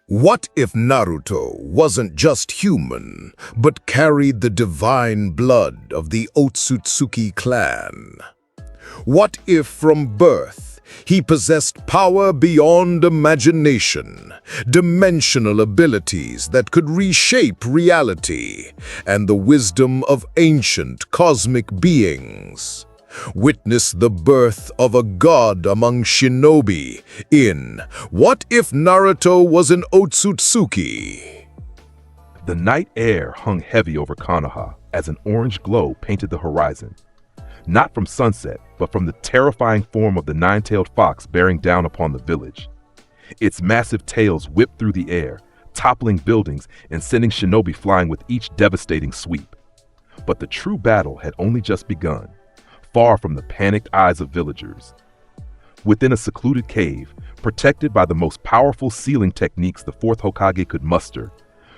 What if Naruto wasn't just human, but carried the divine blood of the Otsutsuki clan? What if from birth he possessed power beyond imagination, dimensional abilities that could reshape reality, and the wisdom of ancient cosmic beings? Witness the birth of a god among shinobi in What If Naruto Was an Otsutsuki? The night air hung heavy over Konoha as an orange glow painted the horizon. Not from sunset, but from the terrifying form of the nine-tailed fox bearing down upon the village. Its massive tails whipped through the air, toppling buildings and sending shinobi flying with each devastating sweep. But the true battle had only just begun, far from the panicked eyes of villagers. Within a secluded cave, protected by the most powerful sealing techniques the fourth Hokage could muster,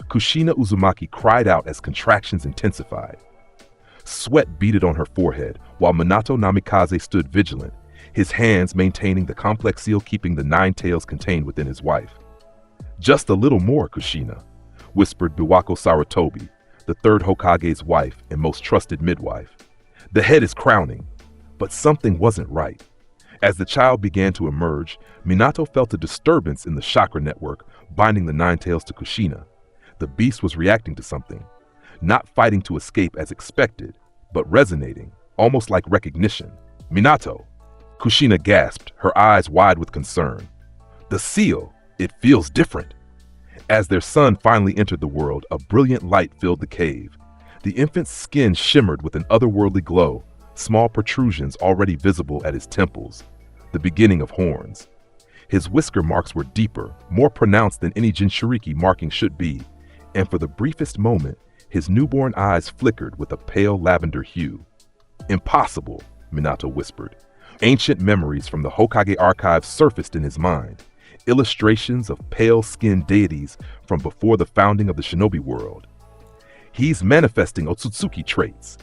Kushina Uzumaki cried out as contractions intensified. Sweat beaded on her forehead, while Minato Namikaze stood vigilant, his hands maintaining the complex seal keeping the nine tails contained within his wife. "Just a little more, Kushina," whispered Biwako Sarutobi, the third Hokage's wife and most trusted midwife. "The head is crowning." But something wasn't right. As the child began to emerge, Minato felt a disturbance in the chakra network binding the nine tails to Kushina. The beast was reacting to something, not fighting to escape as expected, but resonating, almost like recognition. "Minato!" Kushina gasped, her eyes wide with concern. "The seal! It feels different!" As their son finally entered the world, a brilliant light filled the cave. The infant's skin shimmered with an otherworldly glow, small protrusions already visible at his temples, the beginning of horns. His whisker marks were deeper, more pronounced than any Jinchuriki marking should be, and for the briefest moment, his newborn eyes flickered with a pale lavender hue. "Impossible," Minato whispered. Ancient memories from the Hokage archive surfaced in his mind, illustrations of pale-skinned deities from before the founding of the shinobi world. "He's manifesting Otsutsuki traits."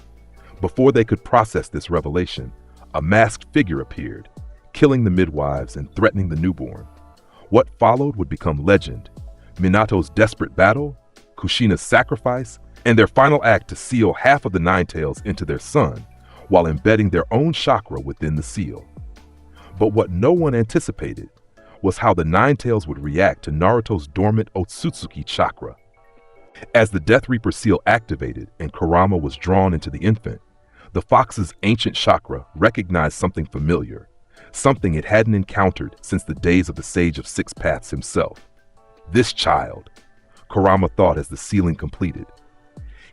Before they could process this revelation, a masked figure appeared, killing the midwives and threatening the newborn. What followed would become legend: Minato's desperate battle, Kushina's sacrifice, and their final act to seal half of the nine tails into their son, while embedding their own chakra within the seal. But what no one anticipated was how the nine tails would react to Naruto's dormant Otsutsuki chakra. As the Death Reaper seal activated and Kurama was drawn into the infant, the fox's ancient chakra recognized something familiar, something it hadn't encountered since the days of the Sage of Six Paths himself. "This child," Kurama thought as the sealing completed.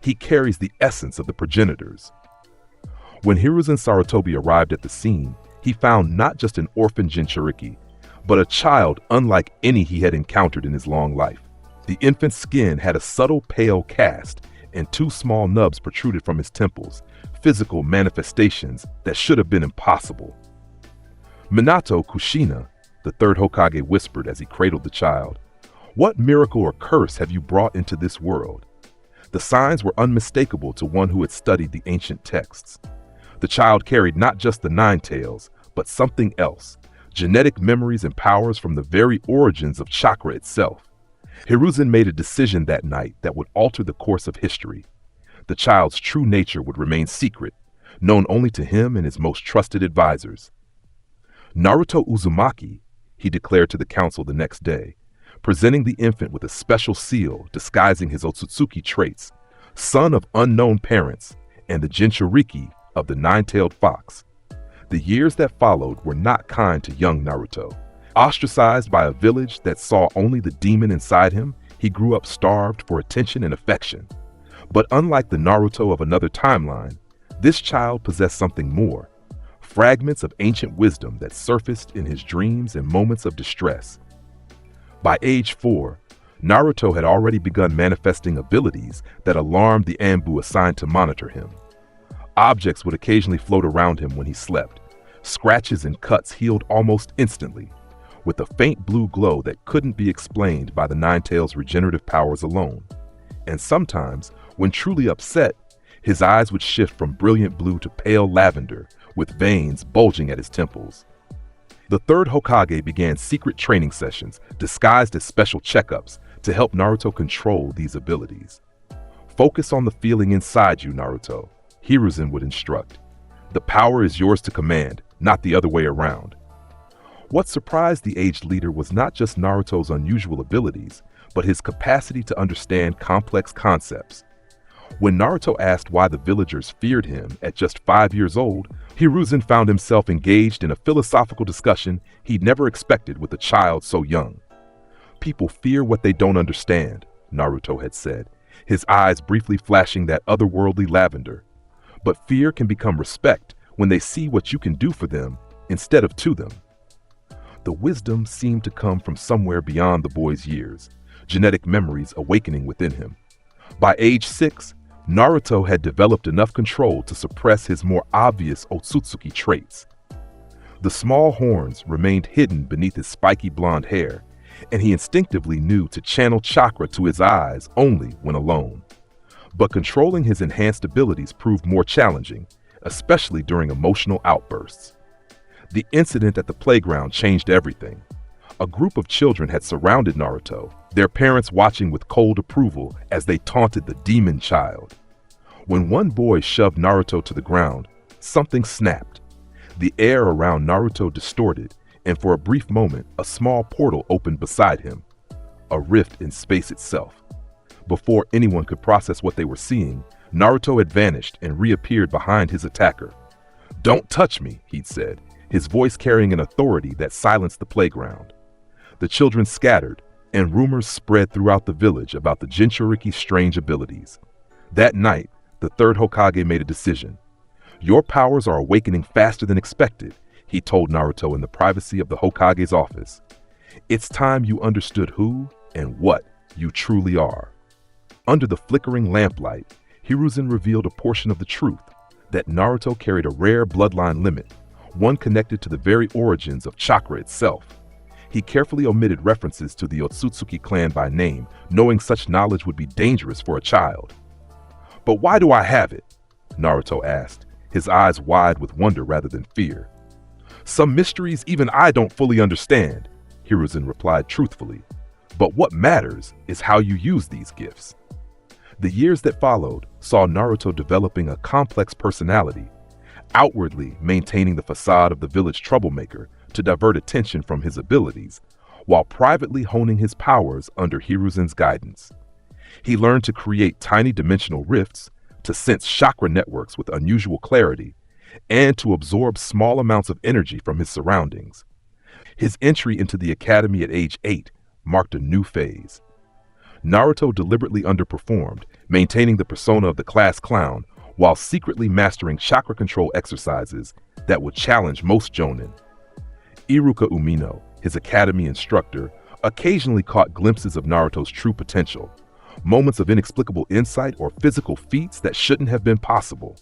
"He carries the essence of the progenitors." When Hiruzen Sarutobi arrived at the scene, he found not just an orphan Jinchuriki, but a child unlike any he had encountered in his long life. The infant's skin had a subtle pale cast, and two small nubs protruded from his temples, physical manifestations that should have been impossible. "Minato, Kushina," the third Hokage whispered as he cradled the child, "what miracle or curse have you brought into this world?" The signs were unmistakable to one who had studied the ancient texts. The child carried not just the nine tails, but something else, genetic memories and powers from the very origins of chakra itself. Hiruzen made a decision that night that would alter the course of history. The child's true nature would remain secret, known only to him and his most trusted advisors. "Naruto Uzumaki," he declared to the council the next day, presenting the infant with a special seal disguising his Otsutsuki traits, son of unknown parents and the Jinchuriki of the nine-tailed fox. The years that followed were not kind to young Naruto. Ostracized by a village that saw only the demon inside him, he grew up starved for attention and affection. But unlike the Naruto of another timeline, this child possessed something more, fragments of ancient wisdom that surfaced in his dreams and moments of distress. By age 4, Naruto had already begun manifesting abilities that alarmed the Anbu assigned to monitor him. Objects would occasionally float around him when he slept. Scratches and cuts healed almost instantly, with a faint blue glow that couldn't be explained by the nine tails' regenerative powers alone. And sometimes, when truly upset, his eyes would shift from brilliant blue to pale lavender, with veins bulging at his temples. The third Hokage began secret training sessions disguised as special checkups to help Naruto control these abilities. Focus on the feeling inside you, Naruto, Hiruzen would instruct. The power is yours to command, not the other way around. What surprised the aged leader was not just Naruto's unusual abilities, but his capacity to understand complex concepts. When Naruto asked why the villagers feared him at just 5 years old, Hiruzen found himself engaged in a philosophical discussion he'd never expected with a child so young. People fear what they don't understand, Naruto had said, his eyes briefly flashing that otherworldly lavender. But fear can become respect when they see what you can do for them instead of to them. The wisdom seemed to come from somewhere beyond the boy's years, genetic memories awakening within him. By age 6, Naruto had developed enough control to suppress his more obvious Otsutsuki traits. The small horns remained hidden beneath his spiky blonde hair, and he instinctively knew to channel chakra to his eyes only when alone. But controlling his enhanced abilities proved more challenging, especially during emotional outbursts. The incident at the playground changed everything. A group of children had surrounded Naruto, their parents watching with cold approval as they taunted the demon child. When one boy shoved Naruto to the ground, something snapped. The air around Naruto distorted, and for a brief moment, a small portal opened beside him, a rift in space itself. Before anyone could process what they were seeing, Naruto had vanished and reappeared behind his attacker. "Don't touch me," he'd said, his voice carrying an authority that silenced the playground. The children scattered, and rumors spread throughout the village about the Jinchuriki's strange abilities. That night, the third Hokage made a decision. "Your powers are awakening faster than expected," he told Naruto in the privacy of the Hokage's office. "It's time you understood who and what you truly are." Under the flickering lamplight, Hiruzen revealed a portion of the truth, that Naruto carried a rare bloodline limit, one connected to the very origins of Chakra itself. He carefully omitted references to the Otsutsuki clan by name, knowing such knowledge would be dangerous for a child. "But why do I have it?" Naruto asked, his eyes wide with wonder rather than fear. "Some mysteries even I don't fully understand," Hiruzen replied truthfully. "But what matters is how you use these gifts." The years that followed saw Naruto developing a complex personality, outwardly maintaining the facade of the village troublemaker to divert attention from his abilities, while privately honing his powers under Hiruzen's guidance. He learned to create tiny dimensional rifts, to sense chakra networks with unusual clarity, and to absorb small amounts of energy from his surroundings. His entry into the academy at age 8 marked a new phase. Naruto deliberately underperformed, maintaining the persona of the class clown while secretly mastering chakra control exercises that would challenge most jonin. Iruka Umino, his academy instructor, occasionally caught glimpses of Naruto's true potential, moments of inexplicable insight or physical feats that shouldn't have been possible.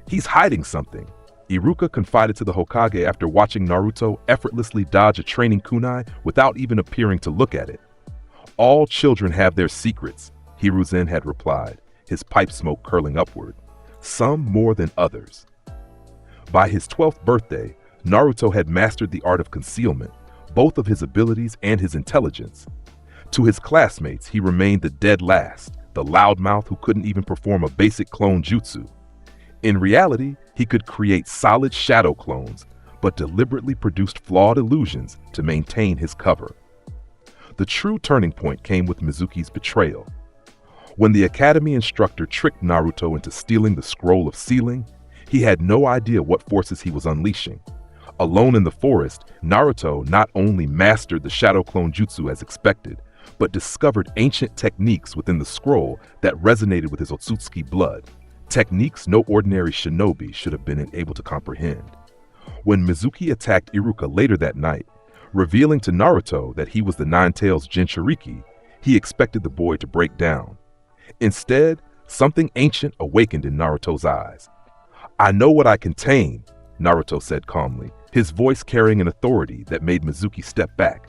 "He's hiding something," Iruka confided to the Hokage after watching Naruto effortlessly dodge a training kunai without even appearing to look at it. "All children have their secrets," Hiruzen had replied, his pipe smoke curling upward. "Some more than others." By his 12th birthday, Naruto had mastered the art of concealment, both of his abilities and his intelligence. To his classmates, he remained the dead last, the loudmouth who couldn't even perform a basic clone jutsu. In reality, he could create solid shadow clones, but deliberately produced flawed illusions to maintain his cover. The true turning point came with Mizuki's betrayal. When the academy instructor tricked Naruto into stealing the scroll of sealing, he had no idea what forces he was unleashing. Alone in the forest, Naruto not only mastered the shadow clone jutsu as expected, but discovered ancient techniques within the scroll that resonated with his Otsutsuki blood, techniques no ordinary shinobi should have been able to comprehend. When Mizuki attacked Iruka later that night, revealing to Naruto that he was the Nine-Tails Jinchuriki, he expected the boy to break down. Instead, something ancient awakened in Naruto's eyes. "I know what I contain," Naruto said calmly, his voice carrying an authority that made Mizuki step back.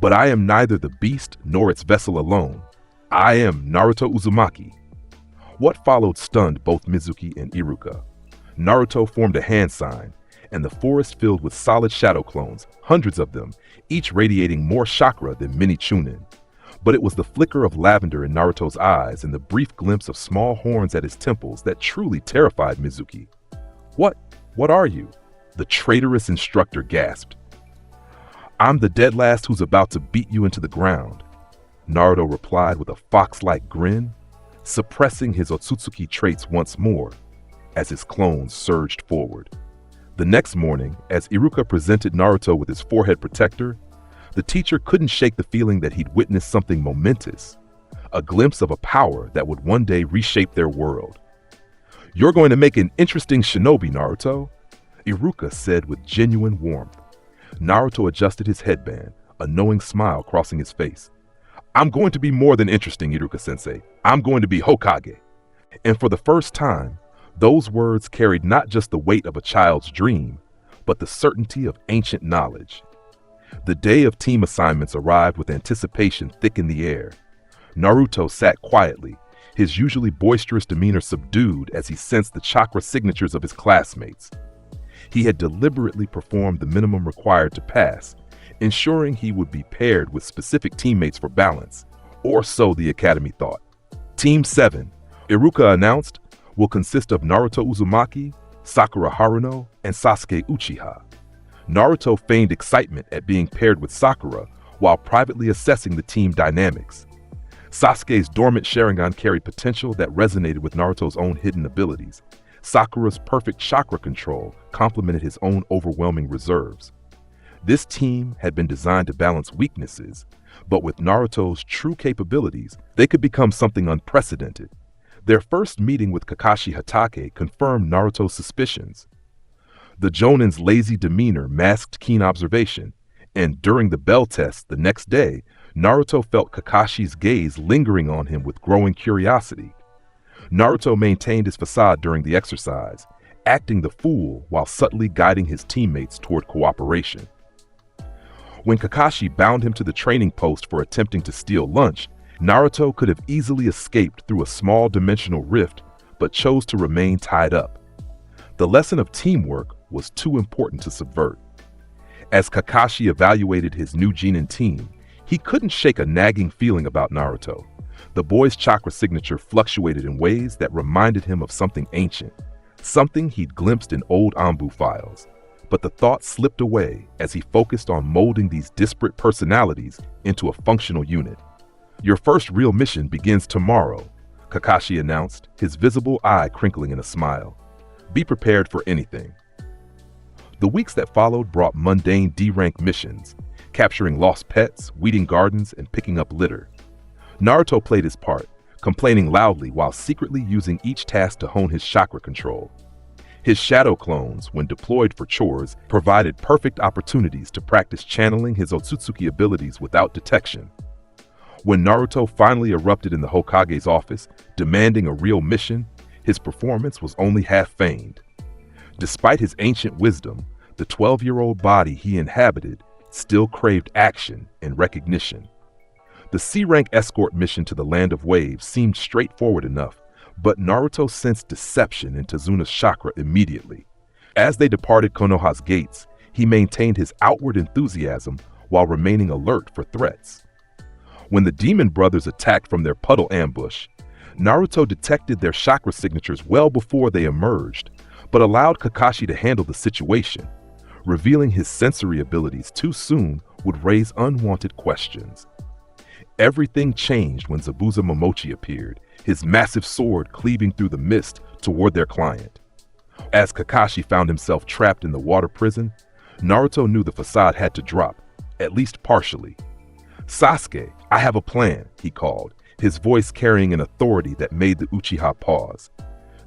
"But I am neither the beast nor its vessel alone. I am Naruto Uzumaki." What followed stunned both Mizuki and Iruka. Naruto formed a hand sign, and the forest filled with solid shadow clones, hundreds of them, each radiating more chakra than many chunin. But it was the flicker of lavender in Naruto's eyes and the brief glimpse of small horns at his temples that truly terrified Mizuki. What are you?" the traitorous instructor gasped. "I'm the dead last who's about to beat you into the ground," Naruto replied with a fox-like grin, suppressing his Otsutsuki traits once more as his clones surged forward. The next morning, as Iruka presented Naruto with his forehead protector, the teacher couldn't shake the feeling that he'd witnessed something momentous, a glimpse of a power that would one day reshape their world. "You're going to make an interesting shinobi, Naruto," Iruka said with genuine warmth. Naruto adjusted his headband, a knowing smile crossing his face. "I'm going to be more than interesting, Iruka-sensei. I'm going to be Hokage." And for the first time, those words carried not just the weight of a child's dream, but the certainty of ancient knowledge. The day of team assignments arrived with anticipation thick in the air. Naruto sat quietly, his usually boisterous demeanor subdued as he sensed the chakra signatures of his classmates. He had deliberately performed the minimum required to pass, ensuring he would be paired with specific teammates for balance, or so the academy thought. Team 7, Iruka announced, will consist of Naruto Uzumaki, Sakura Haruno, and Sasuke Uchiha. Naruto feigned excitement at being paired with Sakura while privately assessing the team dynamics. Sasuke's dormant Sharingan carried potential that resonated with Naruto's own hidden abilities. Sakura's perfect chakra control complemented his own overwhelming reserves. This team had been designed to balance weaknesses, but with Naruto's true capabilities, they could become something unprecedented. Their first meeting with Kakashi Hatake confirmed Naruto's suspicions. The Jonin's lazy demeanor masked keen observation, and during the bell test the next day, Naruto felt Kakashi's gaze lingering on him with growing curiosity. Naruto maintained his facade during the exercise, acting the fool while subtly guiding his teammates toward cooperation. When Kakashi bound him to the training post for attempting to steal lunch, Naruto could have easily escaped through a small dimensional rift, but chose to remain tied up. The lesson of teamwork was too important to subvert. As Kakashi evaluated his new Genin team, he couldn't shake a nagging feeling about Naruto. The boy's chakra signature fluctuated in ways that reminded him of something ancient, something he'd glimpsed in old Anbu files. But the thought slipped away as he focused on molding these disparate personalities into a functional unit. "Your first real mission begins tomorrow," Kakashi announced, his visible eye crinkling in a smile. "Be prepared for anything." The weeks that followed brought mundane D-rank missions, capturing lost pets, weeding gardens, and picking up litter. Naruto played his part, complaining loudly while secretly using each task to hone his chakra control. His shadow clones, when deployed for chores, provided perfect opportunities to practice channeling his Otsutsuki abilities without detection. When Naruto finally erupted in the Hokage's office, demanding a real mission, his performance was only half feigned. Despite his ancient wisdom, the 12-year-old body he inhabited still craved action and recognition. The C-rank escort mission to the Land of Waves seemed straightforward enough, but Naruto sensed deception in Tazuna's chakra immediately. As they departed Konoha's gates, he maintained his outward enthusiasm while remaining alert for threats. When the demon brothers attacked from their puddle ambush, Naruto detected their chakra signatures well before they emerged, but allowed Kakashi to handle the situation. Revealing his sensory abilities too soon would raise unwanted questions. Everything changed when Zabuza Momochi appeared, his massive sword cleaving through the mist toward their client. As Kakashi found himself trapped in the water prison, Naruto knew the facade had to drop, at least partially. "Sasuke, I have a plan," he called, his voice carrying an authority that made the Uchiha pause.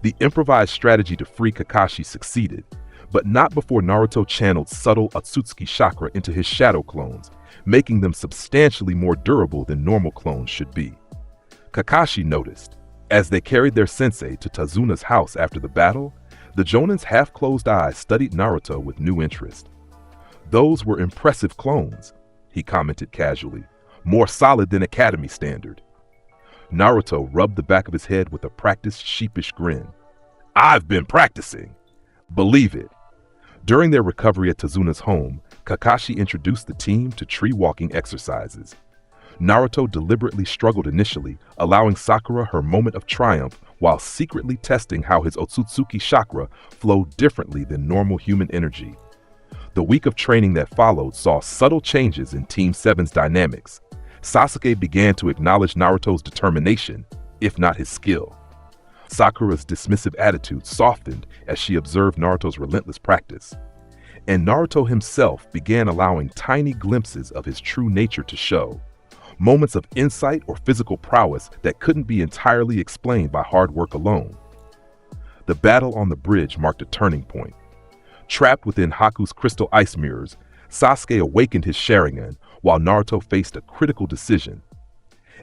The improvised strategy to free Kakashi succeeded, but not before Naruto channeled subtle Otsutsuki chakra into his shadow clones, making them substantially more durable than normal clones should be. Kakashi noticed. As they carried their sensei to Tazuna's house after the battle, the Jonin's half-closed eyes studied Naruto with new interest. "Those were impressive clones," he commented casually, "more solid than academy standard." Naruto rubbed the back of his head with a practiced sheepish grin. "I've been practicing. Believe it." During their recovery at Tazuna's home, Kakashi introduced the team to tree-walking exercises. Naruto deliberately struggled initially, allowing Sakura her moment of triumph while secretly testing how his Otsutsuki chakra flowed differently than normal human energy. The week of training that followed saw subtle changes in Team 7's dynamics. Sasuke began to acknowledge Naruto's determination, if not his skill. Sakura's dismissive attitude softened as she observed Naruto's relentless practice. And Naruto himself began allowing tiny glimpses of his true nature to show. Moments of insight or physical prowess that couldn't be entirely explained by hard work alone. The battle on the bridge marked a turning point. Trapped within Haku's crystal ice mirrors, Sasuke awakened his Sharingan while Naruto faced a critical decision.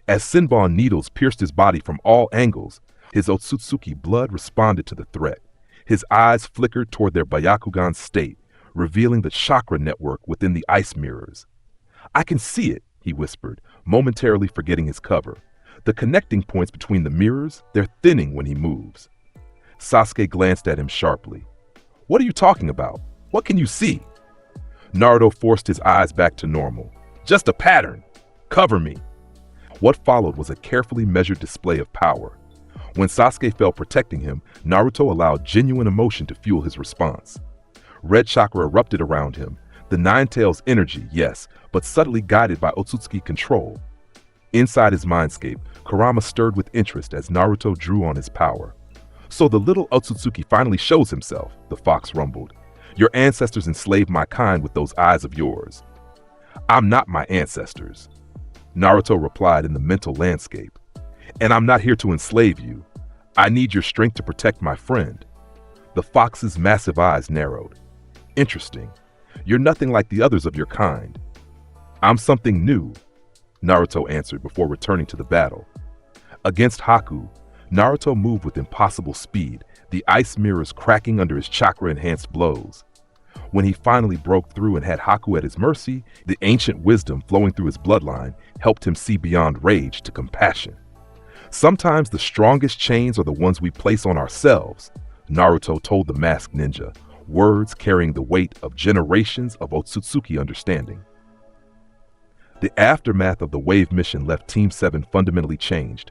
As Senbon needles pierced his body from all angles, his Otsutsuki blood responded to the threat. His eyes flickered toward their Byakugan state, revealing the chakra network within the ice mirrors. "I can see it," he whispered, momentarily forgetting his cover. "The connecting points between the mirrors, they're thinning when he moves." Sasuke glanced at him sharply. "What are you talking about? What can you see?" Naruto forced his eyes back to normal. "Just a pattern. Cover me." What followed was a carefully measured display of power. When Sasuke felt protecting him, Naruto allowed genuine emotion to fuel his response. Red chakra erupted around him, the Nine Tails energy, yes, but subtly guided by Otsutsuki control. Inside his mindscape, Kurama stirred with interest as Naruto drew on his power. "So the little Otsutsuki finally shows himself," the fox rumbled. "Your ancestors enslaved my kind with those eyes of yours." "I'm not my ancestors," Naruto replied in the mental landscape. "And I'm not here to enslave you. I need your strength to protect my friend." The fox's massive eyes narrowed. "Interesting. You're nothing like the others of your kind." "I'm something new," Naruto answered before returning to the battle. Against Haku, Naruto moved with impossible speed, the ice mirrors cracking under his chakra-enhanced blows. When he finally broke through and had Haku at his mercy, the ancient wisdom flowing through his bloodline helped him see beyond rage to compassion. "Sometimes the strongest chains are the ones we place on ourselves," Naruto told the masked ninja, words carrying the weight of generations of Otsutsuki understanding. The aftermath of the wave mission left Team 7 fundamentally changed.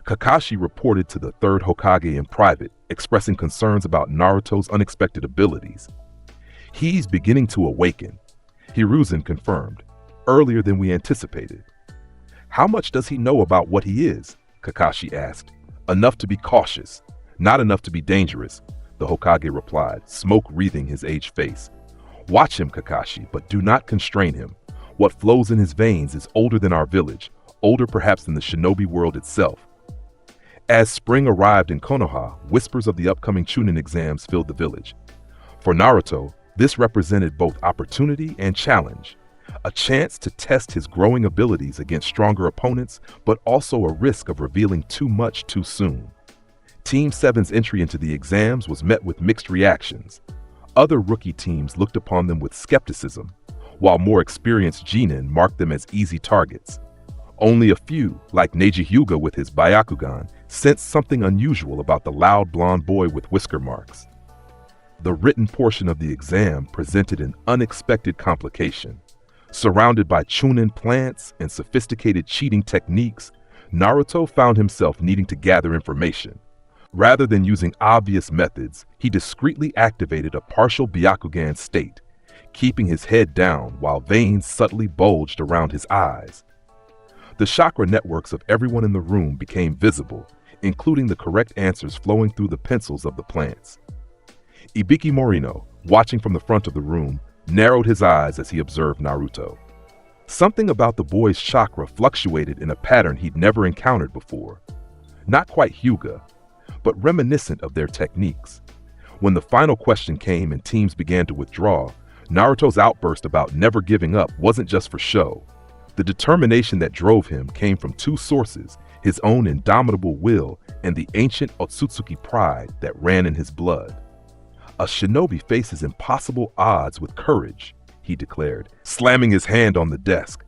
Kakashi reported to the third Hokage in private, expressing concerns about Naruto's unexpected abilities. "He's beginning to awaken," Hiruzen confirmed, "earlier than we anticipated." "How much does he know about what he is?" Kakashi asked. "Enough to be cautious, not enough to be dangerous," the Hokage replied, smoke wreathing his aged face. "Watch him, Kakashi, but do not constrain him. What flows in his veins is older than our village, older perhaps than the shinobi world itself." As spring arrived in Konoha, whispers of the upcoming Chunin exams filled the village. For Naruto, this represented both opportunity and challenge. A chance to test his growing abilities against stronger opponents, but also a risk of revealing too much too soon. Team 7's entry into the exams was met with mixed reactions. Other rookie teams looked upon them with skepticism, while more experienced Genin marked them as easy targets. Only a few, like Neji Hyuga with his Byakugan, sensed something unusual about the loud blonde boy with whisker marks. The written portion of the exam presented an unexpected complication. Surrounded by Chunin plants and sophisticated cheating techniques, Naruto found himself needing to gather information. Rather than using obvious methods, he discreetly activated a partial Byakugan state, keeping his head down while veins subtly bulged around his eyes. The chakra networks of everyone in the room became visible, including the correct answers flowing through the pencils of the plants. Ibiki Morino, watching from the front of the room, narrowed his eyes as he observed Naruto. Something about the boy's chakra fluctuated in a pattern he'd never encountered before. Not quite Hyuga, but reminiscent of their techniques. When the final question came and teams began to withdraw, Naruto's outburst about never giving up wasn't just for show. The determination that drove him came from two sources, his own indomitable will and the ancient Otsutsuki pride that ran in his blood. "A shinobi faces impossible odds with courage," he declared, slamming his hand on the desk.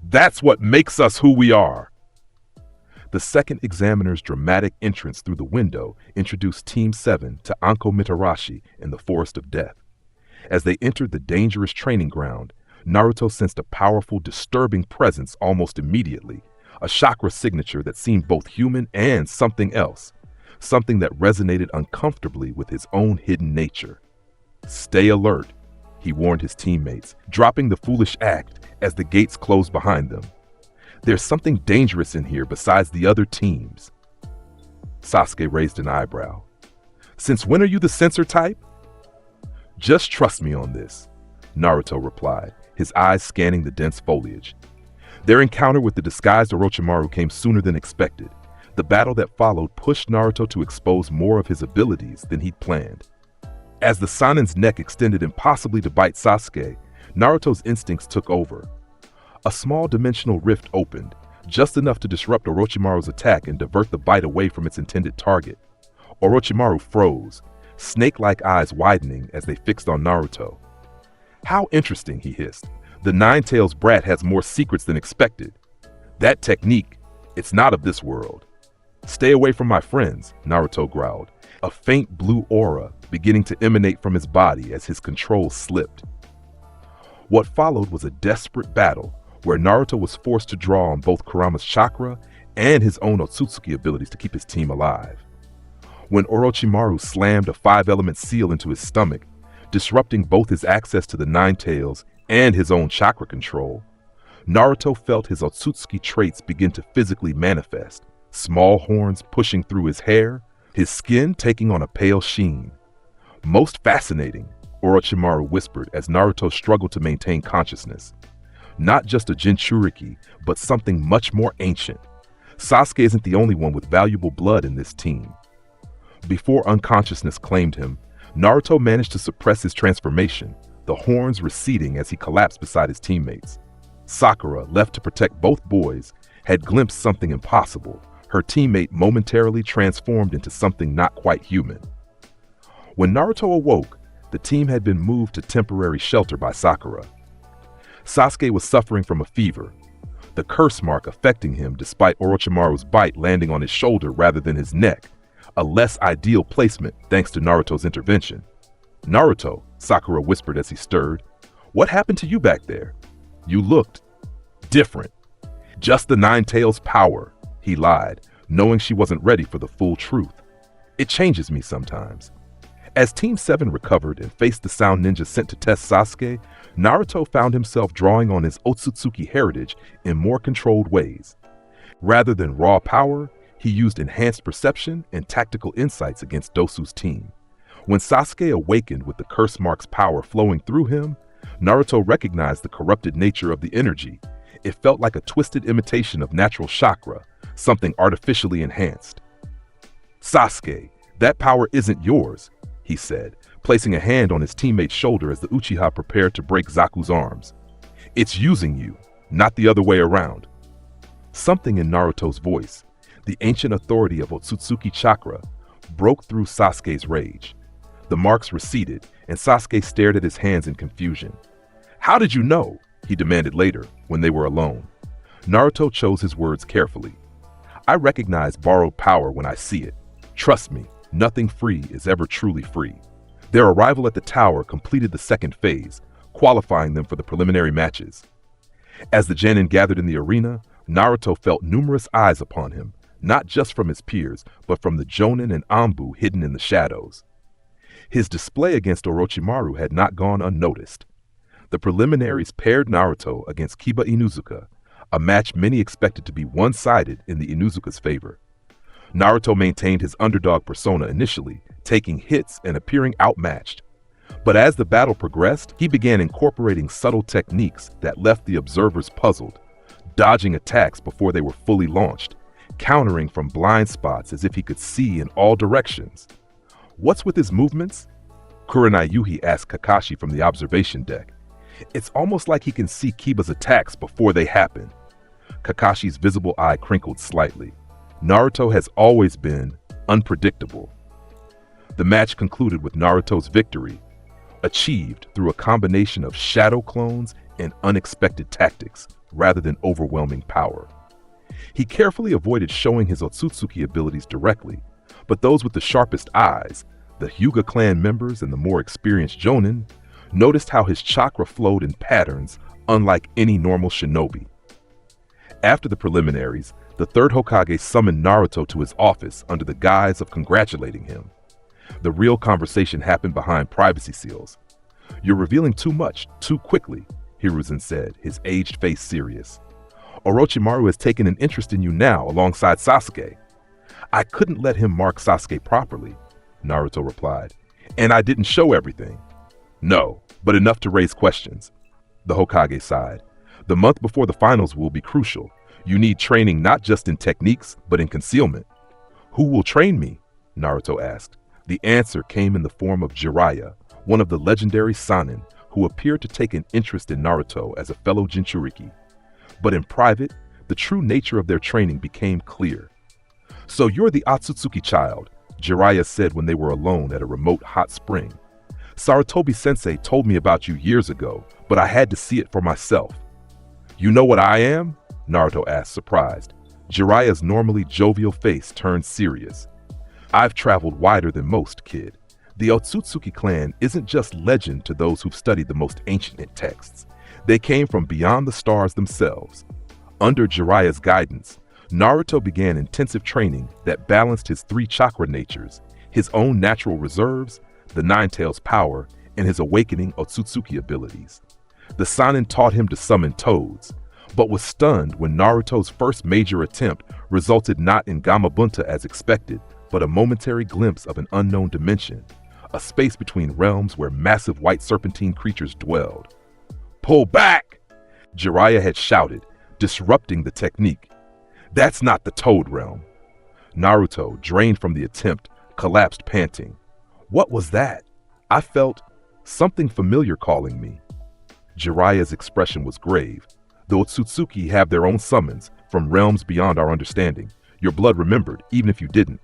"That's what makes us who we are." The second examiner's dramatic entrance through the window introduced Team 7 to Anko Mitarashi in the Forest of Death. As they entered the dangerous training ground, Naruto sensed a powerful, disturbing presence almost immediately, a chakra signature that seemed both human and something else, something that resonated uncomfortably with his own hidden nature. "Stay alert," he warned his teammates, dropping the foolish act as the gates closed behind them. "There's something dangerous in here besides the other teams." Sasuke raised an eyebrow. "Since when are you the censor type?" "Just trust me on this," Naruto replied, his eyes scanning the dense foliage. Their encounter with the disguised Orochimaru came sooner than expected. The battle that followed pushed Naruto to expose more of his abilities than he'd planned. As the Sanin's neck extended impossibly to bite Sasuke, Naruto's instincts took over. A small dimensional rift opened, just enough to disrupt Orochimaru's attack and divert the bite away from its intended target. Orochimaru froze, snake-like eyes widening as they fixed on Naruto. "How interesting," he hissed. "The Nine-Tails brat has more secrets than expected. That technique, it's not of this world." "Stay away from my friends," Naruto growled, a faint blue aura beginning to emanate from his body as his control slipped. What followed was a desperate battle where Naruto was forced to draw on both Kurama's chakra and his own Otsutsuki abilities to keep his team alive. When Orochimaru slammed a 5-element seal into his stomach, disrupting both his access to the Nine-Tails and his own chakra control, Naruto felt his Otsutsuki traits begin to physically manifest, small horns pushing through his hair, his skin taking on a pale sheen. "Most fascinating," Orochimaru whispered as Naruto struggled to maintain consciousness. "Not just a Jinchuriki, but something much more ancient. Sasuke isn't the only one with valuable blood in this team." Before unconsciousness claimed him, Naruto managed to suppress his transformation, the horns receding as he collapsed beside his teammates. Sakura, left to protect both boys, had glimpsed something impossible, her teammate momentarily transformed into something not quite human. When Naruto awoke, the team had been moved to temporary shelter by Sakura. Sasuke was suffering from a fever, the curse mark affecting him despite Orochimaru's bite landing on his shoulder rather than his neck, a less ideal placement thanks to Naruto's intervention. "Naruto," Sakura whispered as he stirred, "what happened to you back there? You looked different." "Just the Nine-Tails power," he lied, knowing she wasn't ready for the full truth. "It changes me sometimes." As Team 7 recovered and faced the Sound Ninja sent to test Sasuke, Naruto found himself drawing on his Otsutsuki heritage in more controlled ways. Rather than raw power, he used enhanced perception and tactical insights against Dosu's team. When Sasuke awakened with the curse mark's power flowing through him, Naruto recognized the corrupted nature of the energy. It felt like a twisted imitation of natural chakra, something artificially enhanced. "Sasuke, that power isn't yours," he said, placing a hand on his teammate's shoulder as the Uchiha prepared to break Zaku's arms. "It's using you, not the other way around." Something in Naruto's voice, the ancient authority of Otsutsuki chakra, broke through Sasuke's rage. The marks receded, and Sasuke stared at his hands in confusion. "How did you know?" he demanded later, when they were alone. Naruto chose his words carefully. "I recognize borrowed power when I see it. Trust me, nothing free is ever truly free." Their arrival at the tower completed the second phase, qualifying them for the preliminary matches. As the genin gathered in the arena, Naruto felt numerous eyes upon him, not just from his peers, but from the Jonin and Anbu hidden in the shadows. His display against Orochimaru had not gone unnoticed. The preliminaries paired Naruto against Kiba Inuzuka, a match many expected to be one-sided in the Inuzuka's favor. Naruto maintained his underdog persona initially, taking hits and appearing outmatched. But as the battle progressed, he began incorporating subtle techniques that left the observers puzzled, dodging attacks before they were fully launched, countering from blind spots as if he could see in all directions. "What's with his movements?" Kurenai Yuhi asked Kakashi from the observation deck. "It's almost like he can see Kiba's attacks before they happen." Kakashi's visible eye crinkled slightly. Naruto has always been unpredictable. The match concluded with Naruto's victory, achieved through a combination of shadow clones and unexpected tactics rather than overwhelming power. He carefully avoided showing his Otsutsuki abilities directly, but those with the sharpest eyes, the Hyuga clan members and the more experienced Jonin, noticed how his chakra flowed in patterns unlike any normal shinobi. After the preliminaries, the third Hokage summoned Naruto to his office under the guise of congratulating him. The real conversation happened behind privacy seals. "You're revealing too much, too quickly," Hiruzen said, his aged face serious. "Orochimaru has taken an interest in you now alongside Sasuke." "I couldn't let him mark Sasuke properly," Naruto replied, "and I didn't show everything." "No, but enough to raise questions." The Hokage sighed. "The month before the finals will be crucial. You need training not just in techniques, but in concealment." "Who will train me?" Naruto asked. The answer came in the form of Jiraiya, one of the legendary Sannin, who appeared to take an interest in Naruto as a fellow Jinchuriki. But in private, the true nature of their training became clear. "So you're the Otsutsuki child," Jiraiya said when they were alone at a remote hot spring. "Sarutobi-sensei told me about you years ago, but I had to see it for myself." "You know what I am?" Naruto asked, surprised. Jiraiya's normally jovial face turned serious. "I've traveled wider than most, kid. The Otsutsuki clan isn't just legend to those who've studied the most ancient texts. They came from beyond the stars themselves." Under Jiraiya's guidance, Naruto began intensive training that balanced his three chakra natures, his own natural reserves, the Nine Tails power, and his awakening Otsutsuki abilities. The Sannin taught him to summon toads, but was stunned when Naruto's first major attempt resulted not in Gamabunta as expected, but a momentary glimpse of an unknown dimension, a space between realms where massive white serpentine creatures dwelled. "Pull back!" Jiraiya had shouted, disrupting the technique. "That's not the Toad realm." Naruto, drained from the attempt, collapsed panting. "What was that? I felt something familiar calling me." Jiraiya's expression was grave. "The Otsutsuki have their own summons from realms beyond our understanding. Your blood remembered, even if you didn't."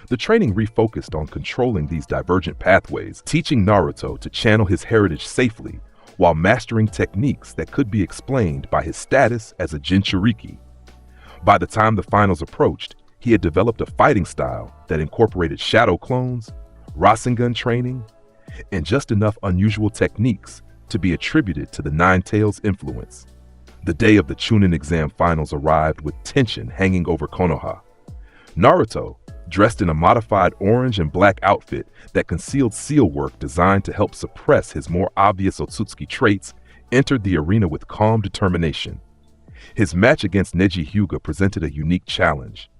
The training refocused on controlling these divergent pathways, teaching Naruto to channel his heritage safely while mastering techniques that could be explained by his status as a Jinchuriki. By the time the finals approached, he had developed a fighting style that incorporated shadow clones, Rasengan training, and just enough unusual techniques to be attributed to the Nine Tails influence. The day of the Chunin exam finals arrived with tension hanging over Konoha. Naruto, dressed in a modified orange and black outfit that concealed seal work designed to help suppress his more obvious Otsutsuki traits, entered the arena with calm determination. His match against Neji Hyuga presented a unique challenge.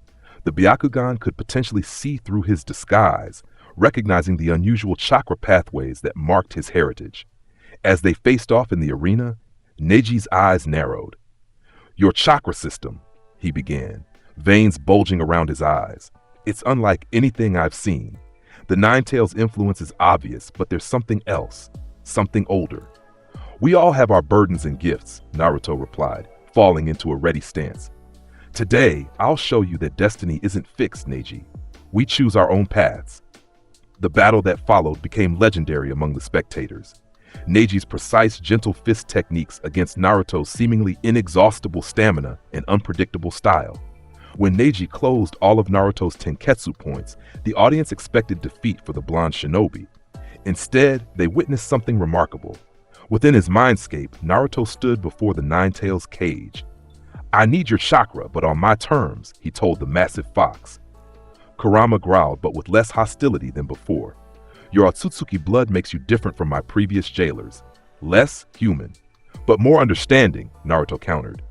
The Byakugan could potentially see through his disguise, recognizing the unusual chakra pathways that marked his heritage. As they faced off in the arena, Neji's eyes narrowed. "Your chakra system," he began, veins bulging around his eyes. "It's unlike anything I've seen. The Nine Tails influence is obvious, but there's something else, something older." "We all have our burdens and gifts," Naruto replied, falling into a ready stance. "Today, I'll show you that destiny isn't fixed, Neji. We choose our own paths." The battle that followed became legendary among the spectators. Neji's precise, gentle fist techniques against Naruto's seemingly inexhaustible stamina and unpredictable style. When Neji closed all of Naruto's Tenketsu points, the audience expected defeat for the blonde shinobi. Instead, they witnessed something remarkable. Within his mindscape, Naruto stood before the Nine Tails cage. "I need your chakra, but on my terms," he told the massive fox. Kurama growled, but with less hostility than before. "Your Otsutsuki blood makes you different from my previous jailers. Less human, but more understanding," Naruto countered.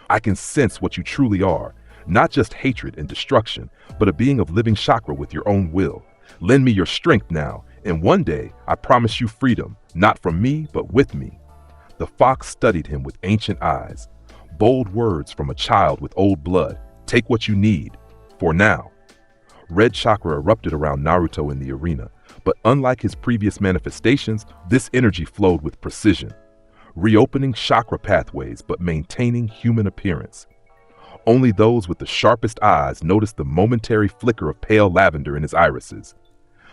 "I can sense what you truly are, not just hatred and destruction, but a being of living chakra with your own will. Lend me your strength now, and one day, I promise you freedom, not from me, but with me." The fox studied him with ancient eyes. Bold words from a child with old blood. "Take what you need, for now." Red chakra erupted around Naruto in the arena, but unlike his previous manifestations, this energy flowed with precision, reopening chakra pathways but maintaining human appearance. Only those with the sharpest eyes noticed the momentary flicker of pale lavender in his irises.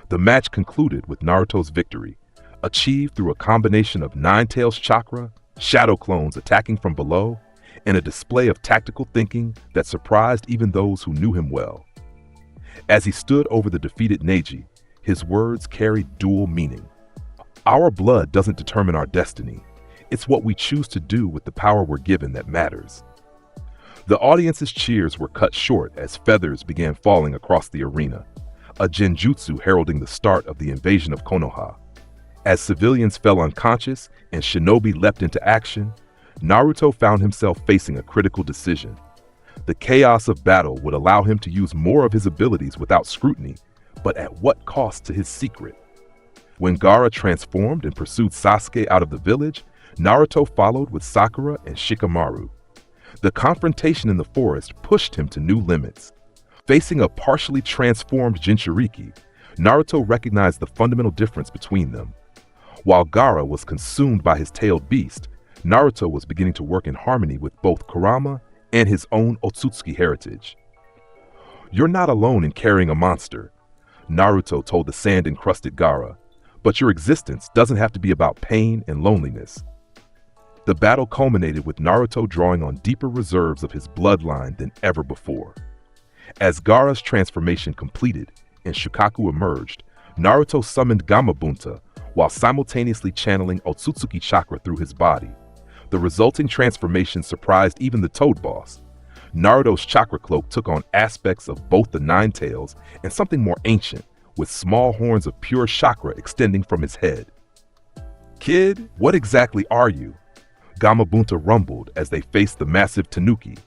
The match concluded with Naruto's victory, achieved through a combination of Nine Tails chakra, shadow clones attacking from below, and a display of tactical thinking that surprised even those who knew him well. As he stood over the defeated Neji, his words carried dual meaning. Our blood doesn't determine our destiny. It's what we choose to do with the power we're given that matters. The audience's cheers were cut short as feathers began falling across the arena, a genjutsu heralding the start of the invasion of Konoha. As civilians fell unconscious and shinobi leapt into action, Naruto found himself facing a critical decision. The chaos of battle would allow him to use more of his abilities without scrutiny, but at what cost to his secret? When Gaara transformed and pursued Sasuke out of the village, Naruto followed with Sakura and Shikamaru. The confrontation in the forest pushed him to new limits. Facing a partially transformed Jinchuriki, Naruto recognized the fundamental difference between them. While Gaara was consumed by his tailed beast, Naruto was beginning to work in harmony with both Kurama and his own Otsutsuki heritage. "You're not alone in carrying a monster," Naruto told the sand-encrusted Gaara, "but your existence doesn't have to be about pain and loneliness." The battle culminated with Naruto drawing on deeper reserves of his bloodline than ever before. As Gaara's transformation completed and Shukaku emerged, Naruto summoned Gamabunta while simultaneously channeling Otsutsuki chakra through his body. The resulting transformation surprised even the Toad Boss. Naruto's chakra cloak took on aspects of both the Nine Tails and something more ancient, with small horns of pure chakra extending from his head. "Kid, what exactly are you?" Gamabunta rumbled as they faced the massive Tanuki.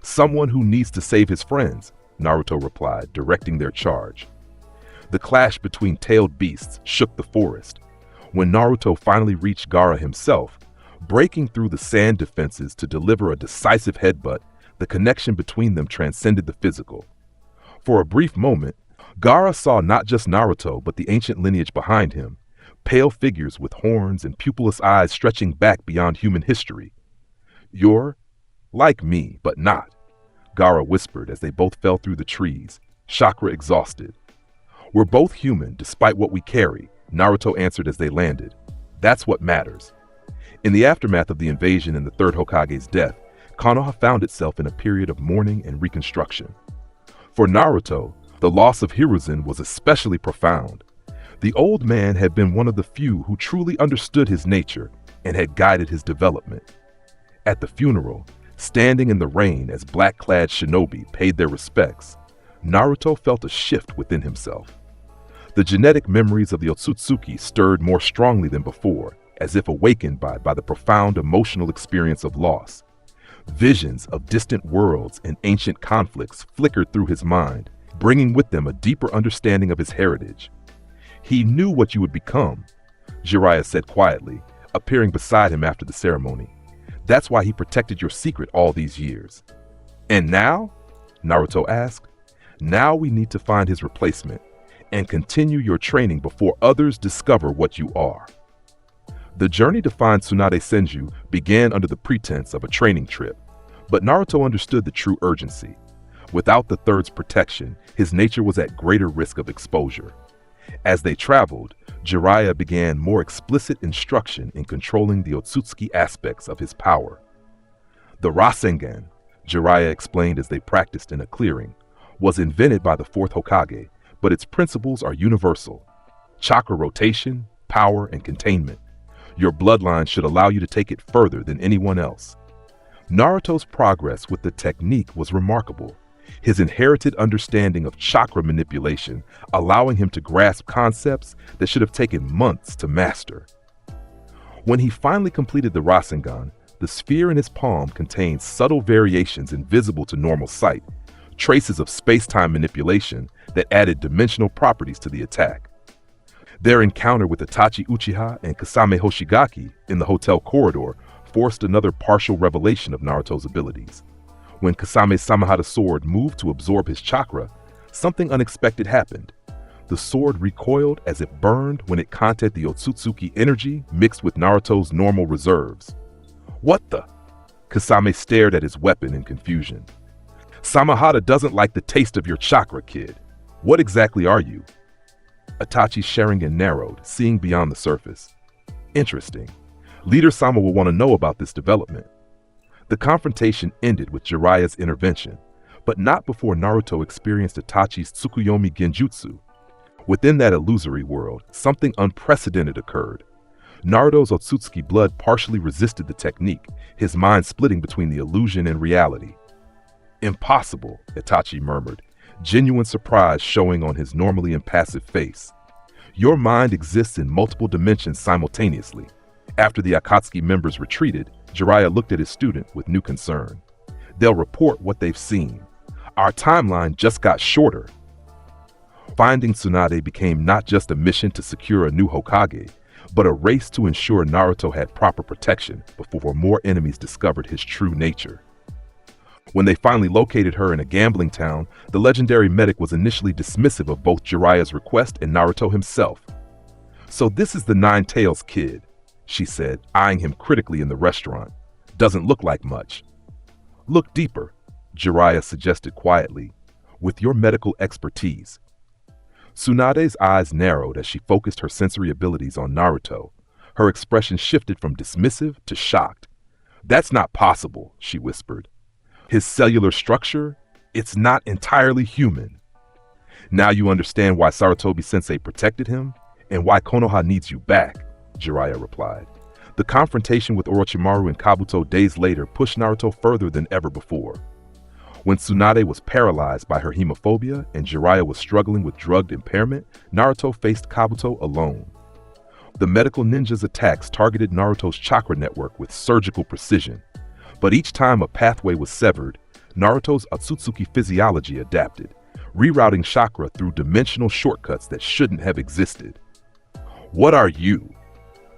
"Someone who needs to save his friends," Naruto replied, directing their charge. The clash between tailed beasts shook the forest. When Naruto finally reached Gaara himself, breaking through the sand defenses to deliver a decisive headbutt, the connection between them transcended the physical. For a brief moment, Gaara saw not just Naruto but the ancient lineage behind him, pale figures with horns and pupilless eyes stretching back beyond human history. "You're like me, but not," Gaara whispered as they both fell through the trees, chakra exhausted. "We're both human despite what we carry," Naruto answered as they landed. "That's what matters." In the aftermath of the invasion and the third Hokage's death, Konoha found itself in a period of mourning and reconstruction. For Naruto, the loss of Hiruzen was especially profound. The old man had been one of the few who truly understood his nature and had guided his development. At the funeral, standing in the rain as black-clad shinobi paid their respects, Naruto felt a shift within himself. The genetic memories of the Otsutsuki stirred more strongly than before, as if awakened by the profound emotional experience of loss. Visions of distant worlds and ancient conflicts flickered through his mind, bringing with them a deeper understanding of his heritage. "He knew what you would become," Jiraiya said quietly, appearing beside him after the ceremony. "That's why he protected your secret all these years." "And now?" Naruto asked. "Now we need to find his replacement and continue your training before others discover what you are." The journey to find Tsunade Senju began under the pretense of a training trip, but Naruto understood the true urgency. Without the third's protection, his nature was at greater risk of exposure. As they traveled, Jiraiya began more explicit instruction in controlling the Otsutsuki aspects of his power. The Rasengan, Jiraiya explained as they practiced in a clearing, was invented by the fourth Hokage, but its principles are universal. Chakra rotation, power, and containment. Your bloodline should allow you to take it further than anyone else. Naruto's progress with the technique was remarkable, his inherited understanding of chakra manipulation allowing him to grasp concepts that should have taken months to master. When he finally completed the Rasengan, the sphere in his palm contained subtle variations invisible to normal sight, traces of space-time manipulation that added dimensional properties to the attack. Their encounter with Itachi Uchiha and Kasame Hoshigaki in the hotel corridor forced another partial revelation of Naruto's abilities. When Kasame Samahada's sword moved to absorb his chakra, something unexpected happened. The sword recoiled as it burned when it contacted the Otsutsuki energy mixed with Naruto's normal reserves. "What the?" Kasame stared at his weapon in confusion. "Samahada doesn't like the taste of your chakra, kid. What exactly are you?" Itachi's Sharingan narrowed, seeing beyond the surface. "Interesting. Leader Sama will want to know about this development." The confrontation ended with Jiraiya's intervention, but not before Naruto experienced Itachi's Tsukuyomi Genjutsu. Within that illusory world, something unprecedented occurred. Naruto's Otsutsuki blood partially resisted the technique, his mind splitting between the illusion and reality. Impossible, Itachi murmured, genuine surprise showing on his normally impassive face. Your mind exists in multiple dimensions simultaneously. After the Akatsuki members retreated, Jiraiya looked at his student with new concern. They'll report what they've seen. Our timeline just got shorter. Finding Tsunade became not just a mission to secure a new Hokage, but a race to ensure Naruto had proper protection before more enemies discovered his true nature. When they finally located her in a gambling town, the legendary medic was initially dismissive of both Jiraiya's request and Naruto himself. "So this is the Nine-Tails kid," she said, eyeing him critically in the restaurant. "Doesn't look like much." "Look deeper," Jiraiya suggested quietly, "with your medical expertise." Tsunade's eyes narrowed as she focused her sensory abilities on Naruto. Her expression shifted from dismissive to shocked. "That's not possible," she whispered. "His cellular structure, it's not entirely human." "Now you understand why Sarutobi-sensei protected him, and why Konoha needs you back," Jiraiya replied. The confrontation with Orochimaru and Kabuto days later pushed Naruto further than ever before. When Tsunade was paralyzed by her hemophobia and Jiraiya was struggling with drugged impairment, Naruto faced Kabuto alone. The medical ninja's attacks targeted Naruto's chakra network with surgical precision, but each time a pathway was severed, Naruto's Otsutsuki physiology adapted, rerouting chakra through dimensional shortcuts that shouldn't have existed. "What are you?"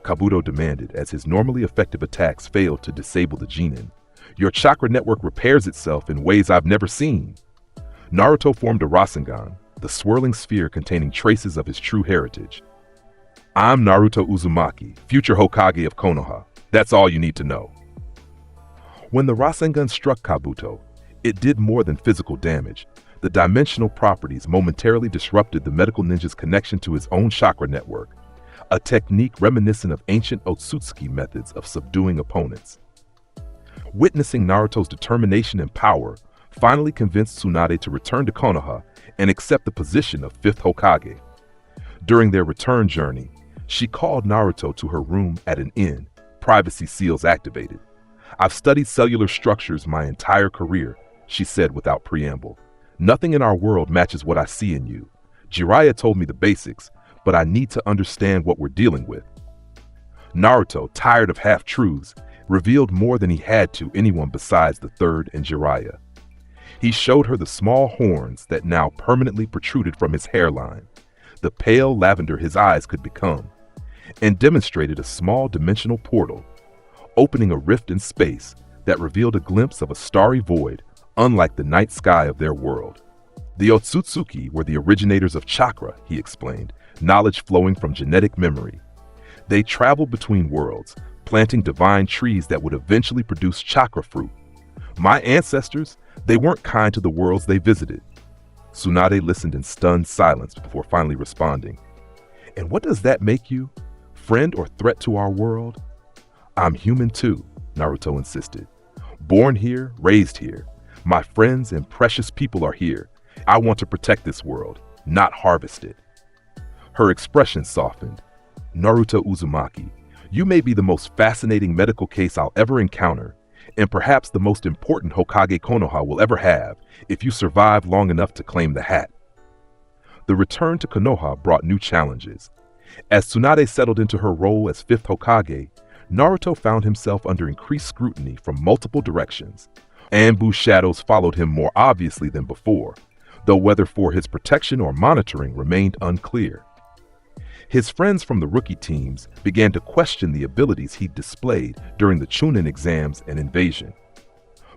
Kabuto demanded as his normally effective attacks failed to disable the genin. "Your chakra network repairs itself in ways I've never seen." Naruto formed a Rasengan, the swirling sphere containing traces of his true heritage. "I'm Naruto Uzumaki, future Hokage of Konoha. That's all you need to know." When the Rasengan struck Kabuto, it did more than physical damage. The dimensional properties momentarily disrupted the medical ninja's connection to his own chakra network, a technique reminiscent of ancient Otsutsuki methods of subduing opponents. Witnessing Naruto's determination and power finally convinced Tsunade to return to Konoha and accept the position of 5th Hokage. During their return journey, she called Naruto to her room at an inn, privacy seals activated. "I've studied cellular structures my entire career," she said without preamble. "Nothing in our world matches what I see in you. Jiraiya told me the basics, but I need to understand what we're dealing with." Naruto, tired of half-truths, revealed more than he had to anyone besides the third and Jiraiya. He showed her the small horns that now permanently protruded from his hairline, the pale lavender his eyes could become, and demonstrated a small dimensional portal, opening a rift in space that revealed a glimpse of a starry void unlike the night sky of their world. "The Otsutsuki were the originators of Chakra," he explained, knowledge flowing from genetic memory. "They traveled between worlds, planting divine trees that would eventually produce chakra fruit. My ancestors, they weren't kind to the worlds they visited." Tsunade listened in stunned silence before finally responding. "And what does that make you? Friend or threat to our world?" "I'm human too," Naruto insisted. "Born here, raised here. My friends and precious people are here. I want to protect this world, not harvest it." Her expression softened. "Naruto Uzumaki, you may be the most fascinating medical case I'll ever encounter, and perhaps the most important Hokage Konoha will ever have if you survive long enough to claim the hat." The return to Konoha brought new challenges. As Tsunade settled into her role as 5th Hokage, Naruto found himself under increased scrutiny from multiple directions. Ambush shadows followed him more obviously than before, though whether for his protection or monitoring remained unclear. His friends from the rookie teams began to question the abilities he'd displayed during the Chunin exams and invasion.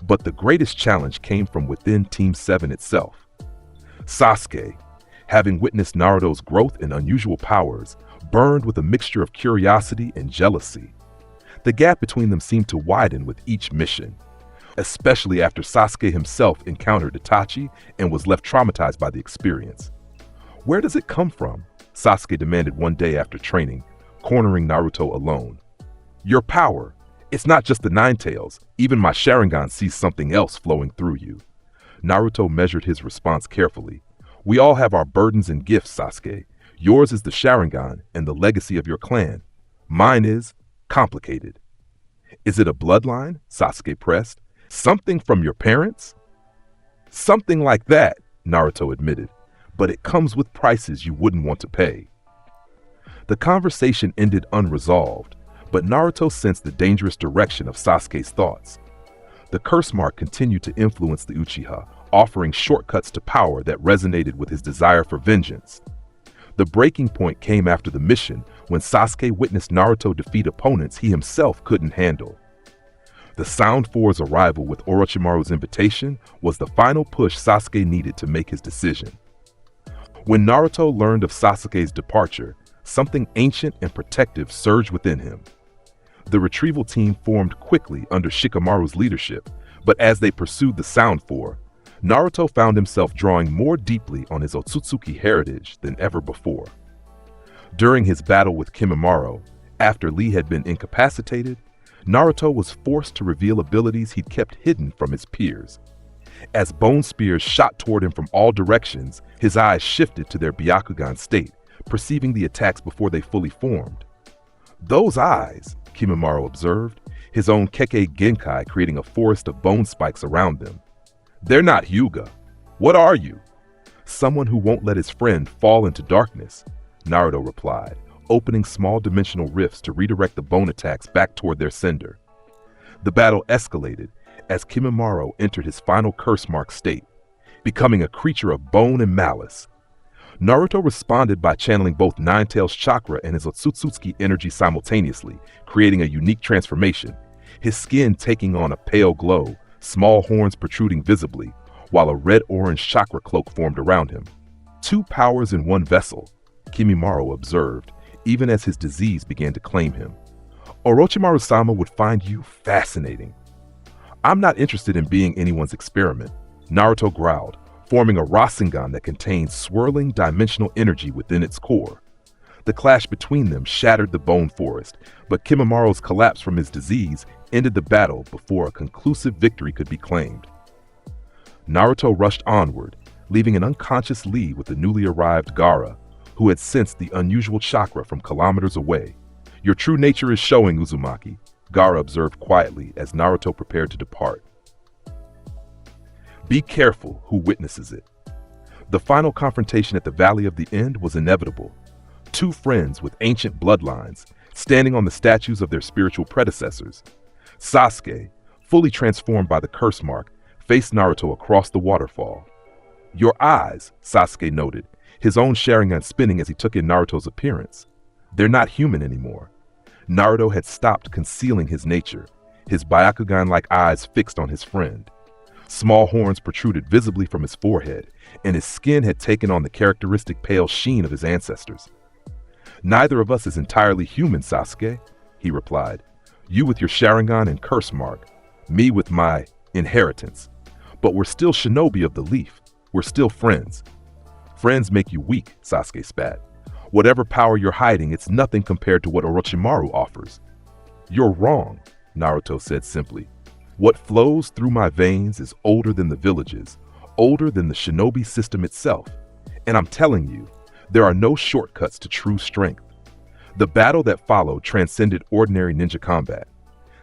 But the greatest challenge came from within Team 7 itself. Sasuke, having witnessed Naruto's growth and unusual powers, burned with a mixture of curiosity and jealousy. The gap between them seemed to widen with each mission, especially after Sasuke himself encountered Itachi and was left traumatized by the experience. "Where does it come from?" Sasuke demanded one day after training, cornering Naruto alone. "Your power. It's not just the Nine-Tails. Even my Sharingan sees something else flowing through you." Naruto measured his response carefully. "We all have our burdens and gifts, Sasuke. Yours is the Sharingan and the legacy of your clan. Mine is complicated. Is it a bloodline? Sasuke pressed. Something from your parents? Something like that, Naruto admitted, but it comes with prices you wouldn't want to pay. The conversation ended unresolved, but Naruto sensed the dangerous direction of Sasuke's thoughts. The curse mark continued to influence the Uchiha, offering shortcuts to power that resonated with his desire for vengeance. The breaking point came after the mission when Sasuke witnessed Naruto defeat opponents he himself couldn't handle. The Sound Four's arrival with Orochimaru's invitation was the final push Sasuke needed to make his decision. When Naruto learned of Sasuke's departure, something ancient and protective surged within him. The retrieval team formed quickly under Shikamaru's leadership, but as they pursued the Sound Four, Naruto found himself drawing more deeply on his Otsutsuki heritage than ever before. During his battle with Kimimaro, after Lee had been incapacitated, Naruto was forced to reveal abilities he'd kept hidden from his peers. As bone spears shot toward him from all directions, his eyes shifted to their Byakugan state, perceiving the attacks before they fully formed. Those eyes, Kimimaro observed, his own Kekkei Genkai creating a forest of bone spikes around them. They're not Hyuga. What are you? Someone who won't let his friend fall into darkness, Naruto replied, opening small dimensional rifts to redirect the bone attacks back toward their sender. The battle escalated as Kimimaro entered his final curse mark state, becoming a creature of bone and malice. Naruto responded by channeling both Nine-Tails chakra and his Otsutsuki energy simultaneously, creating a unique transformation, his skin taking on a pale glow, small horns protruding visibly, while a red-orange chakra cloak formed around him. Two powers in one vessel, Kimimaro observed, even as his disease began to claim him. Orochimaru-sama would find you fascinating. I'm not interested in being anyone's experiment, Naruto growled, forming a Rasengan that contained swirling dimensional energy within its core. The clash between them shattered the bone forest, but Kimimaro's collapse from his disease ended the battle before a conclusive victory could be claimed. Naruto rushed onward, leaving an unconscious Lee with the newly arrived Gaara, who had sensed the unusual chakra from kilometers away. Your true nature is showing, Uzumaki, Gaara observed quietly as Naruto prepared to depart. Be careful who witnesses it. The final confrontation at the Valley of the End was inevitable. Two friends with ancient bloodlines, standing on the statues of their spiritual predecessors. Sasuke, fully transformed by the curse mark, faced Naruto across the waterfall. Your eyes, Sasuke noted, his own Sharingan spinning as he took in Naruto's appearance. They're not human anymore. Naruto had stopped concealing his nature, his Byakugan-like eyes fixed on his friend. Small horns protruded visibly from his forehead, and his skin had taken on the characteristic pale sheen of his ancestors. Neither of us is entirely human, Sasuke, he replied. You with your Sharingan and curse mark, me with my inheritance. But we're still shinobi of the leaf. We're still friends. Friends make you weak, Sasuke spat. Whatever power you're hiding, it's nothing compared to what Orochimaru offers. You're wrong, Naruto said simply. What flows through my veins is older than the villages, older than the shinobi system itself. And I'm telling you, there are no shortcuts to true strength. The battle that followed transcended ordinary ninja combat.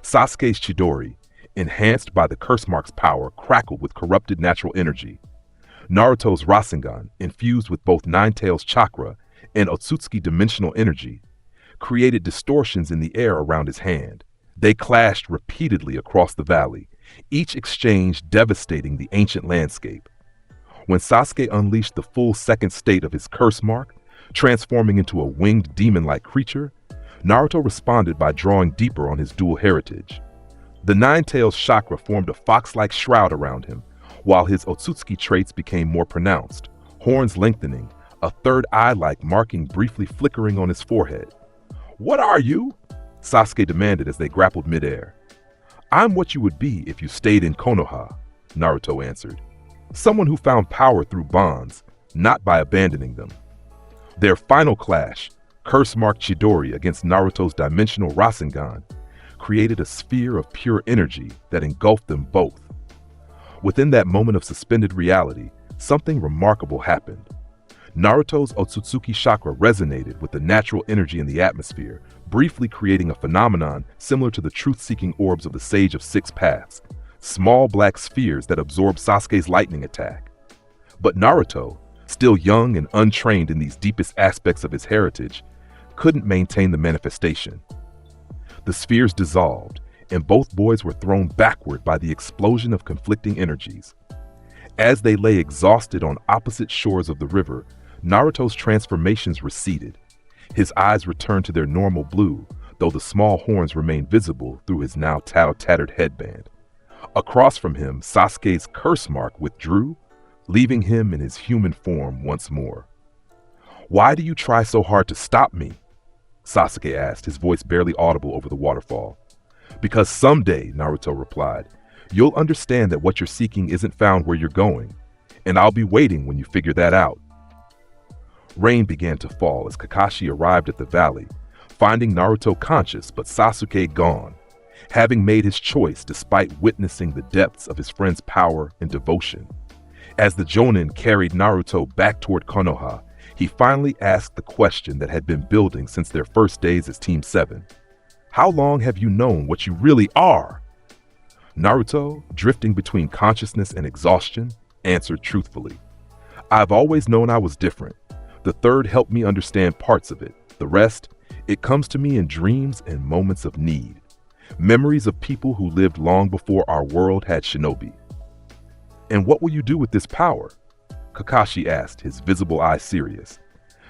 Sasuke's Chidori, enhanced by the curse mark's power, crackled with corrupted natural energy. Naruto's Rasengan, infused with both Nine-Tails chakra and Otsutsuki dimensional energy, created distortions in the air around his hand. They clashed repeatedly across the valley, each exchange devastating the ancient landscape. When Sasuke unleashed the full second state of his curse mark, transforming into a winged demon-like creature, Naruto responded by drawing deeper on his dual heritage. The Nine-Tails chakra formed a fox-like shroud around him, while his Otsutsuki traits became more pronounced, horns lengthening, a third eye-like marking briefly flickering on his forehead. What are you? Sasuke demanded as they grappled midair. I'm what you would be if you stayed in Konoha, Naruto answered. Someone who found power through bonds, not by abandoning them. Their final clash, curse mark Chidori against Naruto's dimensional Rasengan, created a sphere of pure energy that engulfed them both. Within that moment of suspended reality, something remarkable happened. Naruto's Otsutsuki chakra resonated with the natural energy in the atmosphere, briefly creating a phenomenon similar to the truth-seeking orbs of the Sage of Six Paths, small black spheres that absorb Sasuke's lightning attack. But Naruto, still young and untrained in these deepest aspects of his heritage, couldn't maintain the manifestation. The spheres dissolved, and both boys were thrown backward by the explosion of conflicting energies. As they lay exhausted on opposite shores of the river, Naruto's transformations receded. His eyes returned to their normal blue, though the small horns remained visible through his now tattered headband. Across from him, Sasuke's curse mark withdrew, leaving him in his human form once more. "Why do you try so hard to stop me?" Sasuke asked, his voice barely audible over the waterfall. "Because someday," Naruto replied, "you'll understand that what you're seeking isn't found where you're going, and I'll be waiting when you figure that out." Rain began to fall as Kakashi arrived at the valley, finding Naruto conscious but Sasuke gone, having made his choice despite witnessing the depths of his friend's power and devotion. As the Jonin carried Naruto back toward Konoha, he finally asked the question that had been building since their first days as Team 7. "How long have you known what you really are?" Naruto, drifting between consciousness and exhaustion, answered truthfully, "I've always known I was different. The third helped me understand parts of it. The rest, it comes to me in dreams and moments of need. Memories of people who lived long before our world had shinobi." "And what will you do with this power?" Kakashi asked, his visible eye serious.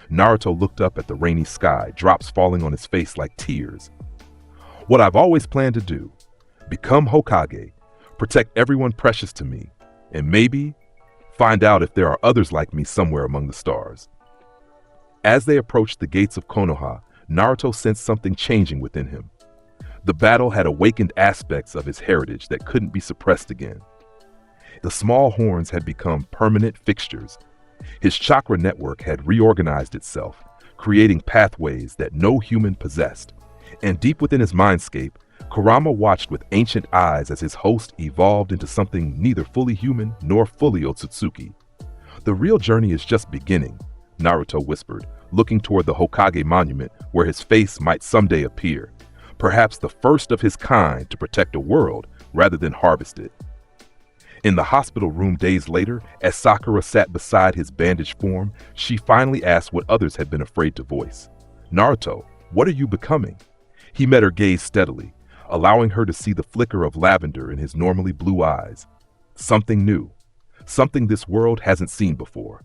Naruto looked up at the rainy sky, drops falling on his face like tears. "What I've always planned to do. Become Hokage, protect everyone precious to me, and maybe find out if there are others like me somewhere among the stars." As they approached the gates of Konoha, Naruto sensed something changing within him. The battle had awakened aspects of his heritage that couldn't be suppressed again. The small horns had become permanent fixtures. His chakra network had reorganized itself, creating pathways that no human possessed. And deep within his mindscape, Kurama watched with ancient eyes as his host evolved into something neither fully human nor fully Otsutsuki. "The real journey is just beginning," Naruto whispered, looking toward the Hokage monument where his face might someday appear, perhaps the first of his kind to protect a world rather than harvest it. In the hospital room days later, as Sakura sat beside his bandaged form, she finally asked what others had been afraid to voice. "Naruto, what are you becoming?" He met her gaze steadily, allowing her to see the flicker of lavender in his normally blue eyes. Something new, something this world hasn't seen before.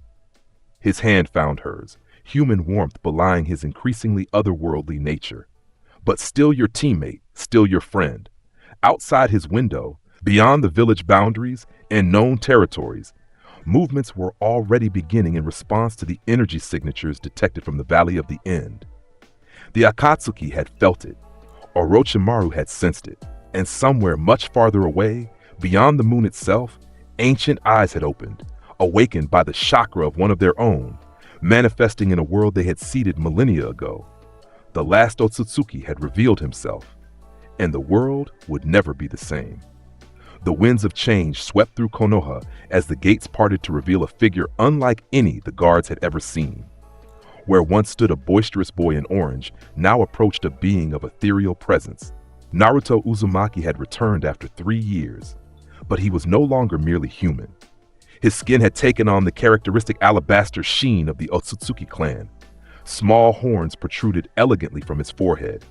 His hand found hers, human warmth belying his increasingly otherworldly nature. "But still your teammate, still your friend." Outside his window, beyond the village boundaries and known territories, movements were already beginning in response to the energy signatures detected from the Valley of the End. The Akatsuki had felt it, Orochimaru had sensed it, and somewhere much farther away, beyond the moon itself, ancient eyes had opened, awakened by the chakra of one of their own, manifesting in a world they had seeded millennia ago. The last Otsutsuki had revealed himself, and the world would never be the same. The winds of change swept through Konoha as the gates parted to reveal a figure unlike any the guards had ever seen. Where once stood a boisterous boy in orange, now approached a being of ethereal presence. Naruto Uzumaki had returned after 3 years, but he was no longer merely human. His skin had taken on the characteristic alabaster sheen of the Otsutsuki clan. Small horns protruded elegantly from his forehead,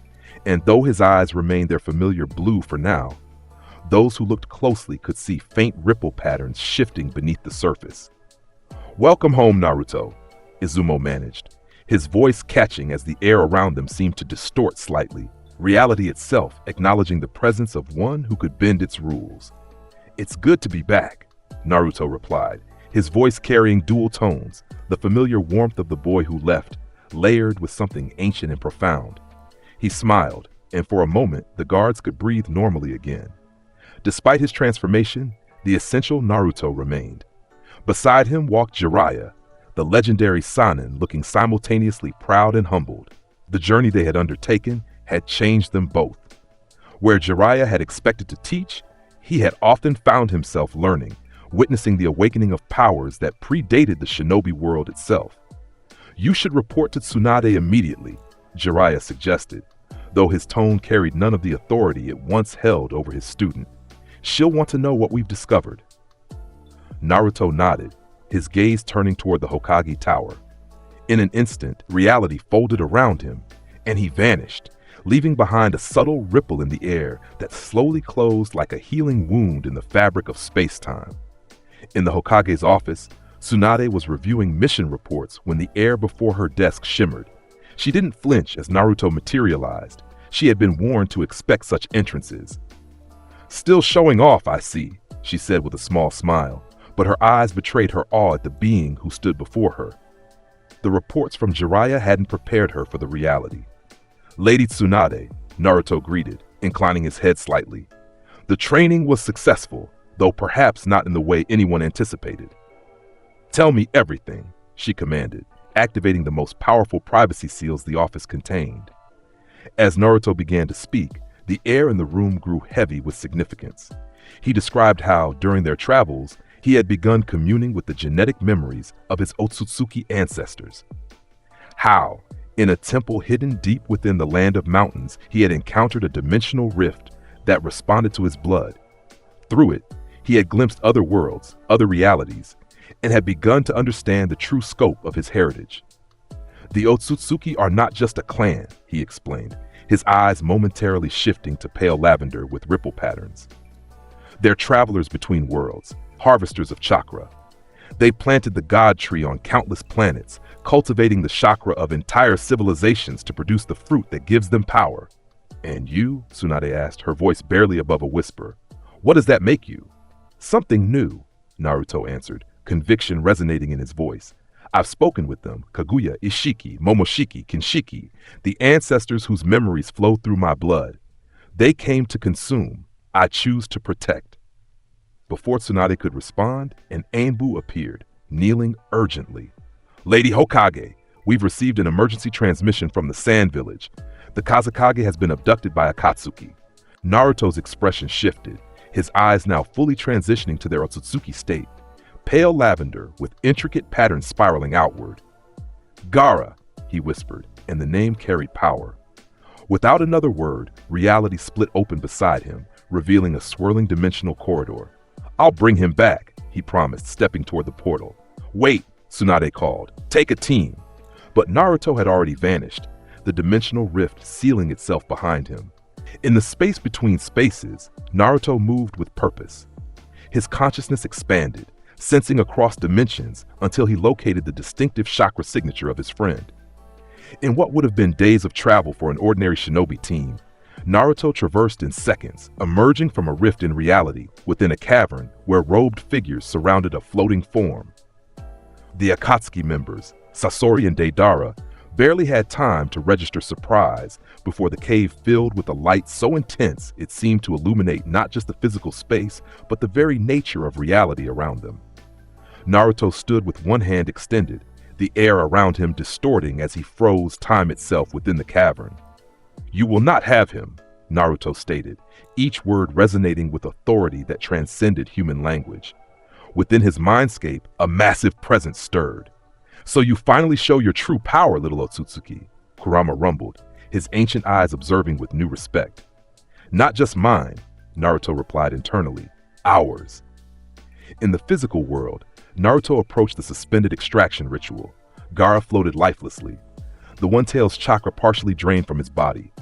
and though his eyes remained their familiar blue for now, those who looked closely could see faint ripple patterns shifting beneath the surface. "Welcome home, Naruto," Izumo managed, his voice catching as the air around them seemed to distort slightly, reality itself acknowledging the presence of one who could bend its rules. "It's good to be back," Naruto replied, his voice carrying dual tones, the familiar warmth of the boy who left, layered with something ancient and profound. He smiled, and for a moment the guards could breathe normally again. Despite his transformation, the essential Naruto remained. Beside him walked Jiraiya, the legendary Sannin, looking simultaneously proud and humbled. The journey they had undertaken had changed them both. Where Jiraiya had expected to teach, he had often found himself learning, witnessing the awakening of powers that predated the shinobi world itself. You should report to Tsunade immediately, Jiraiya suggested, though his tone carried none of the authority it once held over his student. She'll want to know what we've discovered. Naruto nodded, his gaze turning toward the Hokage tower. In an instant, reality folded around him, and he vanished, leaving behind a subtle ripple in the air that slowly closed like a healing wound in the fabric of space-time. In the Hokage's office, Tsunade was reviewing mission reports when the air before her desk shimmered. She didn't flinch as Naruto materialized. She had been warned to expect such entrances. "Still showing off, I see," she said with a small smile, but her eyes betrayed her awe at the being who stood before her. The reports from Jiraiya hadn't prepared her for the reality. "Lady Tsunade," Naruto greeted, inclining his head slightly. "The training was successful, though perhaps not in the way anyone anticipated." "Tell me everything," she commanded, activating the most powerful privacy seals the office contained. As Naruto began to speak, the air in the room grew heavy with significance. He described how, during their travels, he had begun communing with the genetic memories of his Otsutsuki ancestors. How, in a temple hidden deep within the land of mountains, he had encountered a dimensional rift that responded to his blood. Through it, he had glimpsed other worlds, other realities, and had begun to understand the true scope of his heritage. "The Otsutsuki are not just a clan," he explained, his eyes momentarily shifting to pale lavender with ripple patterns. "They're travelers between worlds, harvesters of chakra. They planted the god tree on countless planets, cultivating the chakra of entire civilizations to produce the fruit that gives them power." "And you?" Tsunade asked, her voice barely above a whisper. "What does that make you?" "Something new," Naruto answered, conviction resonating in his voice. "I've spoken with them, Kaguya, Ishiki, Momoshiki, Kinshiki, the ancestors whose memories flow through my blood. They came to consume. I choose to protect." Before Tsunade could respond, an Anbu appeared, kneeling urgently. "Lady Hokage, we've received an emergency transmission from the Sand Village. The Kazekage has been abducted by Akatsuki." Naruto's expression shifted, his eyes now fully transitioning to their Otsutsuki state, pale lavender with intricate patterns spiraling outward. "Gaara," he whispered, and the name carried power. Without another word, reality split open beside him, revealing a swirling dimensional corridor. "I'll bring him back," he promised, stepping toward the portal. "Wait," Tsunade called. "Take a team." But Naruto had already vanished, the dimensional rift sealing itself behind him. In the space between spaces, Naruto moved with purpose. His consciousness expanded, sensing across dimensions until he located the distinctive chakra signature of his friend. In what would have been days of travel for an ordinary shinobi team, Naruto traversed in seconds, emerging from a rift in reality within a cavern where robed figures surrounded a floating form. The Akatsuki members, Sasori and Deidara, barely had time to register surprise before the cave filled with a light so intense it seemed to illuminate not just the physical space, but the very nature of reality around them. Naruto stood with one hand extended, the air around him distorting as he froze time itself within the cavern. "You will not have him," Naruto stated, each word resonating with authority that transcended human language. Within his mindscape, a massive presence stirred. "So you finally show your true power, little Otsutsuki," Kurama rumbled, his ancient eyes observing with new respect. "Not just mine," Naruto replied internally, "ours." In the physical world, Naruto approached the suspended extraction ritual. Gaara floated lifelessly, the One-Tail's chakra partially drained from his body.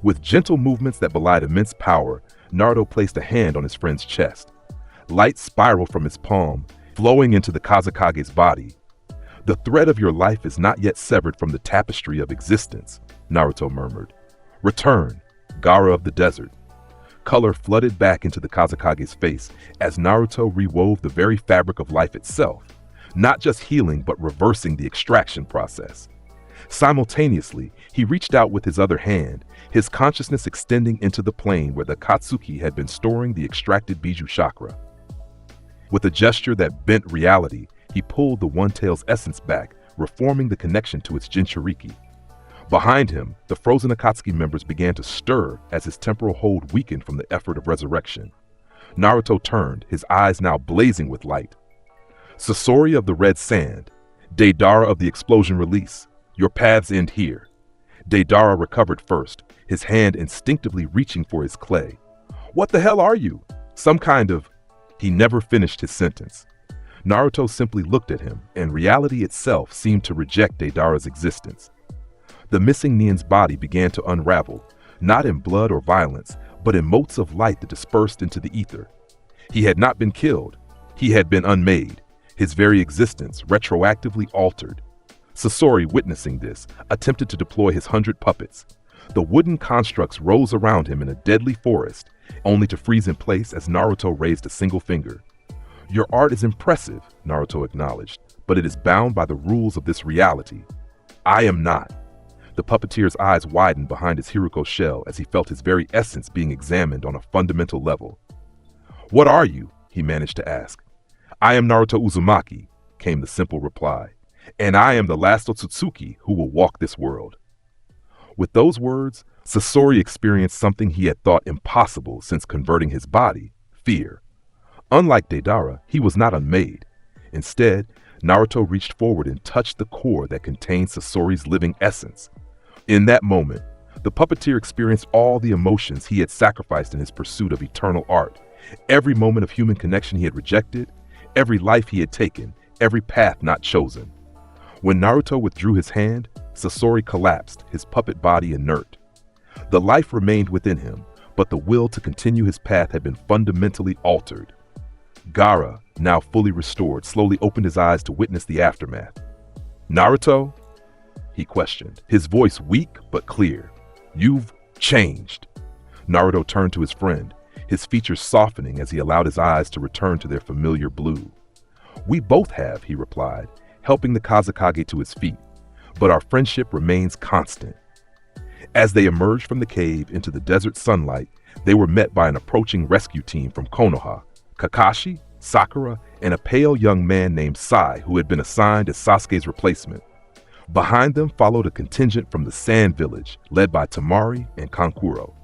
With gentle movements that belied immense power, Naruto placed a hand on his friend's chest. Light spiraled from his palm, flowing into the Kazekage's body. "The thread of your life is not yet severed from the tapestry of existence," Naruto murmured. "Return, Gaara of the desert." Color flooded back into the Kazekage's face as Naruto rewove the very fabric of life itself, not just healing but reversing the extraction process. Simultaneously, he reached out with his other hand, his consciousness extending into the plane where the Katsuki had been storing the extracted Biju chakra. With a gesture that bent reality, he pulled the One-Tail's essence back, reforming the connection to its Jinchuriki. Behind him, the frozen Akatsuki members began to stir as his temporal hold weakened from the effort of resurrection. Naruto turned, his eyes now blazing with light. "Sasori of the Red Sand, Deidara of the explosion release, your paths end here. Deidara recovered first, his hand instinctively reaching for his clay. What the hell are you? Some kind of... He never finished his sentence. Naruto simply looked at him, and reality itself seemed to reject Deidara's existence. The missing Nian's body began to unravel, not in blood or violence, but in motes of light that dispersed into the ether. He had not been killed. He had been unmade, his very existence retroactively altered. Sasori, witnessing this, attempted to deploy his 100 puppets. The wooden constructs rose around him in a deadly forest, only to freeze in place as Naruto raised a single finger. Your art is impressive, Naruto acknowledged, but it is bound by the rules of this reality. I am not. The puppeteer's eyes widened behind his Hiruko shell as he felt his very essence being examined on a fundamental level. What are you? He managed to ask. I am Naruto Uzumaki, came the simple reply, and I am the last Otsutsuki who will walk this world. With those words, Sasori experienced something he had thought impossible since converting his body, fear. Unlike Deidara, he was not unmade. Instead, Naruto reached forward and touched the core that contained Sasori's living essence. In that moment, the puppeteer experienced all the emotions he had sacrificed in his pursuit of eternal art. Every moment of human connection he had rejected, every life he had taken, every path not chosen. When Naruto withdrew his hand, Sasori collapsed, his puppet body inert. The life remained within him, but the will to continue his path had been fundamentally altered. Gaara, now fully restored, slowly opened his eyes to witness the aftermath. Naruto? He questioned, his voice weak but clear. You've changed. Naruto turned to his friend, his features softening as he allowed his eyes to return to their familiar blue. We both have, he replied, helping the Kazekage to his feet, but our friendship remains constant. As they emerged from the cave into the desert sunlight, they were met by an approaching rescue team from Konoha, Kakashi, Sakura, and a pale young man named Sai who had been assigned as Sasuke's replacement. Behind them followed a contingent from the Sand Village, led by Temari and Kankuro.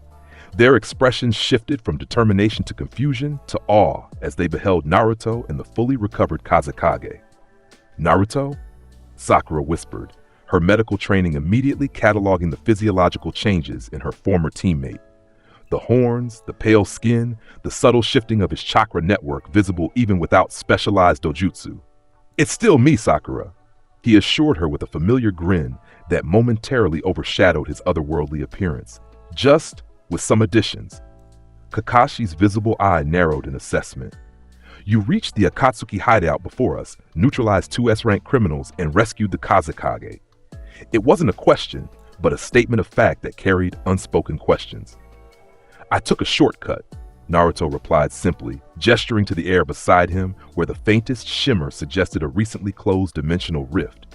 Their expressions shifted from determination to confusion to awe as they beheld Naruto and the fully recovered Kazekage. Naruto? Sakura whispered, her medical training immediately cataloging the physiological changes in her former teammate. The horns, the pale skin, the subtle shifting of his chakra network visible even without specialized dojutsu. It's still me, Sakura, he assured her with a familiar grin that momentarily overshadowed his otherworldly appearance, just with some additions. Kakashi's visible eye narrowed in assessment. You reached the Akatsuki hideout before us, neutralized 2 S-rank criminals, and rescued the Kazekage. It wasn't a question, but a statement of fact that carried unspoken questions. I took a shortcut, Naruto replied simply, gesturing to the air beside him where the faintest shimmer suggested a recently closed dimensional rift.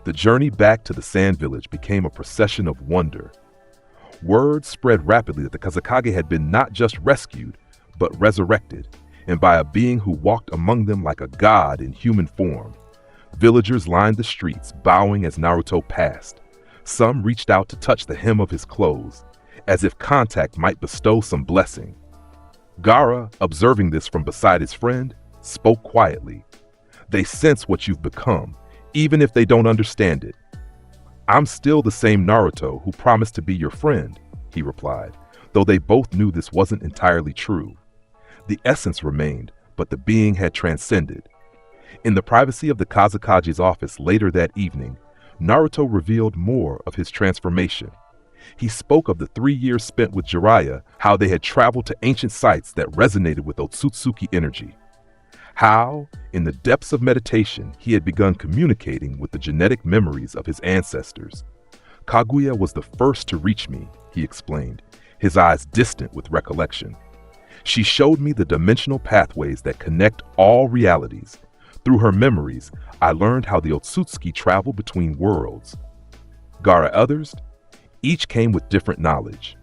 The journey back to the Sand Village became a procession of wonder. Word spread rapidly that the Kazekage had been not just rescued, but resurrected, and by a being who walked among them like a god in human form. Villagers lined the streets, bowing as Naruto passed. Some reached out to touch the hem of his clothes, as if contact might bestow some blessing. Gaara, observing this from beside his friend, spoke quietly. They sense what you've become, even if they don't understand it. I'm still the same Naruto who promised to be your friend, he replied, though they both knew this wasn't entirely true. The essence remained, but the being had transcended. In the privacy of the Kazekage's office later that evening, Naruto revealed more of his transformation. He spoke of the 3 years spent with Jiraiya, how they had traveled to ancient sites that resonated with Otsutsuki energy. How, in the depths of meditation, he had begun communicating with the genetic memories of his ancestors. Kaguya was the first to reach me, he explained, his eyes distant with recollection. She showed me the dimensional pathways that connect all realities. Through her memories, I learned how the Otsutsuki travel between worlds. Gaara others? Each came with different knowledge.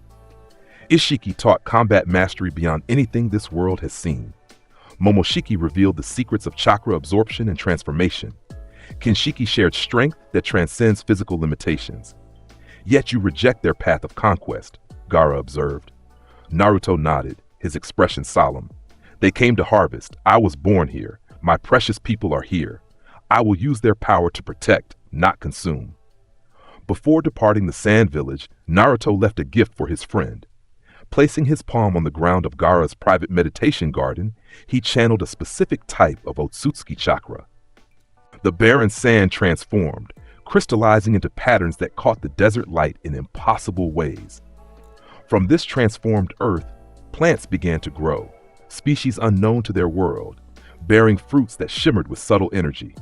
Ishiki taught combat mastery beyond anything this world has seen. Momoshiki revealed the secrets of chakra absorption and transformation. Kinshiki shared strength that transcends physical limitations. Yet you reject their path of conquest, Gaara observed. Naruto nodded, his expression solemn. They came to harvest. I was born here. My precious people are here. I will use their power to protect, not consume. Before departing the Sand Village, Naruto left a gift for his friend. Placing his palm on the ground of Gaara's private meditation garden, he channeled a specific type of Otsutsuki chakra. The barren sand transformed, crystallizing into patterns that caught the desert light in impossible ways. From this transformed earth, plants began to grow, species unknown to their world, bearing fruits that shimmered with subtle energy.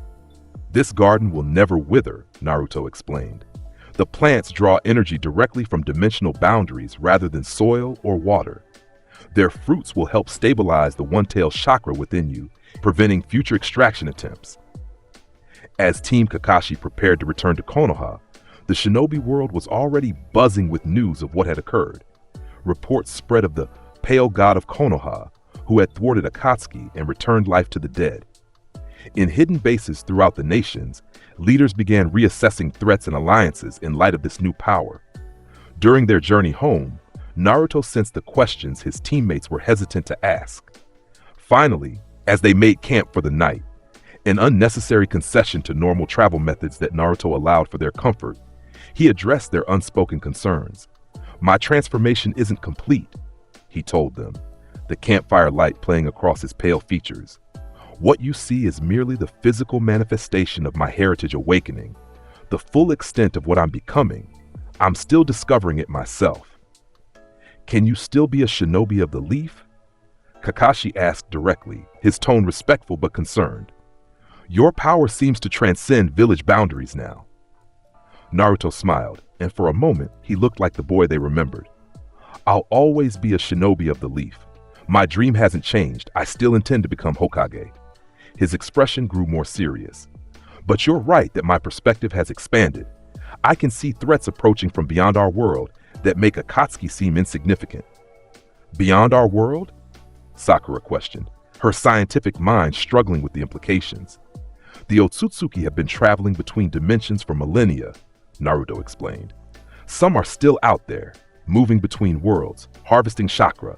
This garden will never wither, Naruto explained. The plants draw energy directly from dimensional boundaries rather than soil or water. Their fruits will help stabilize the one-tailed chakra within you, preventing future extraction attempts. As Team Kakashi prepared to return to Konoha, the shinobi world was already buzzing with news of what had occurred. Reports spread of the pale god of Konoha, who had thwarted Akatsuki and returned life to the dead. In hidden bases throughout the nations, leaders began reassessing threats and alliances in light of this new power. During their journey home, Naruto sensed the questions his teammates were hesitant to ask. Finally, as they made camp for the night, an unnecessary concession to normal travel methods that Naruto allowed for their comfort, he addressed their unspoken concerns. "My transformation isn't complete," he told them, the campfire light playing across his pale features. "What you see is merely the physical manifestation of my heritage awakening. The full extent of what I'm becoming, I'm still discovering it myself." "Can you still be a shinobi of the leaf?" Kakashi asked directly, his tone respectful but concerned. "Your power seems to transcend village boundaries now." Naruto smiled, and for a moment, he looked like the boy they remembered. "I'll always be a shinobi of the leaf. My dream hasn't changed. I still intend to become Hokage." His expression grew more serious. "But you're right that my perspective has expanded. I can see threats approaching from beyond our world that make Akatsuki seem insignificant." "Beyond our world?" Sakura questioned, her scientific mind struggling with the implications. "The Otsutsuki have been traveling between dimensions for millennia," Naruto explained. "Some are still out there, moving between worlds, harvesting chakra.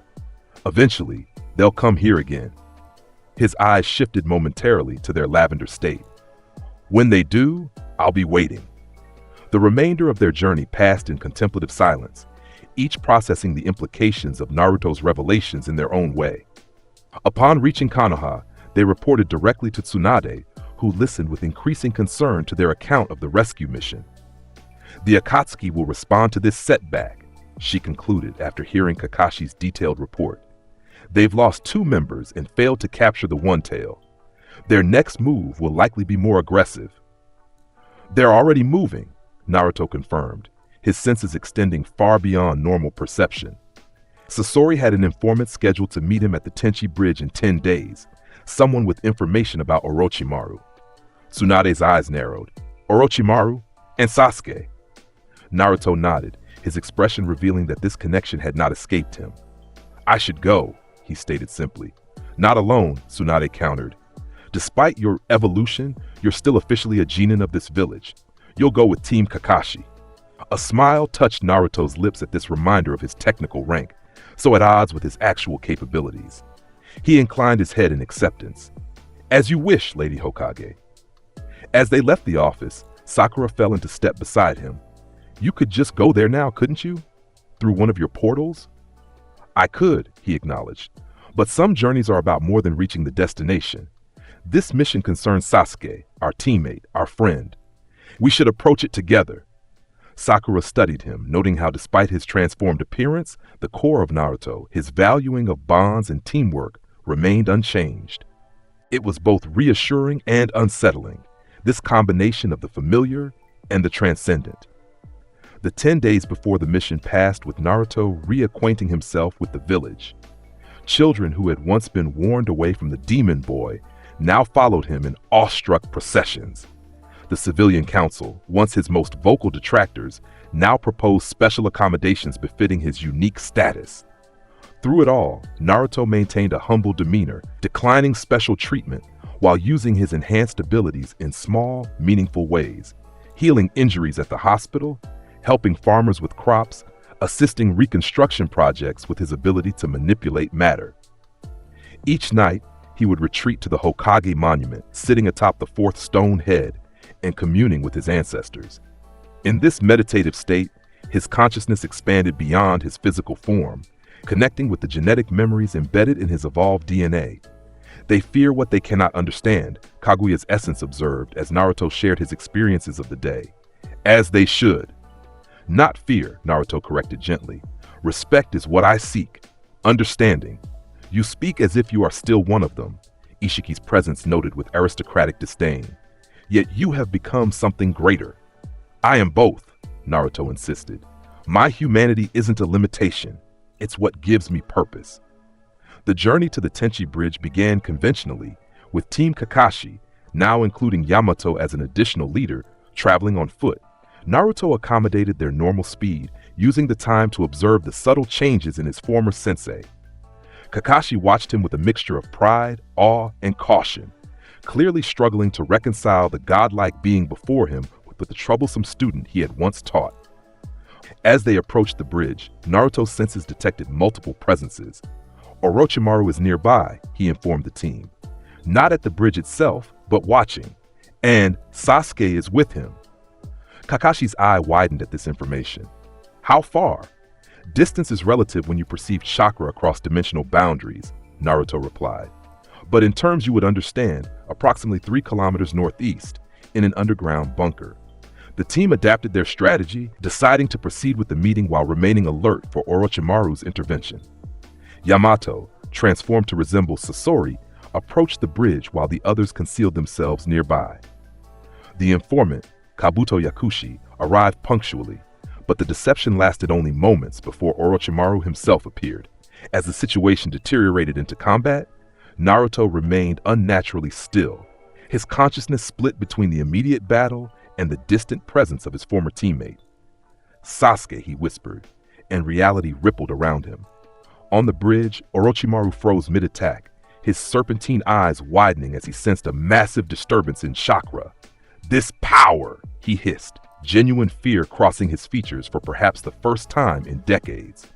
Eventually, they'll come here again." His eyes shifted momentarily to their lavender state. "When they do, I'll be waiting." The remainder of their journey passed in contemplative silence, each processing the implications of Naruto's revelations in their own way. Upon reaching Konoha, they reported directly to Tsunade, who listened with increasing concern to their account of the rescue mission. "The Akatsuki will respond to this setback," she concluded after hearing Kakashi's detailed report. "They've lost 2 members and failed to capture the one-tail. Their next move will likely be more aggressive." "They're already moving," Naruto confirmed, his senses extending far beyond normal perception. Sasori had an informant scheduled to meet him at the Tenchi Bridge in 10 days, someone with information about Orochimaru. Tsunade's eyes narrowed. "Orochimaru and Sasuke?" Naruto nodded, his expression revealing that this connection had not escaped him. "I should go," he stated simply. "Not alone," Tsunade countered. "Despite your evolution, you're still officially a genin of this village. You'll go with Team Kakashi." A smile touched Naruto's lips at this reminder of his technical rank, so at odds with his actual capabilities. He inclined his head in acceptance. "As you wish, Lady Hokage." As they left the office, Sakura fell into step beside him. "You could just go there now, couldn't you? Through one of your portals?" "I could," he acknowledged, "but some journeys are about more than reaching the destination. This mission concerns Sasuke, our teammate, our friend. We should approach it together." Sakura studied him, noting how despite his transformed appearance, the core of Naruto, his valuing of bonds and teamwork, remained unchanged. It was both reassuring and unsettling, this combination of the familiar and the transcendent. The 10 days before the mission passed with Naruto reacquainting himself with the village. Children who had once been warned away from the demon boy now followed him in awestruck processions. The civilian council, once his most vocal detractors, now proposed special accommodations befitting his unique status. Through it all, Naruto maintained a humble demeanor, declining special treatment while using his enhanced abilities in small, meaningful ways, healing injuries at the hospital, helping farmers with crops, assisting reconstruction projects with his ability to manipulate matter. Each night, he would retreat to the Hokage monument, sitting atop the fourth stone head and communing with his ancestors. In this meditative state, his consciousness expanded beyond his physical form, connecting with the genetic memories embedded in his evolved DNA. They fear what they cannot understand, Kaguya's essence observed as Naruto shared his experiences of the day. As they should. Not fear, Naruto corrected gently. Respect is what I seek. Understanding. You speak as if you are still one of them, Ishiki's presence noted with aristocratic disdain. Yet you have become something greater. I am both, Naruto insisted. My humanity isn't a limitation. It's what gives me purpose. The journey to the Tenchi Bridge began conventionally, with Team Kakashi, now including Yamato as an additional leader, traveling on foot. Naruto accommodated their normal speed, using the time to observe the subtle changes in his former sensei. Kakashi watched him with a mixture of pride, awe, and caution, clearly struggling to reconcile the godlike being before him with the troublesome student he had once taught. As they approached the bridge, Naruto's senses detected multiple presences. Orochimaru is nearby, he informed the team. Not at the bridge itself, but watching. And Sasuke is with him. Kakashi's eye widened at this information. How far? Distance is relative when you perceive chakra across dimensional boundaries, Naruto replied. But in terms you would understand, approximately 3 kilometers northeast, in an underground bunker. The team adapted their strategy, deciding to proceed with the meeting while remaining alert for Orochimaru's intervention. Yamato, transformed to resemble Sasori, approached the bridge while the others concealed themselves nearby. The informant, Kabuto Yakushi, arrived punctually, but the deception lasted only moments before Orochimaru himself appeared. As the situation deteriorated into combat, Naruto remained unnaturally still, his consciousness split between the immediate battle and the distant presence of his former teammate. Sasuke, he whispered, and reality rippled around him. On the bridge, Orochimaru froze mid-attack, his serpentine eyes widening as he sensed a massive disturbance in chakra. This power, he hissed, genuine fear crossing his features for perhaps the first time in decades.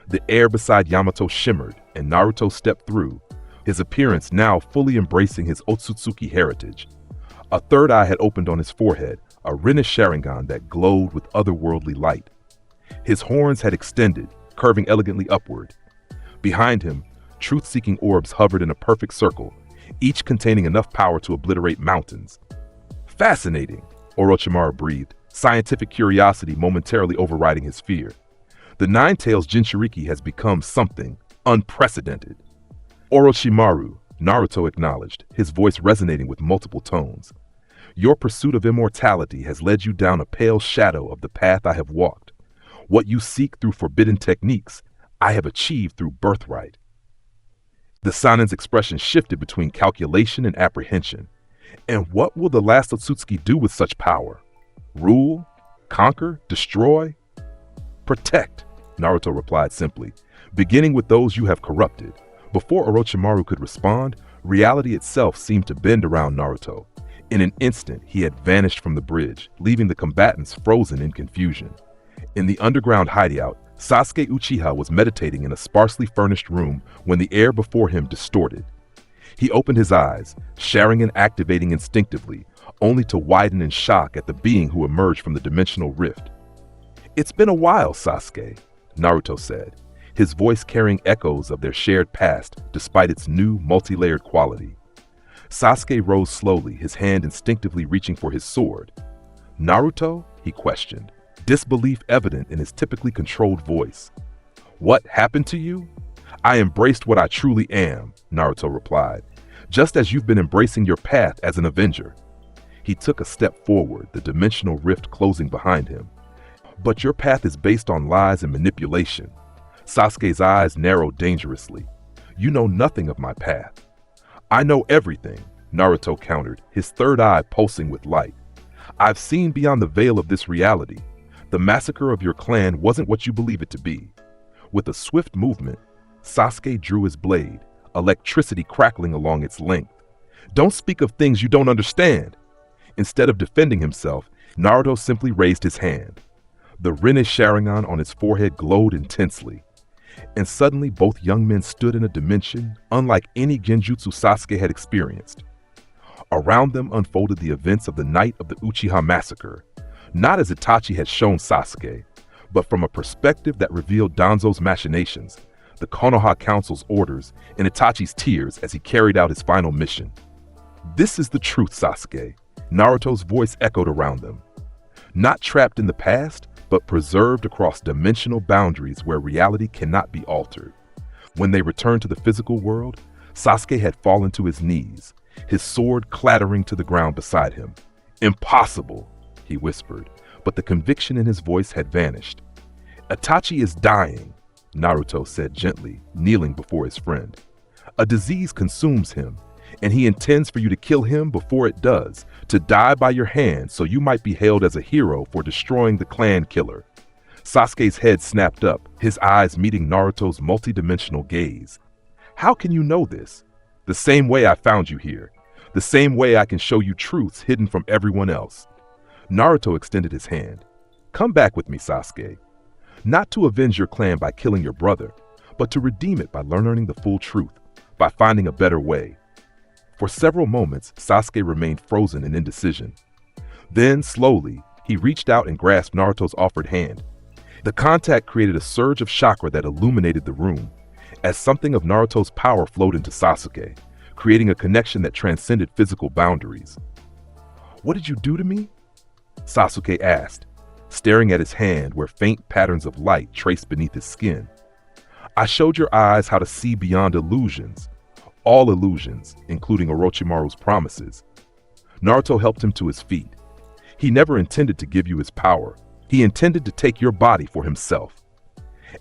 The air beside Yamato shimmered, and Naruto stepped through, his appearance now fully embracing his Otsutsuki heritage. A third eye had opened on his forehead, a Rinne Sharingan that glowed with otherworldly light. His horns had extended, curving elegantly upward. Behind him, truth-seeking orbs hovered in a perfect circle, each containing enough power to obliterate mountains. Fascinating, Orochimaru breathed, scientific curiosity momentarily overriding his fear. The Nine-Tails Jinchuriki has become something unprecedented. Orochimaru, Naruto acknowledged, his voice resonating with multiple tones. Your pursuit of immortality has led you down a pale shadow of the path I have walked. What you seek through forbidden techniques, I have achieved through birthright. The Sanin's expression shifted between calculation and apprehension. And what will the last Otsutsuki do with such power? Rule? Conquer? Destroy? Protect, Naruto replied simply, beginning with those you have corrupted. Before Orochimaru could respond, reality itself seemed to bend around Naruto. In an instant, he had vanished from the bridge, leaving the combatants frozen in confusion. In the underground hideout, Sasuke Uchiha was meditating in a sparsely furnished room when the air before him distorted. He opened his eyes, Sharingan activating instinctively, only to widen in shock at the being who emerged from the dimensional rift. It's been a while, Sasuke, Naruto said, his voice carrying echoes of their shared past despite its new, multi-layered quality. Sasuke rose slowly, his hand instinctively reaching for his sword. Naruto? He questioned, disbelief evident in his typically controlled voice. What happened to you? I embraced what I truly am, Naruto replied, just as you've been embracing your path as an avenger. He took a step forward, the dimensional rift closing behind him. But your path is based on lies and manipulation. Sasuke's eyes narrowed dangerously. You know nothing of my path. I know everything, Naruto countered, his third eye pulsing with light. I've seen beyond the veil of this reality. The massacre of your clan wasn't what you believe it to be. With a swift movement, Sasuke drew his blade, electricity crackling along its length. Don't speak of things you don't understand. Instead of defending himself, Naruto simply raised his hand. The Rinne Sharingan on his forehead glowed intensely. And suddenly both young men stood in a dimension unlike any genjutsu Sasuke had experienced. Around them unfolded the events of the night of the Uchiha massacre, not as Itachi had shown Sasuke, but from a perspective that revealed Danzo's machinations, the Konoha Council's orders, and Itachi's tears as he carried out his final mission. "This is the truth, Sasuke," Naruto's voice echoed around them. "Not trapped in the past, but preserved across dimensional boundaries where reality cannot be altered." When they returned to the physical world, Sasuke had fallen to his knees, his sword clattering to the ground beside him. "Impossible," he whispered, but the conviction in his voice had vanished. "Itachi is dying," Naruto said gently, kneeling before his friend. "A disease consumes him, and he intends for you to kill him before it does, to die by your hand so you might be hailed as a hero for destroying the clan killer." Sasuke's head snapped up, his eyes meeting Naruto's multidimensional gaze. "How can you know this?" "The same way I found you here. The same way I can show you truths hidden from everyone else." Naruto extended his hand. "Come back with me, Sasuke. Not to avenge your clan by killing your brother, but to redeem it by learning the full truth, by finding a better way." For several moments, Sasuke remained frozen in indecision. Then, slowly, he reached out and grasped Naruto's offered hand. The contact created a surge of chakra that illuminated the room, as something of Naruto's power flowed into Sasuke, creating a connection that transcended physical boundaries. "What did you do to me?" Sasuke asked, staring at his hand where faint patterns of light traced beneath his skin. "I showed your eyes how to see beyond illusions. All illusions, including Orochimaru's promises." Naruto helped him to his feet. "He never intended to give you his power. He intended to take your body for himself."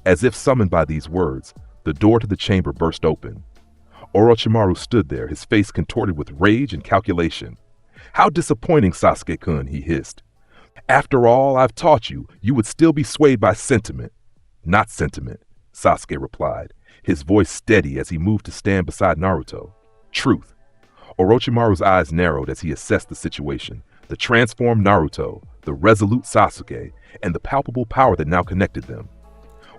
As if summoned by these words, the door to the chamber burst open. Orochimaru stood there, his face contorted with rage and calculation. "How disappointing, Sasuke-kun," he hissed. "After all I've taught you, you would still be swayed by sentiment." "Not sentiment," Sasuke replied, his voice steady as he moved to stand beside Naruto. "Truth." Orochimaru's eyes narrowed as he assessed the situation, the transformed Naruto, the resolute Sasuke, and the palpable power that now connected them.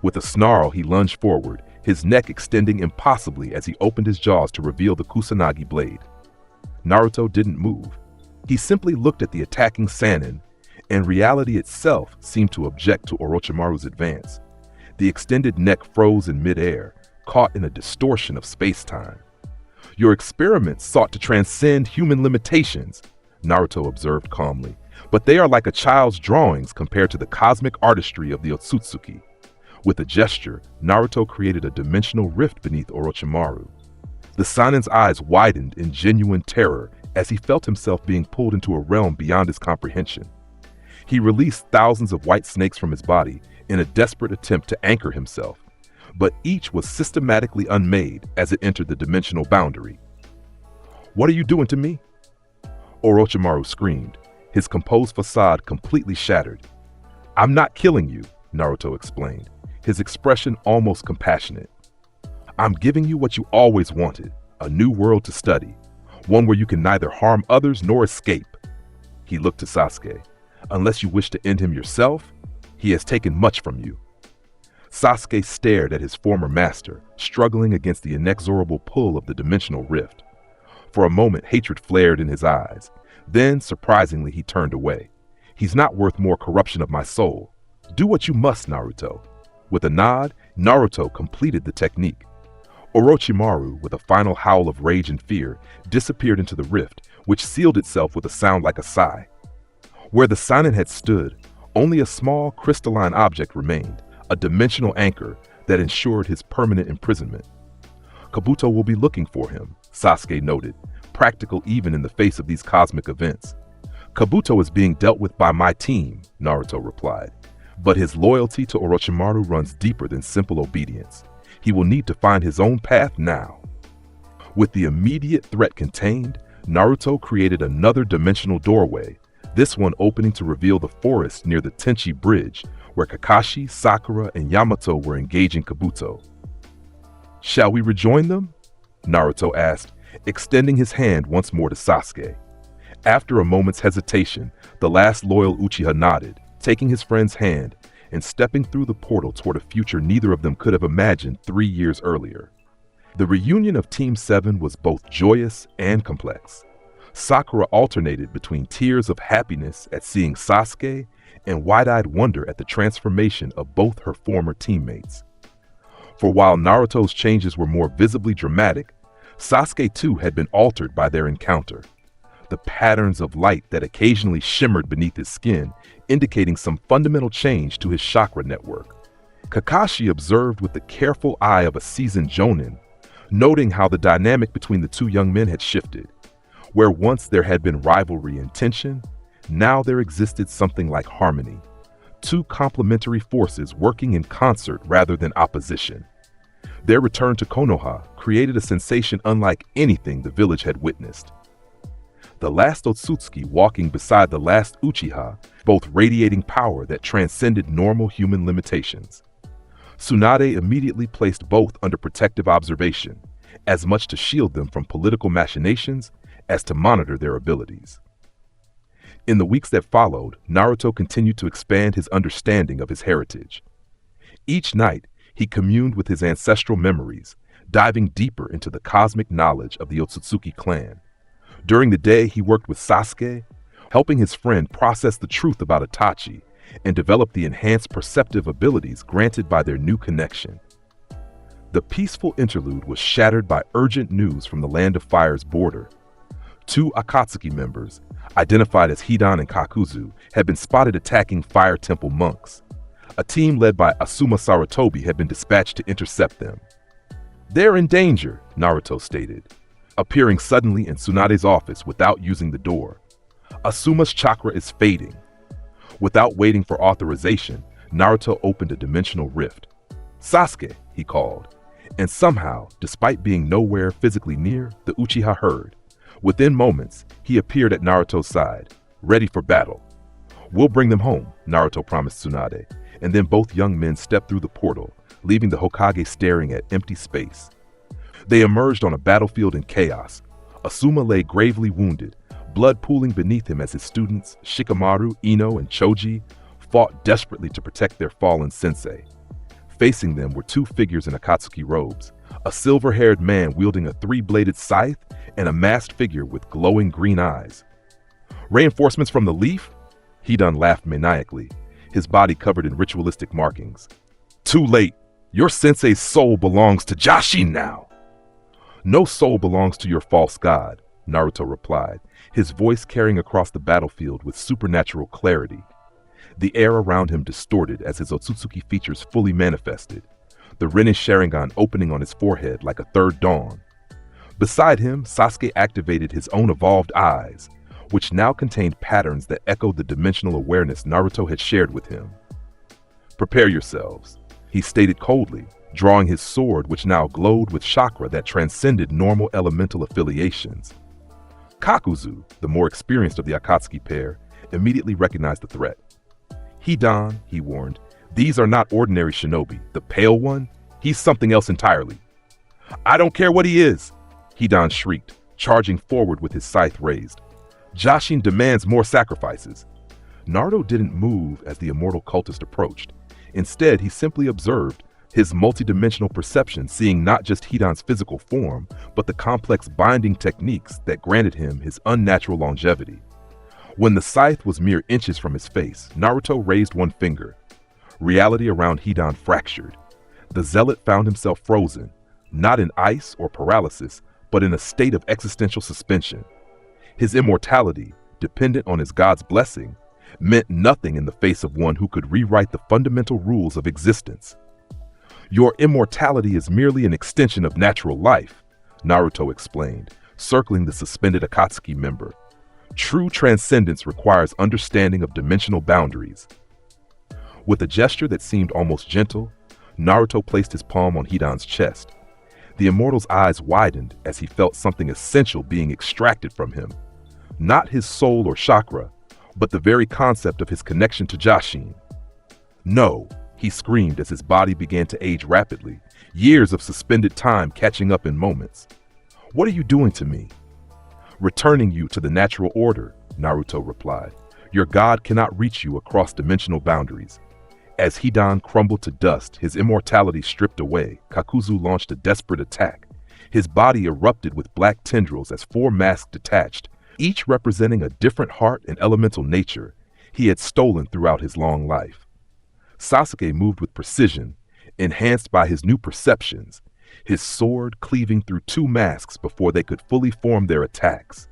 With a snarl, he lunged forward, his neck extending impossibly as he opened his jaws to reveal the Kusanagi blade. Naruto didn't move. He simply looked at the attacking Sannin, and reality itself seemed to object to Orochimaru's advance. The extended neck froze in midair, caught in a distortion of space-time. "Your experiments sought to transcend human limitations," Naruto observed calmly, "but they are like a child's drawings compared to the cosmic artistry of the Otsutsuki." With a gesture, Naruto created a dimensional rift beneath Orochimaru. The Sannin's eyes widened in genuine terror as he felt himself being pulled into a realm beyond his comprehension. He released thousands of white snakes from his body in a desperate attempt to anchor himself, but each was systematically unmade as it entered the dimensional boundary. "What are you doing to me?" Orochimaru screamed, his composed facade completely shattered. "I'm not killing you," Naruto explained, his expression almost compassionate. "I'm giving you what you always wanted, a new world to study, one where you can neither harm others nor escape." He looked to Sasuke. "Unless you wish to end him yourself, he has taken much from you." Sasuke stared at his former master, struggling against the inexorable pull of the dimensional rift. For a moment, hatred flared in his eyes. Then, surprisingly, he turned away. "He's not worth more corruption of my soul. Do what you must, Naruto." With a nod, Naruto completed the technique. Orochimaru, with a final howl of rage and fear, disappeared into the rift, which sealed itself with a sound like a sigh. Where the Sannin had stood, only a small crystalline object remained, a dimensional anchor that ensured his permanent imprisonment. "Kabuto will be looking for him," Sasuke noted, practical even in the face of these cosmic events. "Kabuto is being dealt with by my team," Naruto replied. "But his loyalty to Orochimaru runs deeper than simple obedience. He will need to find his own path now." With the immediate threat contained, Naruto created another dimensional doorway, this one opening to reveal the forest near the Tenchi Bridge, where Kakashi, Sakura, and Yamato were engaging Kabuto. "Shall we rejoin them?" Naruto asked, extending his hand once more to Sasuke. After a moment's hesitation, the last loyal Uchiha nodded, taking his friend's hand, and stepping through the portal toward a future neither of them could have imagined 3 years earlier. The reunion of Team 7 was both joyous and complex. Sakura alternated between tears of happiness at seeing Sasuke and wide-eyed wonder at the transformation of both her former teammates. For while Naruto's changes were more visibly dramatic, Sasuke too had been altered by their encounter. The patterns of light that occasionally shimmered beneath his skin, indicating some fundamental change to his chakra network. Kakashi observed with the careful eye of a seasoned jonin, noting how the dynamic between the two young men had shifted. Where once there had been rivalry and tension, now there existed something like harmony. Two complementary forces working in concert rather than opposition. Their return to Konoha created a sensation unlike anything the village had witnessed. The last Otsutsuki walking beside the last Uchiha, both radiating power that transcended normal human limitations. Tsunade immediately placed both under protective observation, as much to shield them from political machinations as to monitor their abilities. In the weeks that followed, Naruto continued to expand his understanding of his heritage. Each night, he communed with his ancestral memories, diving deeper into the cosmic knowledge of the Otsutsuki clan. During the day, he worked with Sasuke, helping his friend process the truth about Itachi and develop the enhanced perceptive abilities granted by their new connection. The peaceful interlude was shattered by urgent news from the Land of Fire's border. 2 Akatsuki members, identified as Hidan and Kakuzu, had been spotted attacking Fire Temple monks. A team led by Asuma Sarutobi had been dispatched to intercept them. "They're in danger," Naruto stated, appearing suddenly in Tsunade's office without using the door. Asuma's chakra is fading. Without waiting for authorization, Naruto opened a dimensional rift. "Sasuke," he called, and somehow, despite being nowhere physically near, the Uchiha heard. Within moments, he appeared at Naruto's side, ready for battle. "We'll bring them home," Naruto promised Tsunade, and then both young men stepped through the portal, leaving the Hokage staring at empty space. They emerged on a battlefield in chaos. Asuma lay gravely wounded, blood pooling beneath him as his students, Shikamaru, Ino, and Choji, fought desperately to protect their fallen sensei. Facing them were 2 figures in Akatsuki robes, a silver-haired man wielding a 3-bladed scythe and a masked figure with glowing green eyes. "Reinforcements from the Leaf?" Hidan laughed maniacally, his body covered in ritualistic markings. "Too late. Your sensei's soul belongs to Jashin now." "No soul belongs to your false god," Naruto replied, his voice carrying across the battlefield with supernatural clarity. The air around him distorted as his Otsutsuki features fully manifested, the Rinne Sharingan opening on his forehead like a third dawn. Beside him, Sasuke activated his own evolved eyes, which now contained patterns that echoed the dimensional awareness Naruto had shared with him. "Prepare yourselves," he stated coldly, drawing his sword which now glowed with chakra that transcended normal elemental affiliations. Kakuzu, the more experienced of the Akatsuki pair, immediately recognized the threat. "Hidan," he warned, "these are not ordinary shinobi. The pale one? He's something else entirely." "I don't care what he is!" Hidan shrieked, charging forward with his scythe raised. "Jashin demands more sacrifices." Naruto didn't move as the immortal cultist approached. Instead, he simply observed, his multidimensional perception seeing not just Hidan's physical form, but the complex binding techniques that granted him his unnatural longevity. When the scythe was mere inches from his face, Naruto raised one finger. Reality around Hidan fractured. The zealot found himself frozen, not in ice or paralysis, but in a state of existential suspension. His immortality, dependent on his god's blessing, meant nothing in the face of one who could rewrite the fundamental rules of existence. "Your immortality is merely an extension of natural life," Naruto explained, circling the suspended Akatsuki member. "True transcendence requires understanding of dimensional boundaries." With a gesture that seemed almost gentle, Naruto placed his palm on Hidan's chest. The immortal's eyes widened as he felt something essential being extracted from him. Not his soul or chakra, but the very concept of his connection to Jashin. "No," he screamed as his body began to age rapidly, years of suspended time catching up in moments. "What are you doing to me?" "Returning you to the natural order," Naruto replied. "Your god cannot reach you across dimensional boundaries. As Hidan crumbled to dust, his immortality stripped away, Kakuzu launched a desperate attack. His body erupted with black tendrils as 4 masks detached, each representing a different heart and elemental nature he had stolen throughout his long life. Sasuke moved with precision, enhanced by his new perceptions, his sword cleaving through 2 masks before they could fully form their attacks.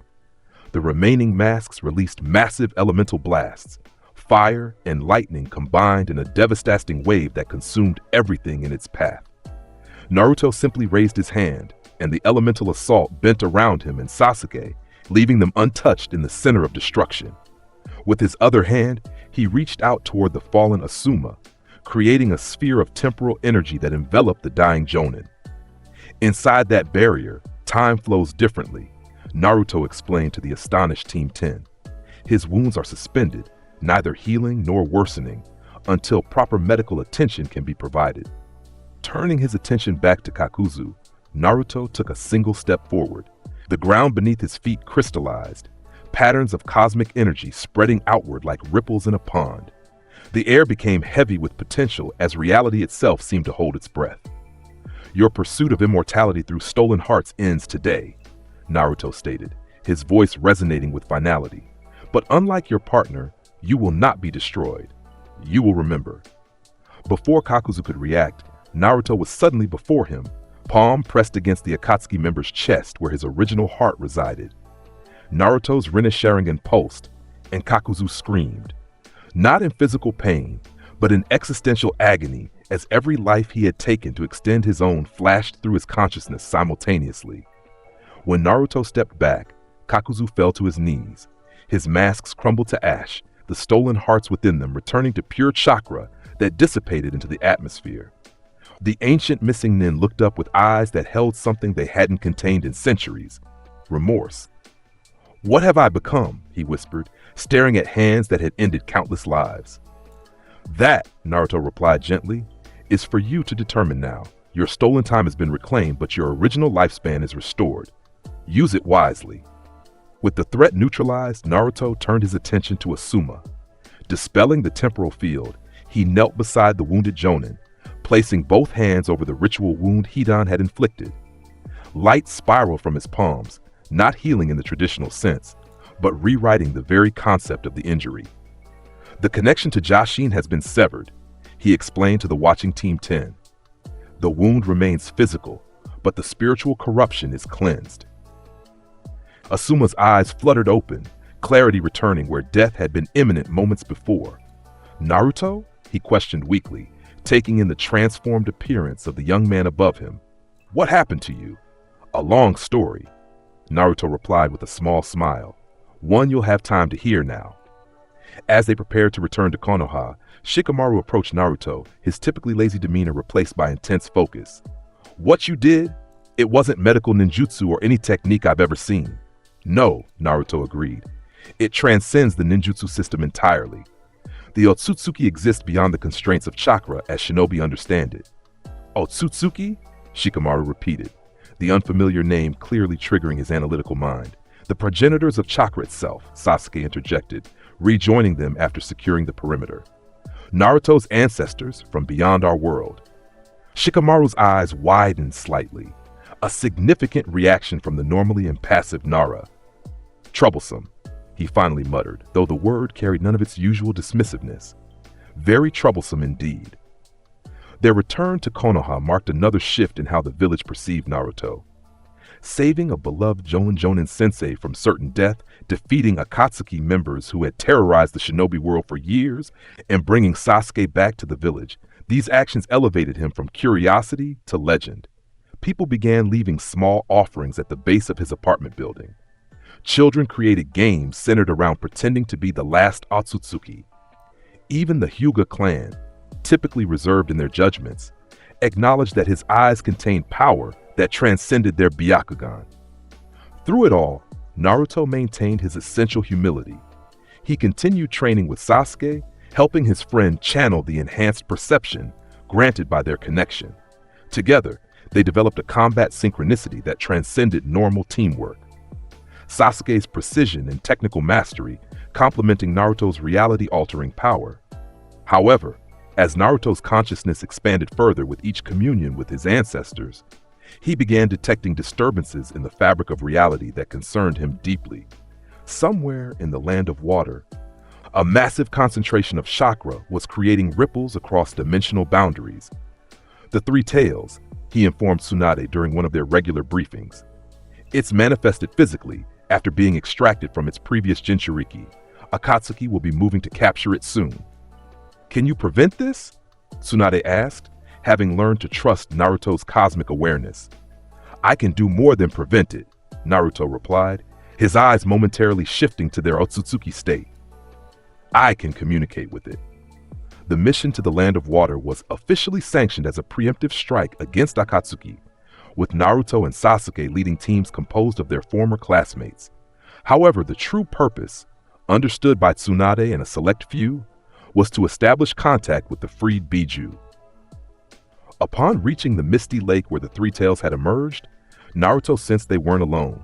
The remaining masks released massive elemental blasts. Fire and lightning combined in a devastating wave that consumed everything in its path. Naruto simply raised his hand, and the elemental assault bent around him and Sasuke, leaving them untouched in the center of destruction. With his other hand, he reached out toward the fallen Asuma, creating a sphere of temporal energy that enveloped the dying Jonin. Inside that barrier, time flows differently, Naruto explained to the astonished Team 10. His wounds are suspended, neither healing nor worsening, until proper medical attention can be provided. Turning his attention back to Kakuzu, Naruto took a single step forward. The ground beneath his feet crystallized, patterns of cosmic energy spreading outward like ripples in a pond. The air became heavy with potential as reality itself seemed to hold its breath. Your pursuit of immortality through stolen hearts ends today, Naruto stated, his voice resonating with finality. But unlike your partner, you will not be destroyed. You will remember. Before Kakuzu could react, Naruto was suddenly before him, palm pressed against the Akatsuki member's chest where his original heart resided. Naruto's Rinne Sharingan pulsed, and Kakuzu screamed. Not in physical pain, but in existential agony as every life he had taken to extend his own flashed through his consciousness simultaneously. When Naruto stepped back, Kakuzu fell to his knees. His masks crumbled to ash, the stolen hearts within them returning to pure chakra that dissipated into the atmosphere. The ancient missing nin looked up with eyes that held something they hadn't contained in centuries: remorse. "What have I become?" he whispered, staring at hands that had ended countless lives. "That," Naruto replied gently, "is for you to determine now. Your stolen time has been reclaimed, but your original lifespan is restored. Use it wisely." With the threat neutralized, Naruto turned his attention to Asuma. Dispelling the temporal field, he knelt beside the wounded Jonin, placing both hands over the ritual wound Hidan had inflicted. Light spiraled from his palms, not healing in the traditional sense, but rewriting the very concept of the injury. "The connection to Jashin has been severed," he explained to the watching Team 10. "The wound remains physical, but the spiritual corruption is cleansed." Asuma's eyes fluttered open, clarity returning where death had been imminent moments before. "Naruto?" he questioned weakly, taking in the transformed appearance of the young man above him. "What happened to you?" "A long story," Naruto replied with a small smile. "One you'll have time to hear now." As they prepared to return to Konoha, Shikamaru approached Naruto, his typically lazy demeanor replaced by intense focus. "What you did? It wasn't medical ninjutsu or any technique I've ever seen." "No," Naruto agreed. "It transcends the ninjutsu system entirely. The Otsutsuki exists beyond the constraints of chakra as shinobi understand it." "Otsutsuki?" Shikamaru repeated, the unfamiliar name clearly triggering his analytical mind. "The progenitors of chakra itself," Sasuke interjected, rejoining them after securing the perimeter. "Naruto's ancestors from beyond our world." Shikamaru's eyes widened slightly, a significant reaction from the normally impassive Nara. "Troublesome," he finally muttered, though the word carried none of its usual dismissiveness. "Very troublesome indeed." Their return to Konoha marked another shift in how the village perceived Naruto. Saving a beloved Jonin sensei from certain death, defeating Akatsuki members who had terrorized the shinobi world for years, and bringing Sasuke back to the village, these actions elevated him from curiosity to legend. People began leaving small offerings at the base of his apartment building. Children created games centered around pretending to be the last Otsutsuki. Even the Hyuga clan, typically reserved in their judgments, acknowledged that his eyes contained power that transcended their Byakugan. Through it all, Naruto maintained his essential humility. He continued training with Sasuke, helping his friend channel the enhanced perception granted by their connection. Together, they developed a combat synchronicity that transcended normal teamwork. Sasuke's precision and technical mastery complementing Naruto's reality-altering power. However, As Naruto's consciousness expanded further with each communion with his ancestors, he began detecting disturbances in the fabric of reality that concerned him deeply. Somewhere in the land of water, a massive concentration of chakra was creating ripples across dimensional boundaries. The three tails, he informed Tsunade during one of their regular briefings. It's manifested physically after being extracted from its previous Jinchuriki. Otsutsuki will be moving to capture it soon. Can you prevent this? Tsunade asked, having learned to trust Naruto's cosmic awareness. I can do more than prevent it, Naruto replied, his eyes momentarily shifting to their Otsutsuki state. I can communicate with it. The mission to the Land of Water was officially sanctioned as a preemptive strike against Akatsuki, with Naruto and Sasuke leading teams composed of their former classmates. However, the true purpose, understood by Tsunade and a select few, was to establish contact with the freed Biju. Upon reaching the misty lake where the three tails had emerged, Naruto sensed they weren't alone.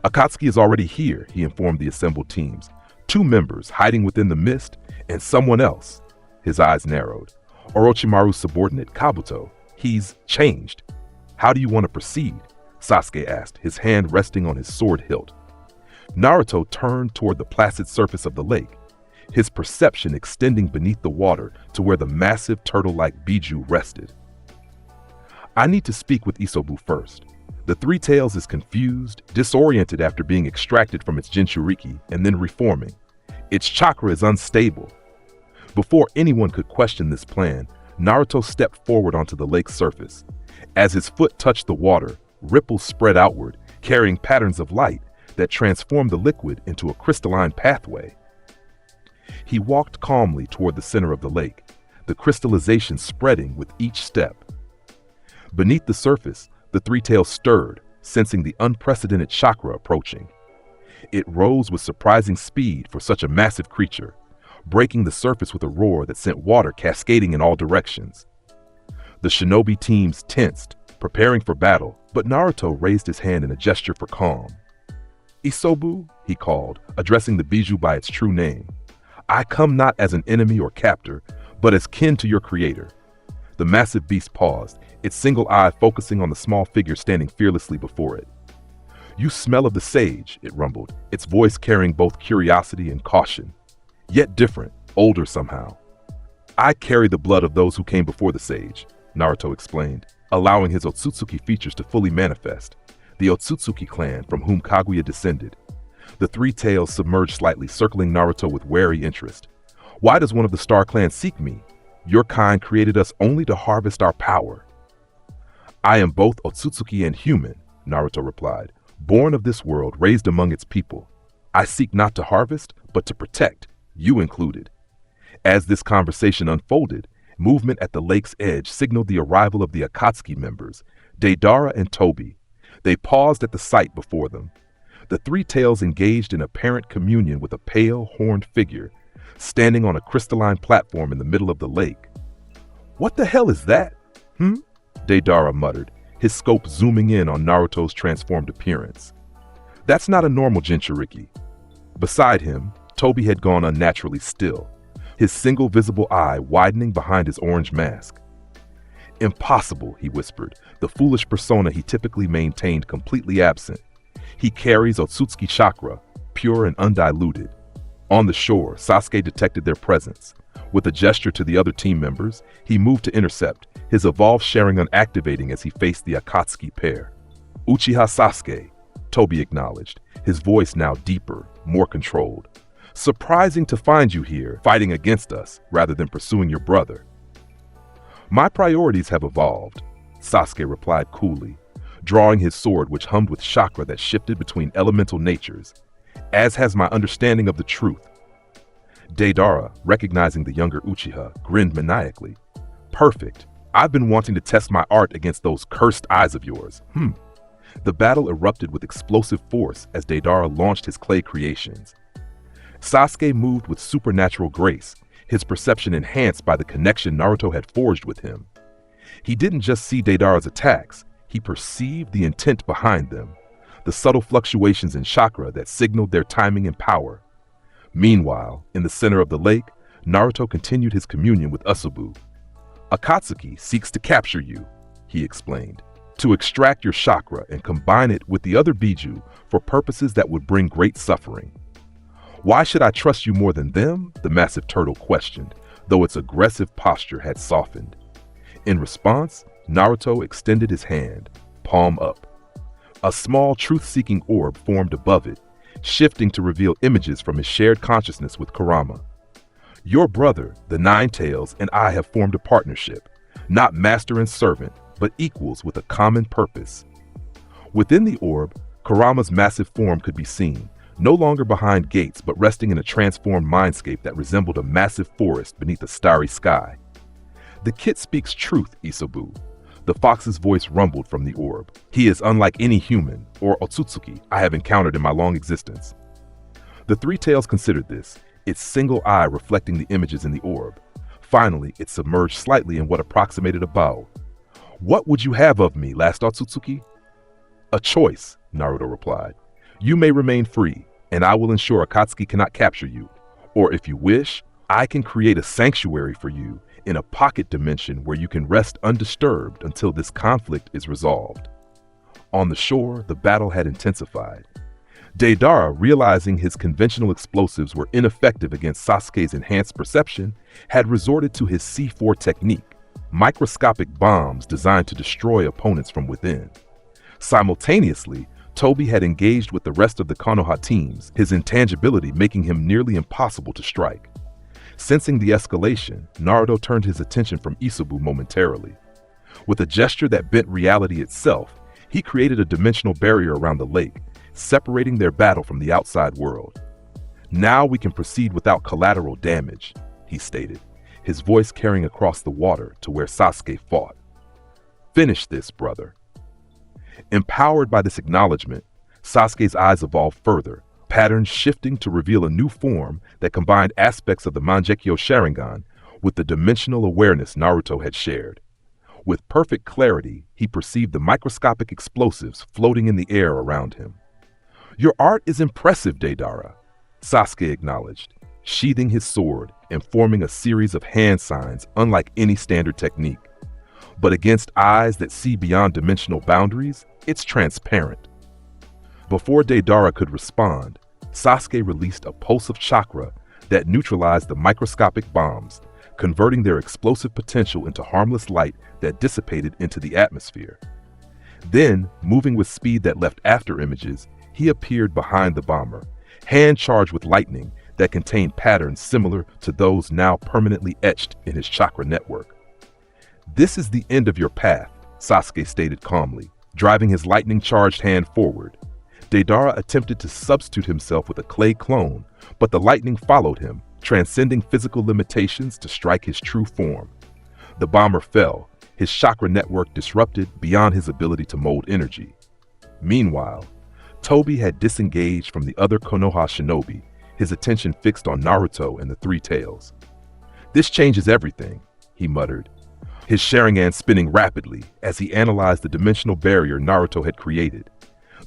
Akatsuki is already here, he informed the assembled teams. 2 members hiding within the mist, and someone else. His eyes narrowed. Orochimaru's subordinate, Kabuto. He's changed. How do you want to proceed? Sasuke asked, his hand resting on his sword hilt. Naruto turned toward the placid surface of the lake, his perception extending beneath the water to where the massive turtle-like Biju rested. I need to speak with Isobu first. The Three Tails is confused, disoriented after being extracted from its Jinchuriki and then reforming. Its chakra is unstable. Before anyone could question this plan, Naruto stepped forward onto the lake's surface. As his foot touched the water, ripples spread outward, carrying patterns of light that transformed the liquid into a crystalline pathway. He walked calmly toward the center of the lake, the crystallization spreading with each step. Beneath the surface, the Three Tails stirred, sensing the unprecedented chakra approaching. It rose with surprising speed for such a massive creature, breaking the surface with a roar that sent water cascading in all directions. The shinobi teams tensed, preparing for battle, but Naruto raised his hand in a gesture for calm. Isobu, he called, addressing the Biju by its true name. I come not as an enemy or captor, but as kin to your creator. The massive beast paused, its single eye focusing on the small figure standing fearlessly before it. You smell of the sage, it rumbled, its voice carrying both curiosity and caution. Yet different, older somehow. I carry the blood of those who came before the sage, Naruto explained, allowing his Otsutsuki features to fully manifest. The Otsutsuki clan from whom Kaguya descended. The Three Tails submerged slightly, circling Naruto with wary interest. Why does one of the Star Clan seek me? Your kind created us only to harvest our power. I am both Otsutsuki and human, Naruto replied, born of this world, raised among its people. I seek not to harvest, but to protect, you included. As this conversation unfolded, movement at the lake's edge signaled the arrival of the Akatsuki members, Deidara and Tobi. They paused at the sight before them. The Three Tails engaged in apparent communion with a pale, horned figure, standing on a crystalline platform in the middle of the lake. What the hell is that? Deidara muttered, his scope zooming in on Naruto's transformed appearance. That's not a normal Jinchuriki. Beside him, Tobi had gone unnaturally still, his single visible eye widening behind his orange mask. Impossible, he whispered, the foolish persona he typically maintained completely absent. He carries Otsutsuki chakra, pure and undiluted. On the shore, Sasuke detected their presence. With a gesture to the other team members, he moved to intercept, his evolved Sharingan activating as he faced the Akatsuki pair. Uchiha Sasuke, Tobi acknowledged, his voice now deeper, more controlled. Surprising to find you here, fighting against us, rather than pursuing your brother. My priorities have evolved, Sasuke replied coolly, drawing his sword which hummed with chakra that shifted between elemental natures, as has my understanding of the truth. Deidara, recognizing the younger Uchiha, grinned maniacally. Perfect. I've been wanting to test my art against those cursed eyes of yours. The battle erupted with explosive force as Deidara launched his clay creations. Sasuke moved with supernatural grace, his perception enhanced by the connection Naruto had forged with him. He didn't just see Deidara's attacks, he perceived the intent behind them, the subtle fluctuations in chakra that signaled their timing and power. Meanwhile, in the center of the lake, Naruto continued his communion with Isobu, Akatsuki seeks to capture you, he explained, to extract your chakra and combine it with the other biju for purposes that would bring great suffering. Why should I trust you more than them? The massive turtle questioned, though its aggressive posture had softened. In response, Naruto extended his hand, palm up. A small truth-seeking orb formed above it, shifting to reveal images from his shared consciousness with Kurama. Your brother, the Nine Tails, and I have formed a partnership, not master and servant, but equals with a common purpose. Within the orb, Kurama's massive form could be seen, no longer behind gates but resting in a transformed mindscape that resembled a massive forest beneath a starry sky. The kid speaks truth, Isobu. The fox's voice rumbled from the orb. He is unlike any human, or Otsutsuki, I have encountered in my long existence. The Three Tails considered this, its single eye reflecting the images in the orb. Finally, it submerged slightly in what approximated a bow. What would you have of me, last Otsutsuki? A choice, Naruto replied. You may remain free, and I will ensure Akatsuki cannot capture you. Or if you wish, I can create a sanctuary for you in a pocket dimension where you can rest undisturbed until this conflict is resolved. On the shore, the battle had intensified. Deidara, realizing his conventional explosives were ineffective against Sasuke's enhanced perception, had resorted to his C4 technique, microscopic bombs designed to destroy opponents from within. Simultaneously, Toby had engaged with the rest of the Konoha teams, his intangibility making him nearly impossible to strike. Sensing the escalation, Naruto turned his attention from Isobu momentarily. With a gesture that bent reality itself, he created a dimensional barrier around the lake, separating their battle from the outside world. Now we can proceed without collateral damage, he stated, his voice carrying across the water to where Sasuke fought. Finish this, brother. Empowered by this acknowledgement, Sasuke's eyes evolved further, patterns shifting to reveal a new form that combined aspects of the Mangekyo Sharingan with the dimensional awareness Naruto had shared. With perfect clarity, he perceived the microscopic explosives floating in the air around him. Your art is impressive, Deidara, Sasuke acknowledged, sheathing his sword and forming a series of hand signs unlike any standard technique. But against eyes that see beyond dimensional boundaries, it's transparent. Before Deidara could respond, Sasuke released a pulse of chakra that neutralized the microscopic bombs, converting their explosive potential into harmless light that dissipated into the atmosphere. Then, moving with speed that left after images, he appeared behind the bomber, hand charged with lightning that contained patterns similar to those now permanently etched in his chakra network. This is the end of your path, Sasuke stated calmly, driving his lightning-charged hand forward. Deidara attempted to substitute himself with a clay clone, but the lightning followed him, transcending physical limitations to strike his true form. The bomber fell, his chakra network disrupted beyond his ability to mold energy. Meanwhile, Toby had disengaged from the other Konoha shinobi, his attention fixed on Naruto and the Three Tails. This changes everything, he muttered, his Sharingan spinning rapidly as he analyzed the dimensional barrier Naruto had created.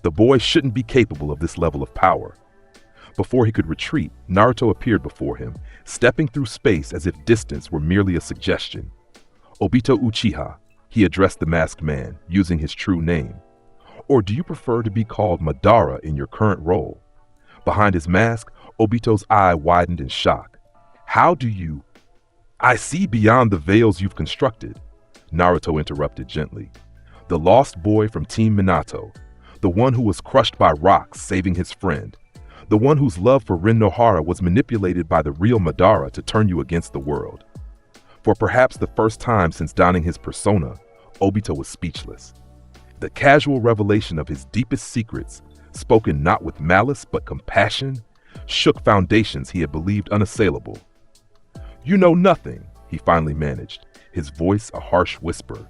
The boy shouldn't be capable of this level of power. Before he could retreat, Naruto appeared before him, stepping through space as if distance were merely a suggestion. Obito Uchiha, he addressed the masked man, using his true name. Or do you prefer to be called Madara in your current role? Behind his mask, Obito's eye widened in shock. How do you... I see beyond the veils you've constructed, Naruto interrupted gently. The lost boy from Team Minato, the one who was crushed by rocks saving his friend, the one whose love for Rin Nohara was manipulated by the real Madara to turn you against the world. For perhaps the first time since donning his persona, Obito was speechless. The casual revelation of his deepest secrets, spoken not with malice but compassion, shook foundations he had believed unassailable. You know nothing, he finally managed, his voice a harsh whisper.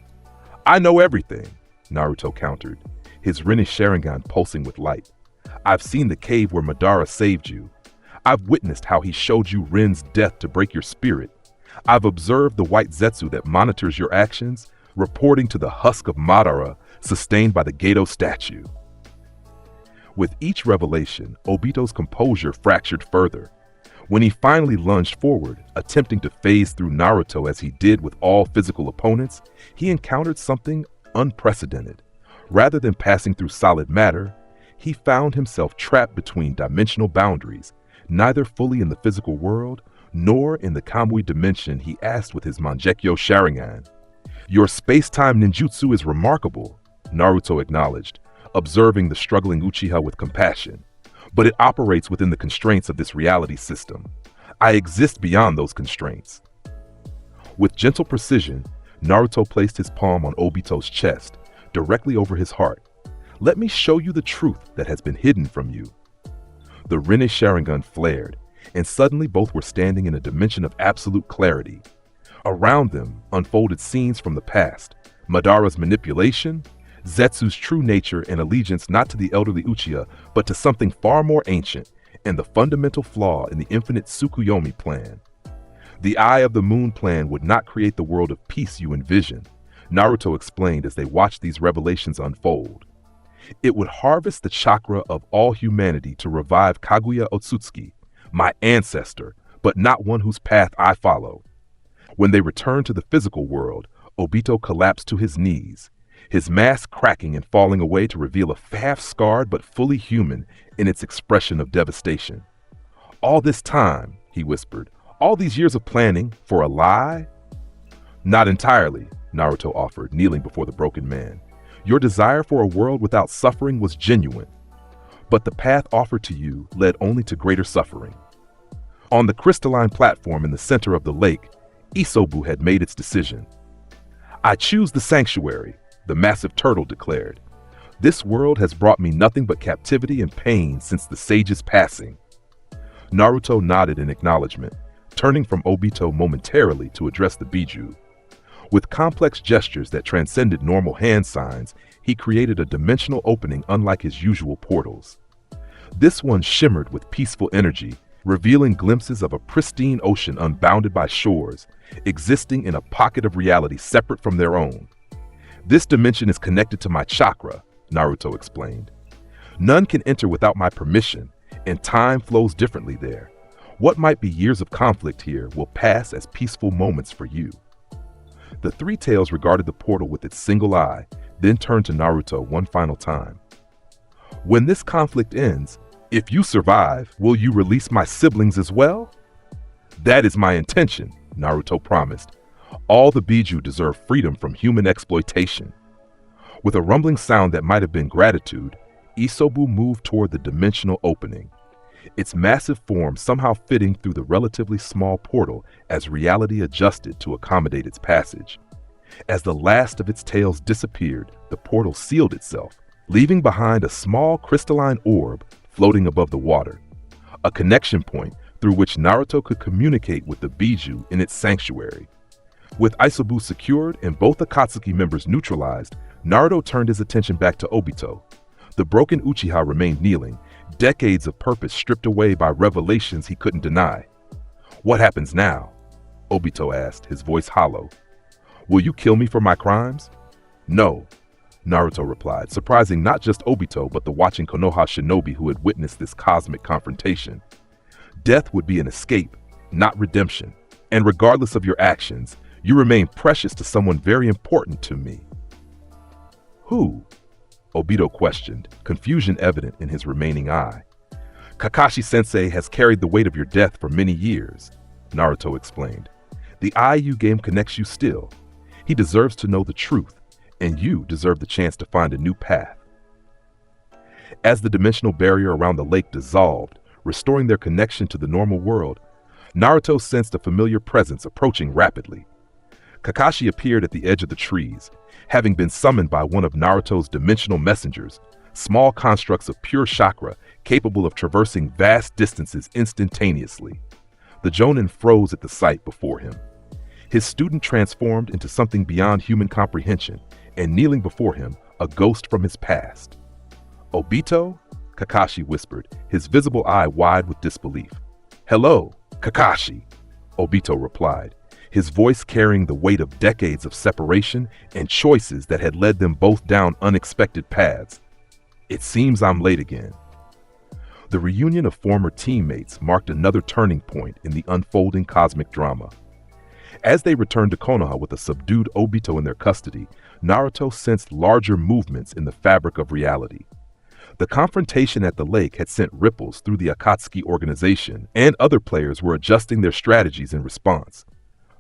I know everything, Naruto countered, his Rinne Sharingan pulsing with light. I've seen the cave where Madara saved you. I've witnessed how he showed you Rin's death to break your spirit. I've observed the white Zetsu that monitors your actions, reporting to the husk of Madara sustained by the Gedo statue. With each revelation, Obito's composure fractured further. When he finally lunged forward, attempting to phase through Naruto as he did with all physical opponents, he encountered something unprecedented. Rather than passing through solid matter, he found himself trapped between dimensional boundaries, neither fully in the physical world, nor in the Kamui dimension he asked with his Mangekyo Sharingan. "Your space-time ninjutsu is remarkable," Naruto acknowledged, observing the struggling Uchiha with compassion. "But it operates within the constraints of this reality system. I exist beyond those constraints." With gentle precision, Naruto placed his palm on Obito's chest, directly over his heart. "Let me show you the truth that has been hidden from you." The Rinne Sharingan flared, and suddenly both were standing in a dimension of absolute clarity. Around them unfolded scenes from the past, Madara's manipulation, Zetsu's true nature and allegiance not to the elderly Uchiha, but to something far more ancient, and the fundamental flaw in the infinite Tsukuyomi plan. "The Eye of the Moon plan would not create the world of peace you envision," Naruto explained as they watched these revelations unfold. "It would harvest the chakra of all humanity to revive Kaguya Otsutsuki, my ancestor, but not one whose path I follow." When they returned to the physical world, Obito collapsed to his knees, his mask cracking and falling away to reveal a half-scarred but fully human in its expression of devastation. "All this time," he whispered, "all these years of planning for a lie?" "Not entirely," Naruto offered, kneeling before the broken man. "Your desire for a world without suffering was genuine, but the path offered to you led only to greater suffering." On the crystalline platform in the center of the lake, Isobu had made its decision. "I choose the sanctuary," the massive turtle declared. "This world has brought me nothing but captivity and pain since the sage's passing." Naruto nodded in acknowledgement, turning from Obito momentarily to address the Biju. With complex gestures that transcended normal hand signs, he created a dimensional opening unlike his usual portals. This one shimmered with peaceful energy, revealing glimpses of a pristine ocean unbounded by shores, existing in a pocket of reality separate from their own. "This dimension is connected to my chakra," Naruto explained. "None can enter without my permission, and time flows differently there. What might be years of conflict here will pass as peaceful moments for you." The Three Tails regarded the portal with its single eye, then turned to Naruto one final time. "When this conflict ends, if you survive, will you release my siblings as well?" "That is my intention," Naruto promised. "All the Biju deserve freedom from human exploitation." With a rumbling sound that might have been gratitude, Isobu moved toward the dimensional opening, its massive form somehow fitting through the relatively small portal as reality adjusted to accommodate its passage. As the last of its tails disappeared, the portal sealed itself, leaving behind a small crystalline orb floating above the water, a connection point through which Naruto could communicate with the Biju in its sanctuary. With Isobu secured and both Akatsuki members neutralized, Naruto turned his attention back to Obito. The broken Uchiha remained kneeling, decades of purpose stripped away by revelations he couldn't deny. "What happens now?" Obito asked, his voice hollow. "Will you kill me for my crimes?" "No," Naruto replied, surprising not just Obito but the watching Konoha shinobi who had witnessed this cosmic confrontation. "Death would be an escape, not redemption. And regardless of your actions, you remain precious to someone very important to me." "Who?" Obito questioned, confusion evident in his remaining eye. "Kakashi-sensei has carried the weight of your death for many years," Naruto explained. "The IU game connects you still. He deserves to know the truth, and you deserve the chance to find a new path." As the dimensional barrier around the lake dissolved, restoring their connection to the normal world, Naruto sensed a familiar presence approaching rapidly. Kakashi appeared at the edge of the trees, having been summoned by one of Naruto's dimensional messengers, small constructs of pure chakra capable of traversing vast distances instantaneously. The Jonin froze at the sight before him. His student transformed into something beyond human comprehension, and kneeling before him, a ghost from his past. "Obito?" Kakashi whispered, his visible eye wide with disbelief. "Hello, Kakashi," Obito replied, his voice carrying the weight of decades of separation and choices that had led them both down unexpected paths. "It seems I'm late again." The reunion of former teammates marked another turning point in the unfolding cosmic drama. As they returned to Konoha with a subdued Obito in their custody, Naruto sensed larger movements in the fabric of reality. The confrontation at the lake had sent ripples through the Akatsuki organization, and other players were adjusting their strategies in response.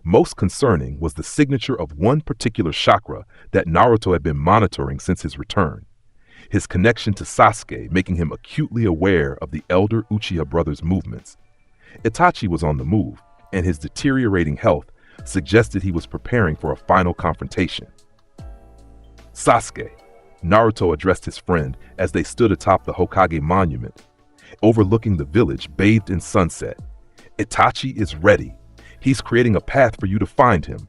Most concerning was the signature of one particular chakra that Naruto had been monitoring since his return. His connection to Sasuke making him acutely aware of the elder Uchiha brothers' movements. Itachi was on the move, and his deteriorating health suggested he was preparing for a final confrontation. Sasuke, Naruto addressed his friend as they stood atop the Hokage monument, overlooking the village bathed in sunset. Itachi is ready. He's creating a path for you to find him.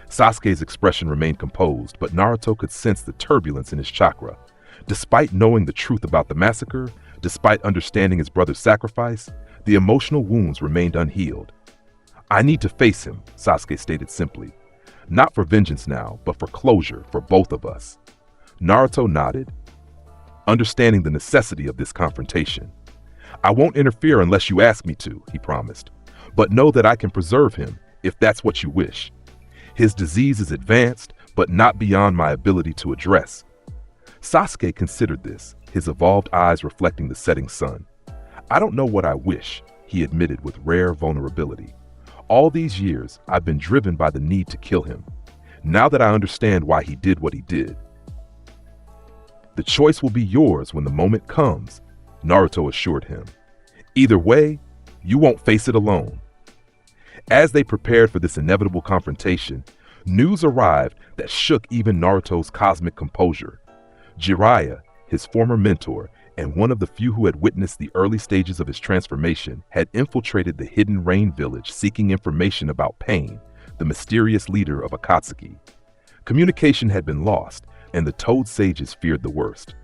Sasuke's expression remained composed, but Naruto could sense the turbulence in his chakra. Despite knowing the truth about the massacre, despite understanding his brother's sacrifice, the emotional wounds remained unhealed. I need to face him, Sasuke stated simply. Not for vengeance now, but for closure for both of us. Naruto nodded, understanding the necessity of this confrontation. I won't interfere unless you ask me to, he promised, but know that I can preserve him if that's what you wish. His disease is advanced, but not beyond my ability to address. Sasuke considered this, his evolved eyes reflecting the setting sun. I don't know what I wish, he admitted with rare vulnerability. All these years, I've been driven by the need to kill him. Now that I understand why he did what he did. The choice will be yours when the moment comes, Naruto assured him. Either way, you won't face it alone. As they prepared for this inevitable confrontation, news arrived that shook even Naruto's cosmic composure. Jiraiya, his former mentor, and one of the few who had witnessed the early stages of his transformation, had infiltrated the hidden rain village seeking information about Pain, the mysterious leader of Akatsuki. Communication had been lost, and the Toad Sages feared the worst.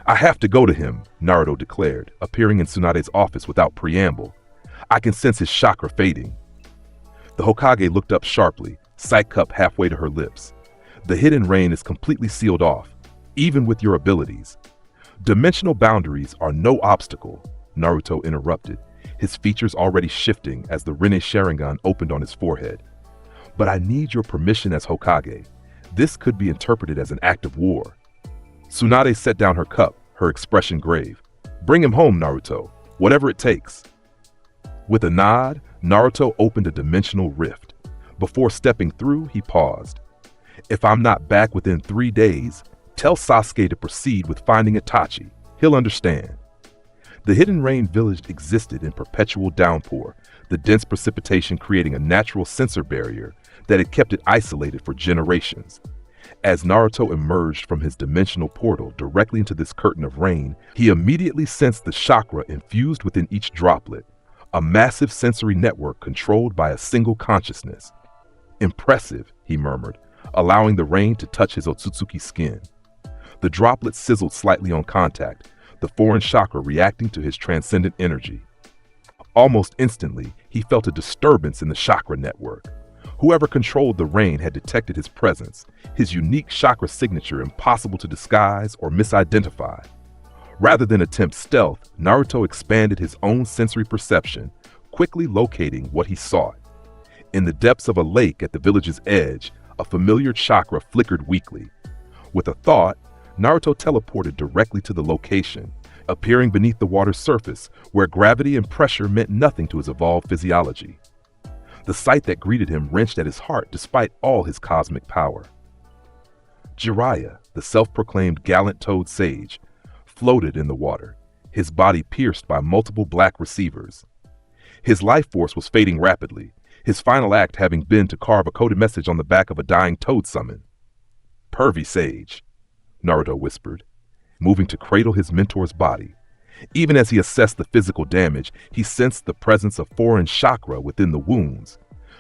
I have to go to him, Naruto declared, appearing in Tsunade's office without preamble. I can sense his chakra fading. The Hokage looked up sharply, sight cup halfway to her lips. The hidden rain is completely sealed off, even with your abilities. Dimensional boundaries are no obstacle, Naruto interrupted, his features already shifting as the Rinne Sharingan opened on his forehead. But I need your permission as Hokage. This could be interpreted as an act of war. Tsunade set down her cup, her expression grave. Bring him home, Naruto, whatever it takes. With a nod, Naruto opened a dimensional rift. Before stepping through, he paused. If I'm not back within 3 days, tell Sasuke to proceed with finding Itachi. He'll understand. The hidden rain village existed in perpetual downpour, the dense precipitation creating a natural sensor barrier that had kept it isolated for generations. As Naruto emerged from his dimensional portal directly into this curtain of rain, he immediately sensed the chakra infused within each droplet, a massive sensory network controlled by a single consciousness. Impressive, he murmured, allowing the rain to touch his Otsutsuki skin. The droplets sizzled slightly on contact, the foreign chakra reacting to his transcendent energy. Almost instantly, he felt a disturbance in the chakra network. Whoever controlled the rain had detected his presence, his unique chakra signature impossible to disguise or misidentify. Rather than attempt stealth, Naruto expanded his own sensory perception, quickly locating what he sought. In the depths of a lake at the village's edge, a familiar chakra flickered weakly. With a thought, Naruto teleported directly to the location, appearing beneath the water's surface, where gravity and pressure meant nothing to his evolved physiology. The sight that greeted him wrenched at his heart despite all his cosmic power. Jiraiya, the self-proclaimed gallant Toad Sage, floated in the water, his body pierced by multiple black receivers. His life force was fading rapidly, his final act having been to carve a coded message on the back of a dying toad summon. Pervy Sage, Naruto whispered, moving to cradle his mentor's body. Even as he assessed the physical damage, he sensed the presence of foreign chakra within the wounds,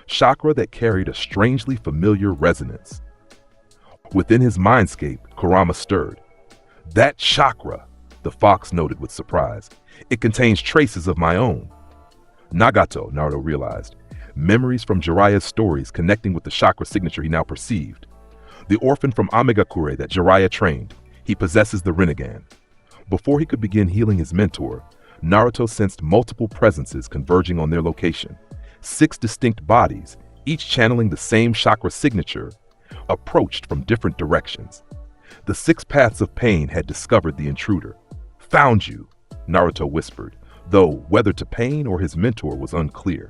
chakra that carried a strangely familiar resonance. Within his mindscape, Kurama stirred. That chakra, the fox noted with surprise. It contains traces of my own. Nagato, Naruto realized. Memories from Jiraiya's stories connecting with the chakra signature he now perceived. The orphan from Amegakure that Jiraiya trained. He possesses the Rinnegan. Before he could begin healing his mentor, Naruto sensed multiple presences converging on their location. 6 distinct bodies, each channeling the same chakra signature, approached from different directions. The 6 paths of pain had discovered the intruder. "Found you," Naruto whispered, though whether to pain or his mentor was unclear.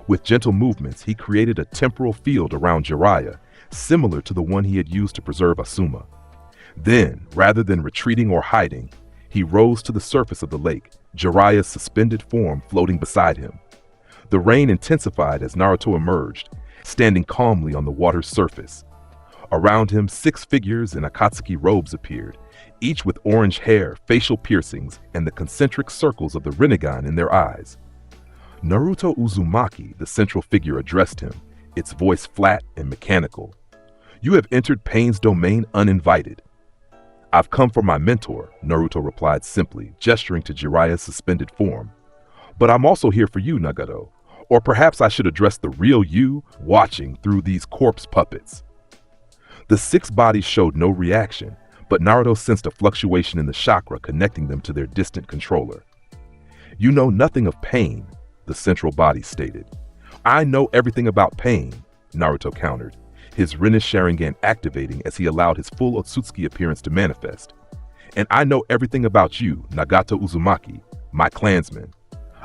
With gentle movements, he created a temporal field around Jiraiya, similar to the one he had used to preserve Asuma. Then, rather than retreating or hiding, he rose to the surface of the lake, Jiraiya's suspended form floating beside him. The rain intensified as Naruto emerged, standing calmly on the water's surface. Around him, 6 figures in Akatsuki robes appeared, each with orange hair, facial piercings, and the concentric circles of the Rinnegan in their eyes. Naruto Uzumaki, the central figure, addressed him, its voice flat and mechanical. "You have entered pain's domain uninvited." "I've come for my mentor," Naruto replied simply, gesturing to Jiraiya's suspended form. "But I'm also here for you, Nagato. Or perhaps I should address the real you watching through these corpse puppets." The 6 bodies showed no reaction, but Naruto sensed a fluctuation in the chakra connecting them to their distant controller. "You know nothing of pain," the central body stated. "I know everything about pain," Naruto countered, his Rinne Sharingan activating as he allowed his full Otsutsuki appearance to manifest. "And I know everything about you, Nagato Uzumaki, my clansman.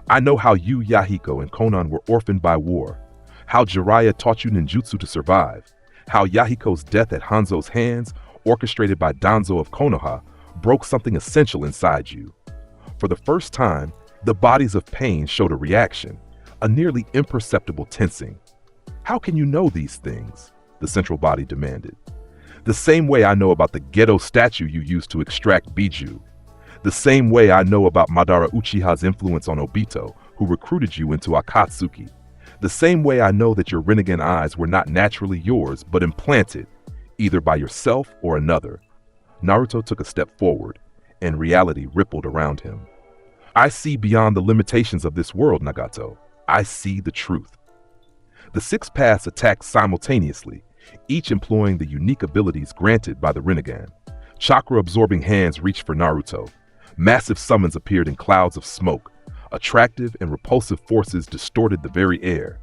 I know how you, Yahiko, and Konan were orphaned by war, how Jiraiya taught you ninjutsu to survive, how Yahiko's death at Hanzo's hands, orchestrated by Danzo of Konoha, broke something essential inside you." For the first time, the bodies of pain showed a reaction, a nearly imperceptible tensing. "How can you know these things?" the central body demanded. "The same way I know about the ghetto statue you used to extract Biju. The same way I know about Madara Uchiha's influence on Obito, who recruited you into Akatsuki. The same way I know that your Rinnegan eyes were not naturally yours, but implanted, either by yourself or another." Naruto took a step forward, and reality rippled around him. "I see beyond the limitations of this world, Nagato. I see the truth." The 6 paths attacked simultaneously, each employing the unique abilities granted by the Rinnegan. Chakra-absorbing hands reached for Naruto. Massive summons appeared in clouds of smoke. Attractive and repulsive forces distorted the very air.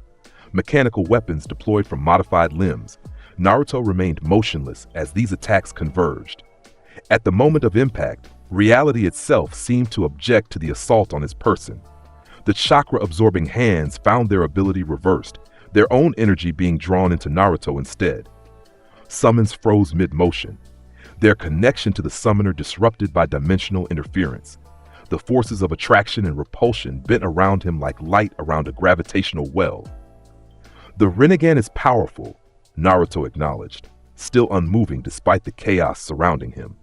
Mechanical weapons deployed from modified limbs. Naruto remained motionless as these attacks converged. At the moment of impact, reality itself seemed to object to the assault on his person. The chakra-absorbing hands found their ability reversed, their own energy being drawn into Naruto instead. Summons froze mid-motion, their connection to the summoner disrupted by dimensional interference. The forces of attraction and repulsion bent around him like light around a gravitational well. "The Rinnegan is powerful," Naruto acknowledged, still unmoving despite the chaos surrounding him.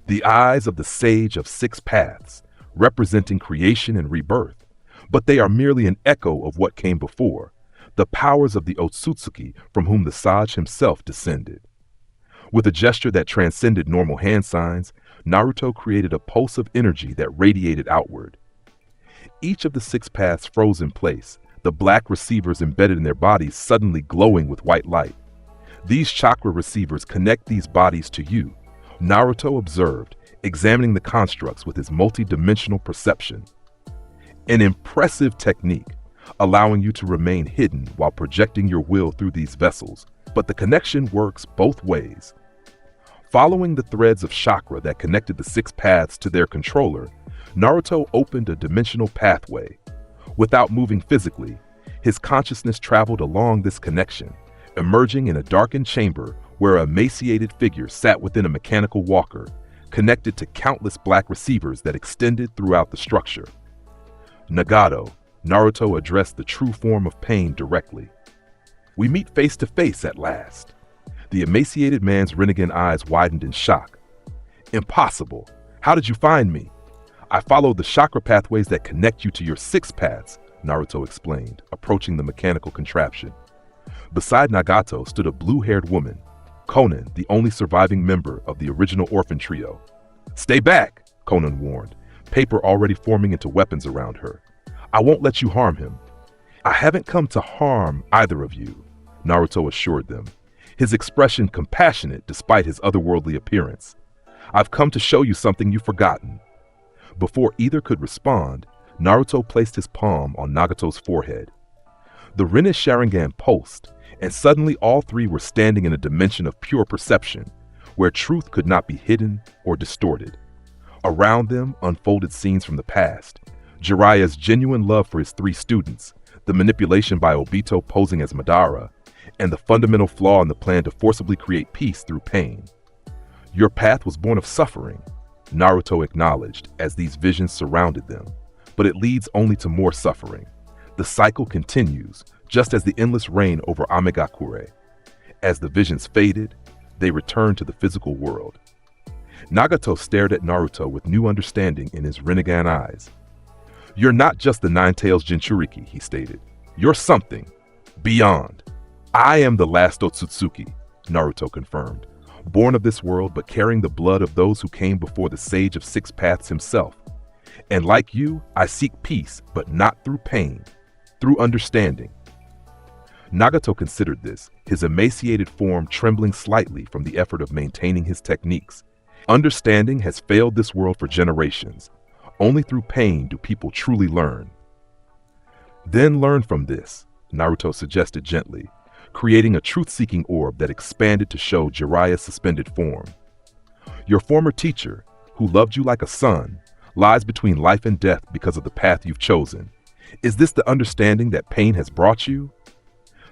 The eyes of the Sage of 6 Paths, representing creation and rebirth, but they are merely an echo of what came before, the powers of the Otsutsuki from whom the Sage himself descended. With a gesture that transcended normal hand signs, Naruto created a pulse of energy that radiated outward. Each of the 6 paths froze in place, the black receivers embedded in their bodies suddenly glowing with white light. "These chakra receivers connect these bodies to you," Naruto observed, examining the constructs with his multi-dimensional perception. "An impressive technique, allowing you to remain hidden while projecting your will through these vessels, but the connection works both ways." Following the threads of chakra that connected the 6 paths to their controller, Naruto opened a dimensional pathway. Without moving physically, his consciousness traveled along this connection, emerging in a darkened chamber where an emaciated figure sat within a mechanical walker, connected to countless black receivers that extended throughout the structure. "Nagato," Naruto addressed the true form of pain directly. "We meet face to face at last." The emaciated man's Rinnegan eyes widened in shock. "Impossible. How did you find me?" "I followed the chakra pathways that connect you to your 6 paths," Naruto explained, approaching the mechanical contraption. Beside Nagato stood a blue-haired woman, Konan, the only surviving member of the original orphan trio. "Stay back," Konan warned, paper already forming into weapons around her. "I won't let you harm him." "I haven't come to harm either of you," Naruto assured them, his expression compassionate despite his otherworldly appearance. "I've come to show you something you've forgotten." Before either could respond, Naruto placed his palm on Nagato's forehead. The Rinne Sharingan pulsed, and suddenly all three were standing in a dimension of pure perception, where truth could not be hidden or distorted. Around them unfolded scenes from the past, Jiraiya's genuine love for his three students, the manipulation by Obito posing as Madara, and the fundamental flaw in the plan to forcibly create peace through pain. Your path was born of suffering, Naruto acknowledged as these visions surrounded them, but it leads only to more suffering. The cycle continues, just as the endless rain over Amegakure. As the visions faded, they returned to the physical world. Nagato stared at Naruto with new understanding in his Rinnegan eyes. "You're not just the Nine-Tails Jinchuriki," he stated. "You're something. Beyond." "I am the last Otsutsuki," Naruto confirmed. "Born of this world, but carrying the blood of those who came before the Sage of Six Paths himself. And like you, I seek peace, but not through pain, through understanding." Nagato considered this, his emaciated form trembling slightly from the effort of maintaining his techniques. Understanding has failed this world for generations. Only through pain do people truly learn. "Then learn from this," Naruto suggested gently, creating a truth-seeking orb that expanded to show Jiraiya's suspended form. "Your former teacher, who loved you like a son, lies between life and death because of the path you've chosen. Is this the understanding that pain has brought you?"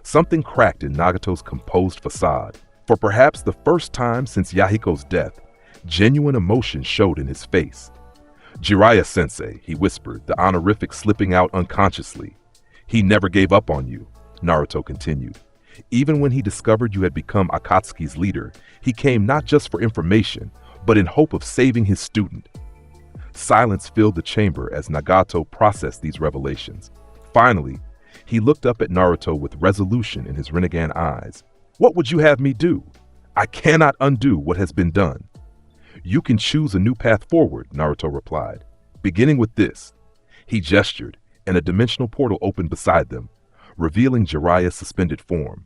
Something cracked in Nagato's composed facade. For perhaps the first time since Yahiko's death, genuine emotion showed in his face. "Jiraiya-sensei," he whispered, the honorific slipping out unconsciously. "He never gave up on you," Naruto continued. "Even when he discovered you had become Akatsuki's leader, he came not just for information, but in hope of saving his student." Silence filled the chamber as Nagato processed these revelations. Finally, he looked up at Naruto with resolution in his Rinnegan eyes. "What would you have me do? I cannot undo what has been done." "You can choose a new path forward," Naruto replied. "Beginning with this." He gestured, and a dimensional portal opened beside them, revealing Jiraiya's suspended form.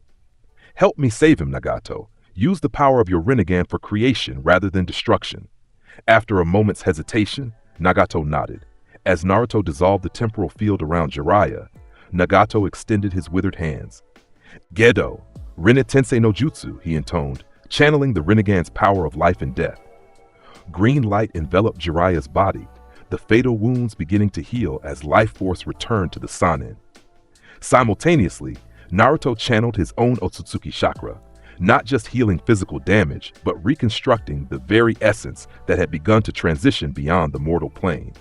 "Help me save him, Nagato. Use the power of your Rinnegan for creation rather than destruction." After a moment's hesitation, Nagato nodded. As Naruto dissolved the temporal field around Jiraiya, Nagato extended his withered hands. "Gedo, Rinne Tensei no Jutsu," he intoned, channeling the Rinnegan's power of life and death. Green light enveloped Jiraiya's body, the fatal wounds beginning to heal as life force returned to the Sannin. Simultaneously, Naruto channeled his own Otsutsuki chakra, not just healing physical damage, but reconstructing the very essence that had begun to transition beyond the mortal plane.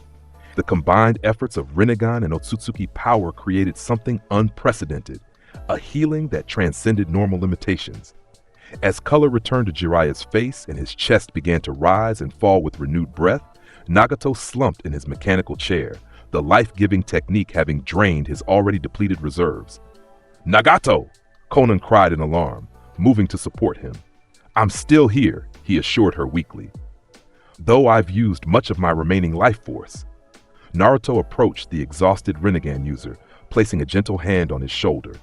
The combined efforts of Rinnegan and Otsutsuki power created something unprecedented, a healing that transcended normal limitations. As color returned to Jiraiya's face and his chest began to rise and fall with renewed breath, Nagato slumped in his mechanical chair, the life-giving technique having drained his already depleted reserves. "Nagato!" Konan cried in alarm, moving to support him. "I'm still here," he assured her weakly. "Though I've used much of my remaining life force." Naruto approached the exhausted Rinnegan user, placing a gentle hand on his shoulder.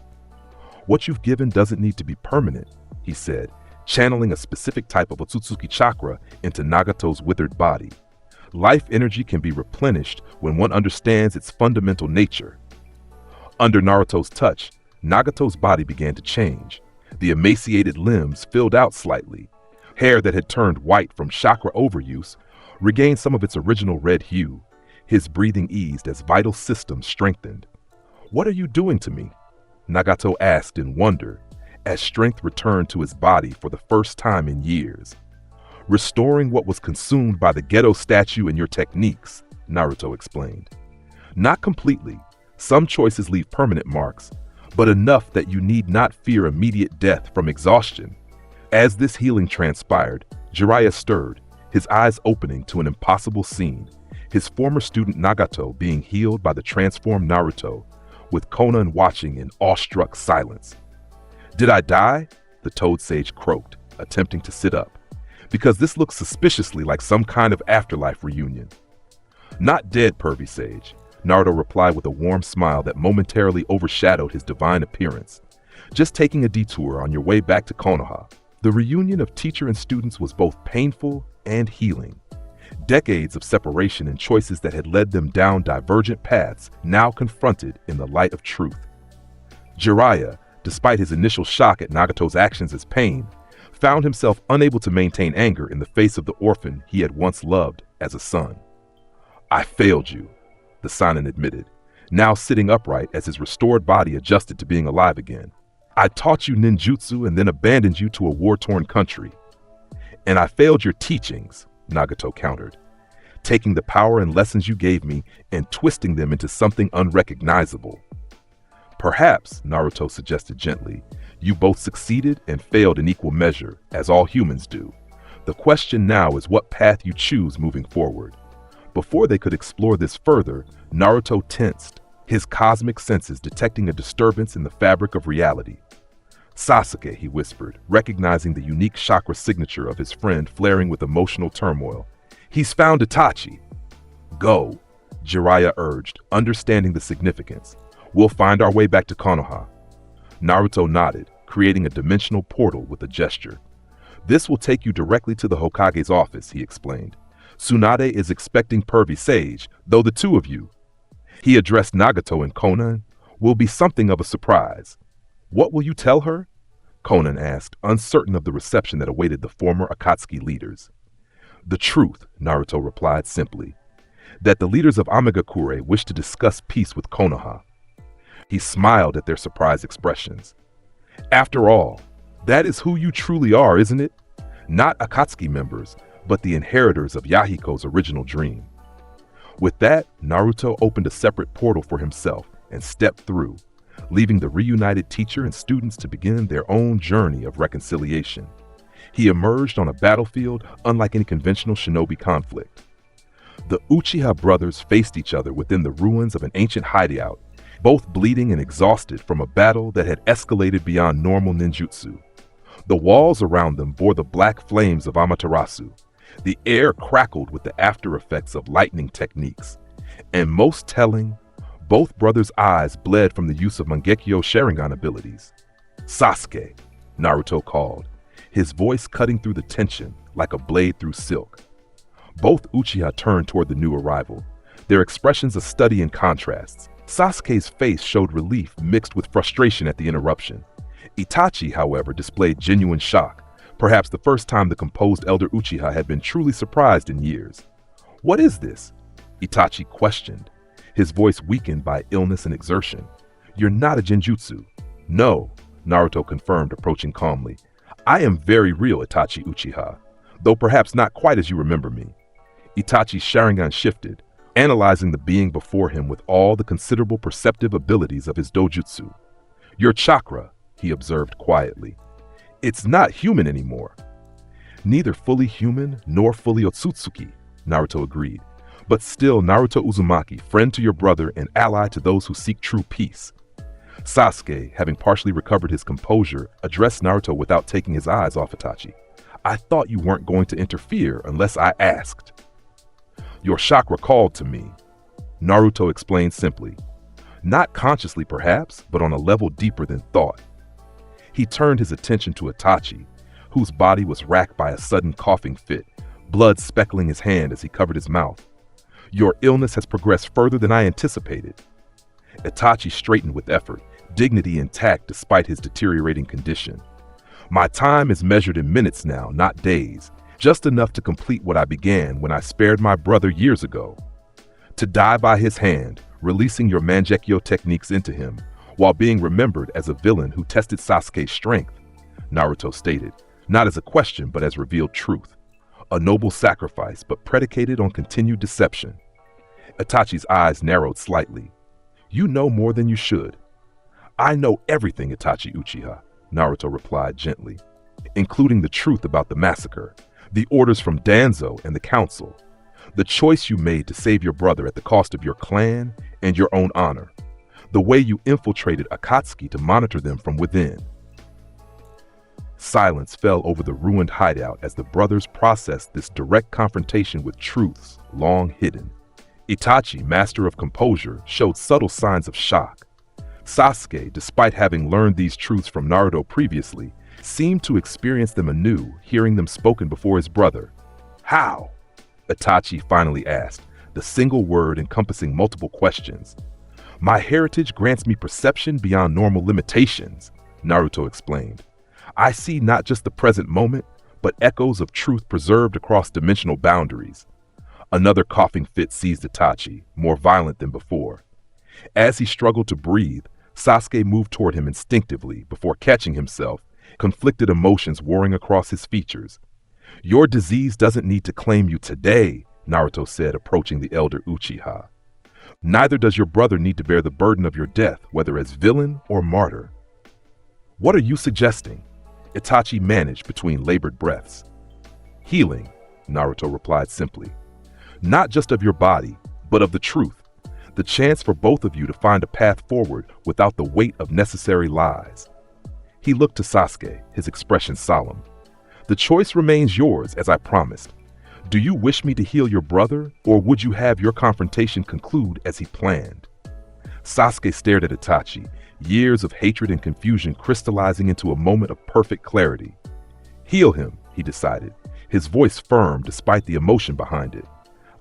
"What you've given doesn't need to be permanent," he said, channeling a specific type of Otsutsuki chakra into Nagato's withered body. "Life energy can be replenished when one understands its fundamental nature." Under Naruto's touch, Nagato's body began to change. The emaciated limbs filled out slightly. Hair that had turned white from chakra overuse regained some of its original red hue. His breathing eased as vital systems strengthened. "What are you doing to me?" Nagato asked in wonder, as strength returned to his body for the first time in years. "Restoring what was consumed by the Gedo statue and your techniques," Naruto explained. "Not completely. Some choices leave permanent marks, but enough that you need not fear immediate death from exhaustion." As this healing transpired, Jiraiya stirred, his eyes opening to an impossible scene. His former student Nagato being healed by the transformed Naruto, with Konan watching in awestruck silence. "Did I die?" the Toad Sage croaked, attempting to sit up. "Because this looks suspiciously like some kind of afterlife reunion." "Not dead, Pervy Sage," Naruto replied with a warm smile that momentarily overshadowed his divine appearance. "Just taking a detour on your way back to Konoha." The reunion of teacher and students was both painful and healing. Decades of separation and choices that had led them down divergent paths now confronted in the light of truth. Jiraiya, despite his initial shock at Nagato's actions as pain, found himself unable to maintain anger in the face of the orphan he had once loved as a son. "I failed you," the Sanin admitted, now sitting upright as his restored body adjusted to being alive again. "I taught you ninjutsu and then abandoned you to a war-torn country." "And I failed your teachings," Nagato countered, "taking the power and lessons you gave me and twisting them into something unrecognizable." "Perhaps," Naruto suggested gently, "you both succeeded and failed in equal measure, as all humans do. The question now is what path you choose moving forward." Before they could explore this further, Naruto tensed, his cosmic senses detecting a disturbance in the fabric of reality. "Sasuke," he whispered, recognizing the unique chakra signature of his friend flaring with emotional turmoil. "He's found Itachi." "Go," Jiraiya urged, understanding the significance. "We'll find our way back to Konoha." Naruto nodded, creating a dimensional portal with a gesture. "This will take you directly to the Hokage's office," he explained. "Tsunade is expecting Pervy Sage, though the two of you," he addressed Nagato and Konan, "will be something of a surprise." "What will you tell her?" Konan asked, uncertain of the reception that awaited the former Akatsuki leaders. "The truth," Naruto replied simply, "that the leaders of Amigakure wish to discuss peace with Konoha." He smiled at their surprised expressions. "After all, that is who you truly are, isn't it? Not Akatsuki members, but the inheritors of Yahiko's original dream." With that, Naruto opened a separate portal for himself and stepped through, leaving the reunited teacher and students to begin their own journey of reconciliation. He emerged on a battlefield unlike any conventional shinobi conflict. The Uchiha brothers faced each other within the ruins of an ancient hideout, both bleeding and exhausted from a battle that had escalated beyond normal ninjutsu. The walls around them bore the black flames of Amaterasu. The air crackled with the after effects of lightning techniques. And most telling, both brothers' eyes bled from the use of Mangekyo Sharingan abilities. "Sasuke," Naruto called, his voice cutting through the tension like a blade through silk. Both Uchiha turned toward the new arrival, their expressions a study in contrasts. Sasuke's face showed relief mixed with frustration at the interruption. Itachi, however, displayed genuine shock, perhaps the first time the composed elder Uchiha had been truly surprised in years. "What is this?" Itachi questioned, his voice weakened by illness and exertion. "You're not a genjutsu." "No," Naruto confirmed, approaching calmly. "I am very real, Itachi Uchiha, though perhaps not quite as you remember me." Itachi's Sharingan shifted, analyzing the being before him with all the considerable perceptive abilities of his dojutsu. "Your chakra," he observed quietly. "It's not human anymore." "Neither fully human nor fully Otsutsuki," Naruto agreed. "But still Naruto Uzumaki, friend to your brother and ally to those who seek true peace." Sasuke, having partially recovered his composure, addressed Naruto without taking his eyes off Itachi. "I thought you weren't going to interfere unless I asked." "Your chakra called to me," Naruto explained simply. "Not consciously perhaps, but on a level deeper than thought." He turned his attention to Itachi, whose body was racked by a sudden coughing fit, blood speckling his hand as he covered his mouth. "Your illness has progressed further than I anticipated." Itachi straightened with effort, dignity intact despite his deteriorating condition. "My time is measured in minutes now, not days, just enough to complete what I began when I spared my brother years ago. To die by his hand, releasing your Mangekyo techniques into him, while being remembered as a villain who tested Sasuke's strength," Naruto stated, not as a question but as revealed truth. "A noble sacrifice, but predicated on continued deception." Itachi's eyes narrowed slightly. "You know more than you should." "I know everything, Itachi Uchiha," Naruto replied gently, "including the truth about the massacre, the orders from Danzo and the council, the choice you made to save your brother at the cost of your clan and your own honor, the way you infiltrated Akatsuki to monitor them from within." Silence fell over the ruined hideout as the brothers processed this direct confrontation with truths long hidden. Itachi, master of composure, showed subtle signs of shock. Sasuke, despite having learned these truths from Naruto previously, seemed to experience them anew, hearing them spoken before his brother. "How?" Itachi finally asked, the single word encompassing multiple questions. My heritage grants me perception beyond normal limitations, Naruto explained. I see not just the present moment, but echoes of truth preserved across dimensional boundaries. Another coughing fit seized Itachi, more violent than before. As he struggled to breathe, Sasuke moved toward him instinctively before catching himself, conflicted emotions warring across his features. Your disease doesn't need to claim you today, Naruto said, approaching the elder Uchiha. Neither does your brother need to bear the burden of your death, whether as villain or martyr. What are you suggesting? Itachi managed between labored breaths. Healing, Naruto replied simply. Not just of your body, but of the truth. The chance for both of you to find a path forward without the weight of necessary lies. He looked to Sasuke, his expression solemn. The choice remains yours, as I promised. Do you wish me to heal your brother, or would you have your confrontation conclude as he planned? Sasuke stared at Itachi, years of hatred and confusion crystallizing into a moment of perfect clarity. Heal him, he decided, his voice firm despite the emotion behind it.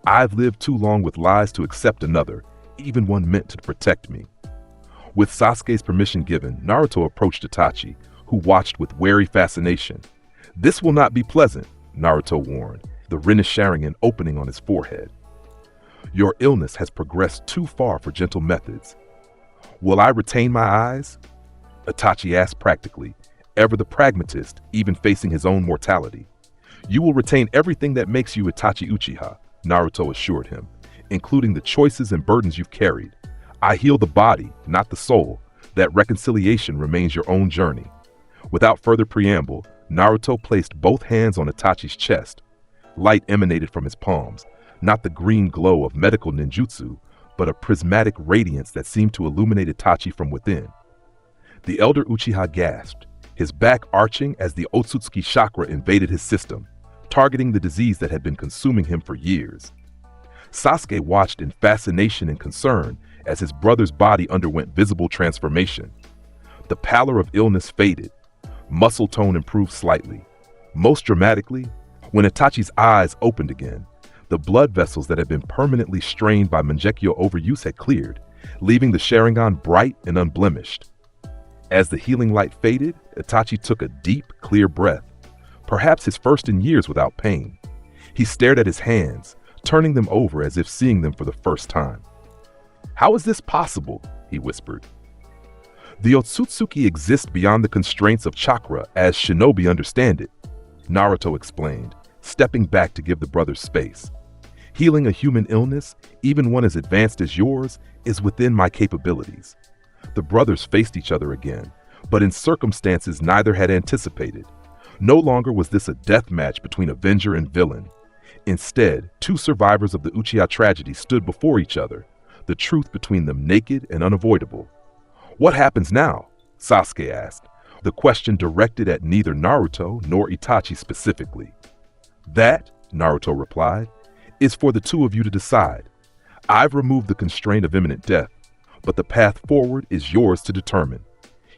I've lived too long with lies to accept another, even one meant to protect me. With Sasuke's permission given, Naruto approached Itachi, who watched with wary fascination. This will not be pleasant, Naruto warned, the Rinne Sharingan opening on his forehead. Your illness has progressed too far for gentle methods. Will I retain my eyes? Itachi asked practically, ever the pragmatist, even facing his own mortality. You will retain everything that makes you Itachi Uchiha, Naruto assured him, including the choices and burdens you've carried. I heal the body, not the soul. That reconciliation remains your own journey. Without further preamble, Naruto placed both hands on Itachi's chest. Light emanated from his palms, not the green glow of medical ninjutsu, but a prismatic radiance that seemed to illuminate Itachi from within. The elder Uchiha gasped, his back arching as the Otsutsuki chakra invaded his system, targeting the disease that had been consuming him for years. Sasuke watched in fascination and concern as his brother's body underwent visible transformation. The pallor of illness faded. Muscle tone improved slightly. Most dramatically, when Itachi's eyes opened again, the blood vessels that had been permanently strained by Mangekyo overuse had cleared, leaving the Sharingan bright and unblemished. As the healing light faded, Itachi took a deep, clear breath, perhaps his first in years without pain. He stared at his hands, turning them over as if seeing them for the first time. How is this possible? He whispered. The Otsutsuki exist beyond the constraints of chakra as shinobi understand it, Naruto explained, stepping back to give the brothers space. Healing a human illness, even one as advanced as yours, is within my capabilities. The brothers faced each other again, but in circumstances neither had anticipated. No longer was this a death match between avenger and villain. Instead, two survivors of the Uchiha tragedy stood before each other, the truth between them naked and unavoidable. What happens now? Sasuke asked, the question directed at neither Naruto nor Itachi specifically. That, Naruto replied, is for the two of you to decide. I've removed the constraint of imminent death, but the path forward is yours to determine.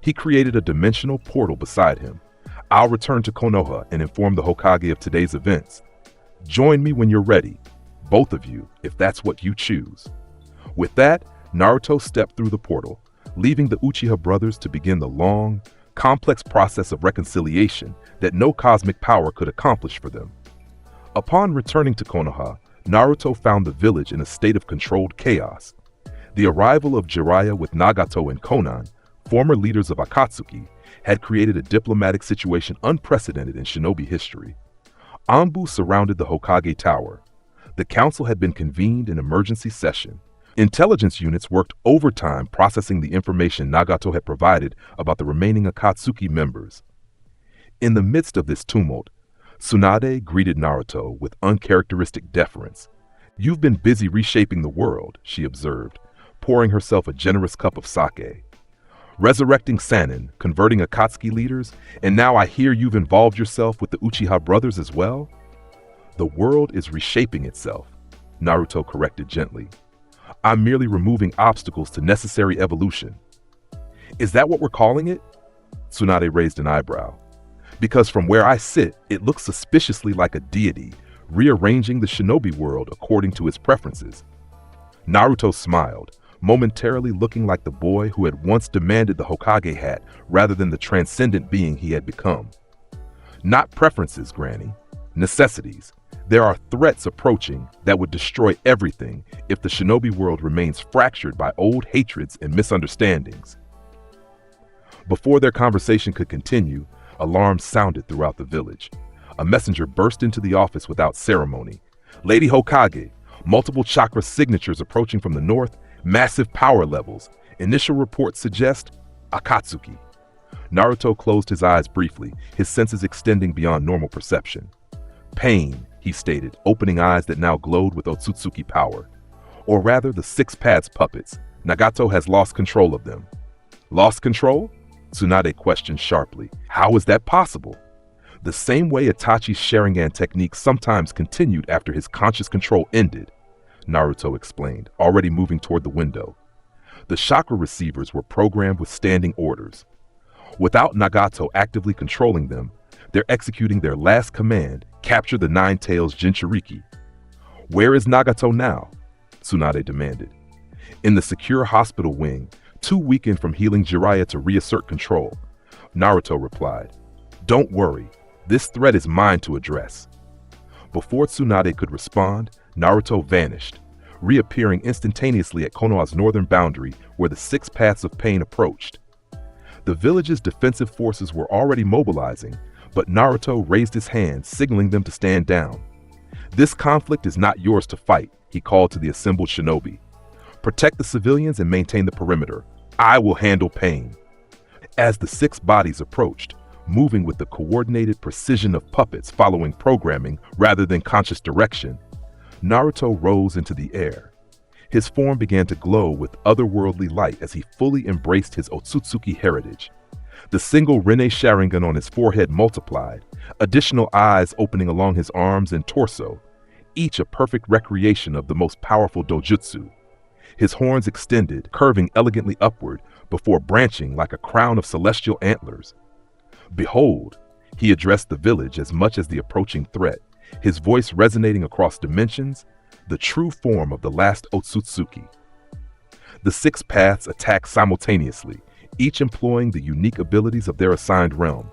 He created a dimensional portal beside him. I'll return to Konoha and inform the Hokage of today's events. Join me when you're ready, both of you, if that's what you choose. With that, Naruto stepped through the portal, leaving the Uchiha brothers to begin the long, complex process of reconciliation that no cosmic power could accomplish for them. Upon returning to Konoha, Naruto found the village in a state of controlled chaos. The arrival of Jiraiya with Nagato and Konan, former leaders of Akatsuki, had created a diplomatic situation unprecedented in shinobi history. Anbu surrounded the Hokage Tower. The council had been convened in emergency session. Intelligence units worked overtime processing the information Nagato had provided about the remaining Akatsuki members. In the midst of this tumult, Tsunade greeted Naruto with uncharacteristic deference. You've been busy reshaping the world, she observed, pouring herself a generous cup of sake. Resurrecting Sannin, converting Akatsuki leaders, and now I hear you've involved yourself with the Uchiha brothers as well? The world is reshaping itself, Naruto corrected gently. I'm merely removing obstacles to necessary evolution. Is that what we're calling it? Tsunade raised an eyebrow. Because from where I sit, it looks suspiciously like a deity, rearranging the shinobi world according to his preferences. Naruto smiled, momentarily looking like the boy who had once demanded the Hokage hat rather than the transcendent being he had become. Not preferences, Granny. Necessities. There are threats approaching that would destroy everything if the shinobi world remains fractured by old hatreds and misunderstandings. Before their conversation could continue, alarms sounded throughout the village. A messenger burst into the office without ceremony. Lady Hokage, multiple chakra signatures approaching from the north, massive power levels. Initial reports suggest Otsutsuki. Naruto closed his eyes briefly, his senses extending beyond normal perception. Pain, he stated, opening eyes that now glowed with Otsutsuki power. Or rather, the six paths puppets. Nagato has lost control of them. Lost control? Tsunade questioned sharply. How is that possible? The same way Itachi's Sharingan technique sometimes continued after his conscious control ended, Naruto explained, already moving toward the window. The chakra receivers were programmed with standing orders. Without Nagato actively controlling them, they're executing their last command, capture the Nine Tails Jinchuriki. Where is Nagato now? Tsunade demanded. In the secure hospital wing, too weakened from healing Jiraiya to reassert control. Naruto replied, Don't worry, this threat is mine to address. Before Tsunade could respond, Naruto vanished, reappearing instantaneously at Konoha's northern boundary where the six paths of pain approached. The village's defensive forces were already mobilizing, but Naruto raised his hand, signaling them to stand down. This conflict is not yours to fight, he called to the assembled shinobi. Protect the civilians and maintain the perimeter. I will handle pain. As the six bodies approached, moving with the coordinated precision of puppets following programming rather than conscious direction, Naruto rose into the air. His form began to glow with otherworldly light as he fully embraced his Otsutsuki heritage. The single Rinne Sharingan on his forehead multiplied, additional eyes opening along his arms and torso, each a perfect recreation of the most powerful dojutsu. His horns extended, curving elegantly upward before branching like a crown of celestial antlers. Behold, he addressed the village as much as the approaching threat, his voice resonating across dimensions, the true form of the last Otsutsuki. The six paths attacked simultaneously, each employing the unique abilities of their assigned realm.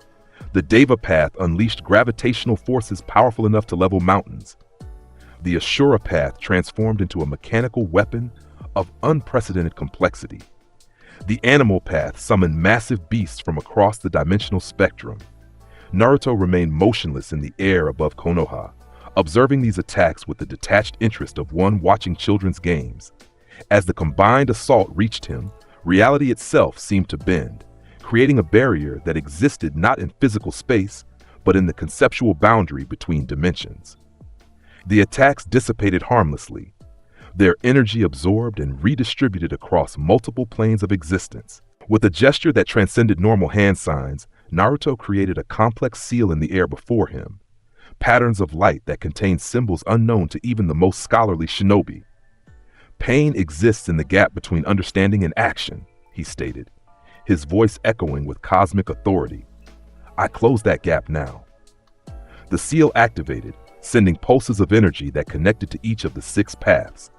The Deva path unleashed gravitational forces powerful enough to level mountains. The Ashura path transformed into a mechanical weapon of unprecedented complexity. The animal path summoned massive beasts from across the dimensional spectrum. Naruto remained motionless in the air above Konoha, observing these attacks with the detached interest of one watching children's games. As the combined assault reached him, reality itself seemed to bend, creating a barrier that existed not in physical space, but in the conceptual boundary between dimensions. The attacks dissipated harmlessly, their energy absorbed and redistributed across multiple planes of existence. With a gesture that transcended normal hand signs, Naruto created a complex seal in the air before him, patterns of light that contained symbols unknown to even the most scholarly shinobi. Pain exists in the gap between understanding and action, he stated, his voice echoing with cosmic authority. I close that gap now. The seal activated, sending pulses of energy that connected to each of the six paths.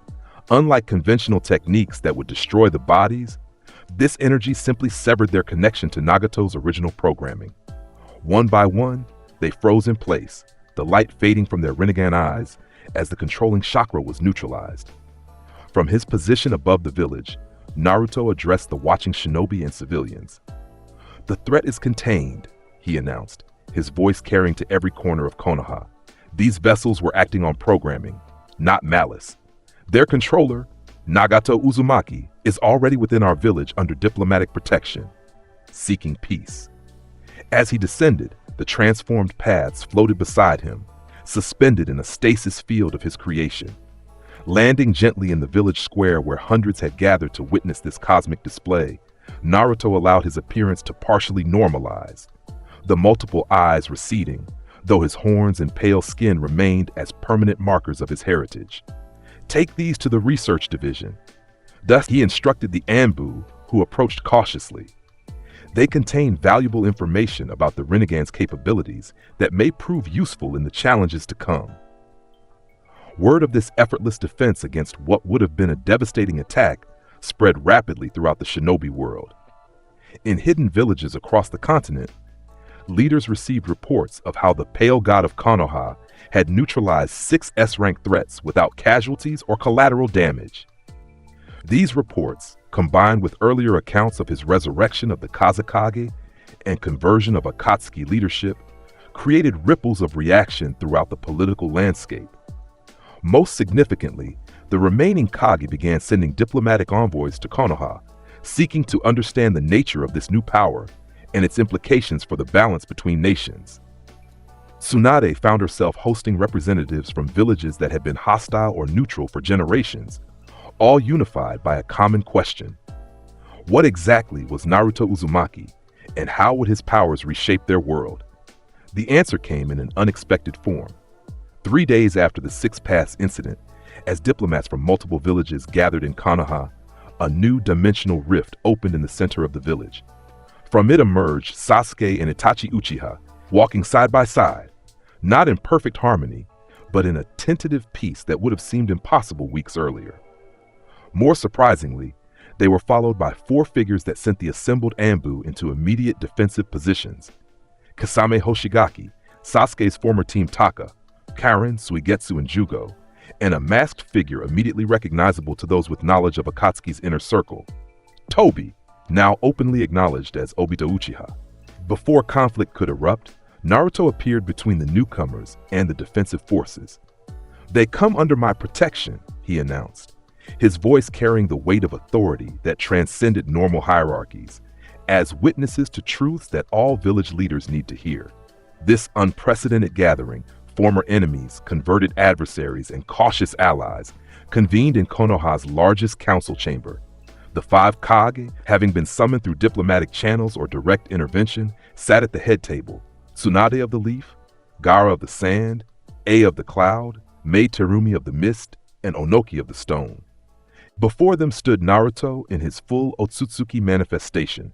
Unlike conventional techniques that would destroy the bodies, this energy simply severed their connection to Nagato's original programming. One by one, they froze in place, the light fading from their Rinnegan eyes as the controlling chakra was neutralized. From his position above the village, Naruto addressed the watching shinobi and civilians. The threat is contained, he announced, his voice carrying to every corner of Konoha. These vessels were acting on programming, not malice. Their controller, Naruto Uzumaki, is already within our village under diplomatic protection, seeking peace. As he descended, the transformed paths floated beside him, suspended in a stasis field of his creation. Landing gently in the village square where hundreds had gathered to witness this cosmic display, Naruto allowed his appearance to partially normalize, the multiple eyes receding, though his horns and pale skin remained as permanent markers of his heritage. Take these to the research division. Thus he instructed the Anbu, who approached cautiously. They contain valuable information about the Rinnegan's capabilities that may prove useful in the challenges to come. Word of this effortless defense against what would have been a devastating attack spread rapidly throughout the shinobi world. In hidden villages across the continent, leaders received reports of how the pale god of Konoha had neutralized 6 S-rank threats without casualties or collateral damage. These reports, combined with earlier accounts of his resurrection of the Kazekage and conversion of Akatsuki leadership, created ripples of reaction throughout the political landscape. Most significantly, the remaining Kage began sending diplomatic envoys to Konoha, seeking to understand the nature of this new power and its implications for the balance between nations. Tsunade found herself hosting representatives from villages that had been hostile or neutral for generations, all unified by a common question. What exactly was Naruto Uzumaki, and how would his powers reshape their world? The answer came in an unexpected form. 3 days after the Six Paths incident, as diplomats from multiple villages gathered in Konoha, a new dimensional rift opened in the center of the village. From it emerged Sasuke and Itachi Uchiha, walking side by side, not in perfect harmony, but in a tentative peace that would have seemed impossible weeks earlier. More surprisingly, they were followed by 4 figures that sent the assembled Anbu into immediate defensive positions. Kasame Hoshigaki, Sasuke's former team Taka, Karen, Suigetsu, and Jugo, and a masked figure immediately recognizable to those with knowledge of Akatsuki's inner circle, Tobi, now openly acknowledged as Obito Uchiha. Before conflict could erupt, Naruto appeared between the newcomers and the defensive forces. "They come under my protection," he announced, his voice carrying the weight of authority that transcended normal hierarchies, as witnesses to truths that all village leaders need to hear. This unprecedented gathering, former enemies, converted adversaries, and cautious allies, convened in Konoha's largest council chamber. The 5 Kage, having been summoned through diplomatic channels or direct intervention, sat at the head table. Tsunade of the Leaf, Gaara of the Sand, A of the Cloud, Mei Terumi of the Mist, and Onoki of the Stone. Before them stood Naruto in his full Otsutsuki manifestation,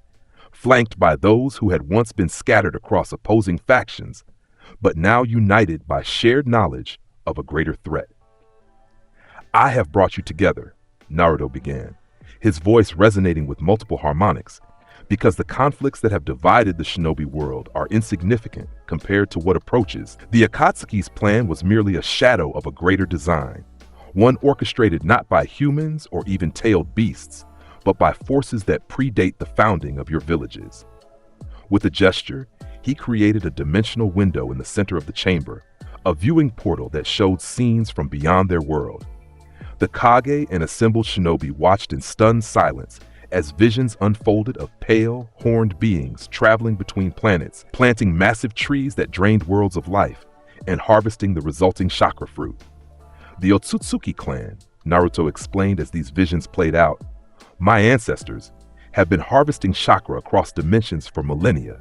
flanked by those who had once been scattered across opposing factions, but now united by shared knowledge of a greater threat. "I have brought you together," Naruto began, his voice resonating with multiple harmonics, because the conflicts that have divided the shinobi world are insignificant compared to what approaches. The Akatsuki's plan was merely a shadow of a greater design, one orchestrated not by humans or even tailed beasts, but by forces that predate the founding of your villages. With a gesture, he created a dimensional window in the center of the chamber, a viewing portal that showed scenes from beyond their world. The Kage and assembled shinobi watched in stunned silence as visions unfolded of pale, horned beings traveling between planets, planting massive trees that drained worlds of life, and harvesting the resulting chakra fruit. "The Otsutsuki clan," Naruto explained as these visions played out, "my ancestors, have been harvesting chakra across dimensions for millennia.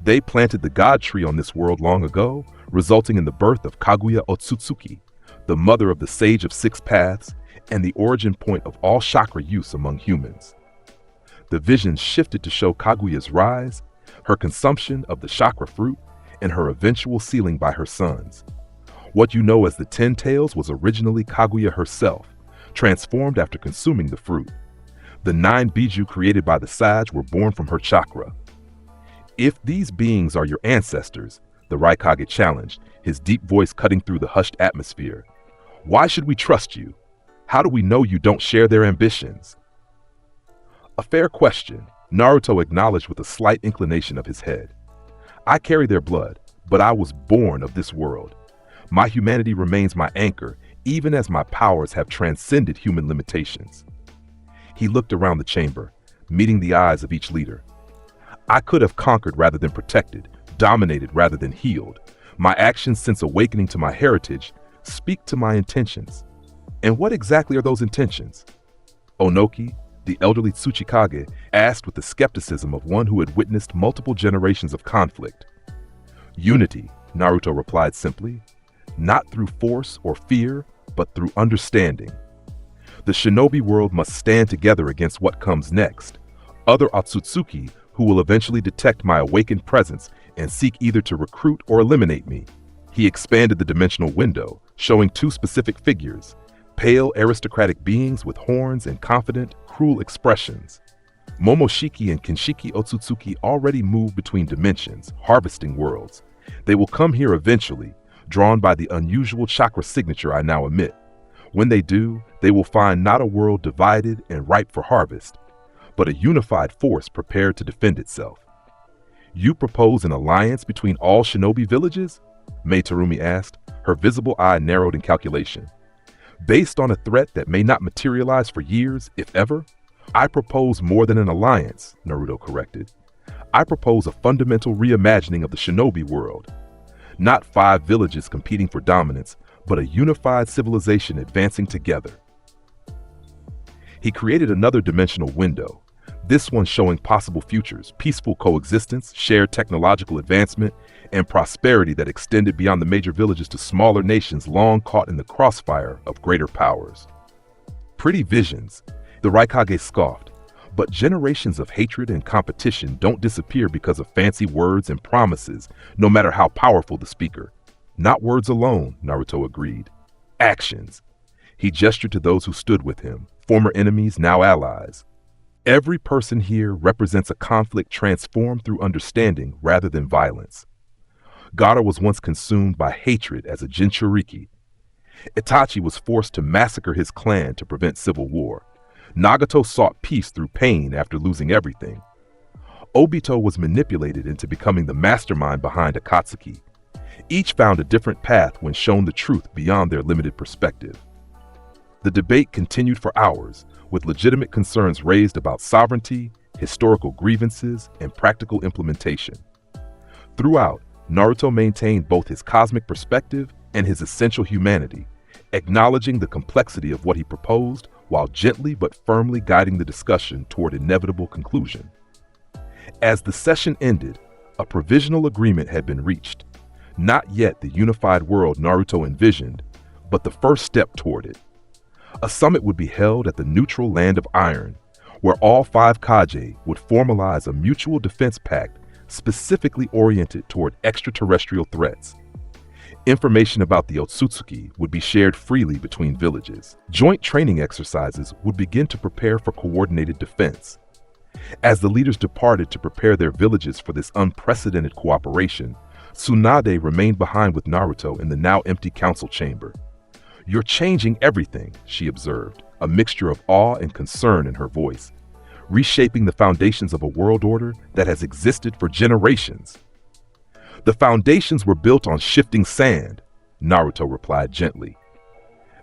They planted the god tree on this world long ago, resulting in the birth of Kaguya Otsutsuki, the mother of the Sage of 6 Paths, and the origin point of all chakra use among humans. The visions shifted to show Kaguya's rise, her consumption of the chakra fruit, and her eventual sealing by her sons. What you know as the 10 Tails was originally Kaguya herself, transformed after consuming the fruit. The 9 Biju created by the Sage were born from her chakra. If these beings are your ancestors," the Raikage challenged, his deep voice cutting through the hushed atmosphere, "why should we trust you? How do we know you don't share their ambitions?" "A fair question," Naruto acknowledged with a slight inclination of his head. "I carry their blood, but I was born of this world. My humanity remains my anchor, even as my powers have transcended human limitations." He looked around the chamber, meeting the eyes of each leader. "I could have conquered rather than protected, dominated rather than healed. My actions since awakening to my heritage speak to my intentions. And what exactly are those intentions?" Onoki, the elderly Tsuchikage, asked with the skepticism of one who had witnessed multiple generations of conflict. "Unity," Naruto replied simply, "not through force or fear, but through understanding. The shinobi world must stand together against what comes next. Other Otsutsuki who will eventually detect my awakened presence and seek either to recruit or eliminate me." He expanded the dimensional window, showing two specific figures, pale aristocratic beings with horns and confident, cruel expressions. Momoshiki and Kinshiki Otsutsuki already move between dimensions, harvesting worlds. They will come here eventually, drawn by the unusual chakra signature I now emit. When they do, they will find not a world divided and ripe for harvest, but a unified force prepared to defend itself. You propose an alliance between all shinobi villages? Mei Terumi asked, her visible eye narrowed in calculation. Based on a threat that may not materialize for years, if ever? I propose more than an alliance, Naruto corrected. I propose a fundamental reimagining of the shinobi world. Not 5 villages competing for dominance, but a unified civilization advancing together. He created another dimensional window, this one showing possible futures, peaceful coexistence, shared technological advancement, and prosperity that extended beyond the major villages to smaller nations long caught in the crossfire of greater powers. Pretty visions, the Raikage scoffed, but generations of hatred and competition don't disappear because of fancy words and promises, no matter how powerful the speaker. Not words alone, Naruto agreed. Actions. He gestured to those who stood with him, former enemies, now allies. Every person here represents a conflict transformed through understanding rather than violence. Gaara was once consumed by hatred as a Jinchuriki. Itachi was forced to massacre his clan to prevent civil war. Nagato sought peace through pain after losing everything. Obito was manipulated into becoming the mastermind behind Akatsuki. Each found a different path when shown the truth beyond their limited perspective. The debate continued for hours, with legitimate concerns raised about sovereignty, historical grievances, and practical implementation. Throughout, Naruto maintained both his cosmic perspective and his essential humanity, acknowledging the complexity of what he proposed while gently but firmly guiding the discussion toward inevitable conclusion. As the session ended, a provisional agreement had been reached. Not yet the unified world Naruto envisioned, but the first step toward it. A summit would be held at the neutral land of Iron, where all 5 Kage would formalize a mutual defense pact specifically oriented toward extraterrestrial threats. Information about the Otsutsuki would be shared freely between villages. Joint training exercises would begin to prepare for coordinated defense. As the leaders departed to prepare their villages for this unprecedented cooperation, Tsunade remained behind with Naruto in the now empty council chamber. "You're changing everything," she observed, a mixture of awe and concern in her voice, "reshaping the foundations of a world order that has existed for generations." "The foundations were built on shifting sand," Naruto replied gently.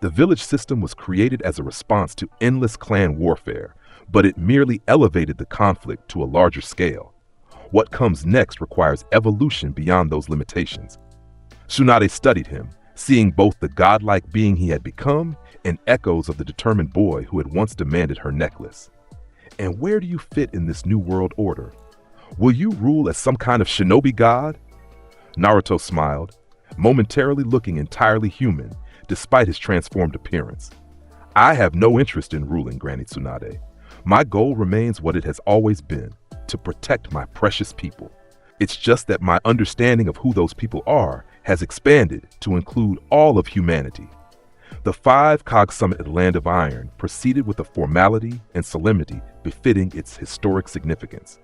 The village system was created as a response to endless clan warfare, but it merely elevated the conflict to a larger scale. What comes next requires evolution beyond those limitations. Tsunade studied him, seeing both the godlike being he had become and echoes of the determined boy who had once demanded her necklace. "And where do you fit in this new world order? Will you rule as some kind of shinobi god?" Naruto smiled, momentarily looking entirely human, despite his transformed appearance. "I have no interest in ruling, Granny Tsunade. My goal remains what it has always been, to protect my precious people. It's just that my understanding of who those people are has expanded to include all of humanity." The 5 Kage summit at the Land of Iron proceeded with a formality and solemnity befitting its historic significance.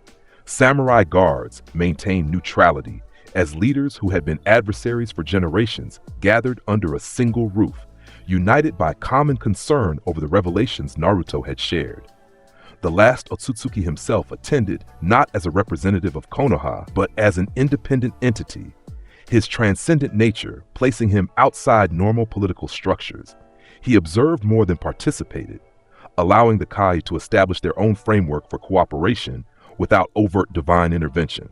Samurai guards maintained neutrality as leaders who had been adversaries for generations gathered under a single roof, united by common concern over the revelations Naruto had shared. The last Otsutsuki himself attended not as a representative of Konoha, but as an independent entity, his transcendent nature placing him outside normal political structures. He observed more than participated, allowing the Kai to establish their own framework for cooperation without overt divine intervention.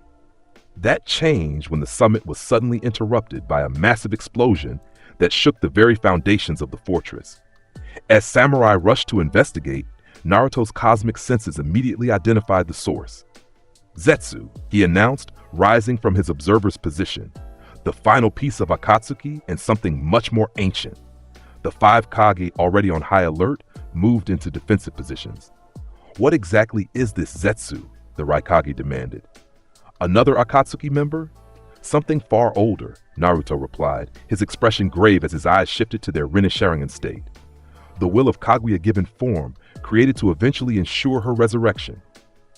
That changed when the summit was suddenly interrupted by a massive explosion that shook the very foundations of the fortress. As samurai rushed to investigate, Naruto's cosmic senses immediately identified the source. "Zetsu," he announced, rising from his observer's position. "The final piece of Akatsuki and something much more ancient." The 5 Kage, already on high alert, moved into defensive positions. "What exactly is this Zetsu?" the Raikage demanded. "Another Akatsuki member?" Something far older, Naruto replied, his expression grave as his eyes shifted to their Rinasharingan state. The will of Kaguya given form, created to eventually ensure her resurrection.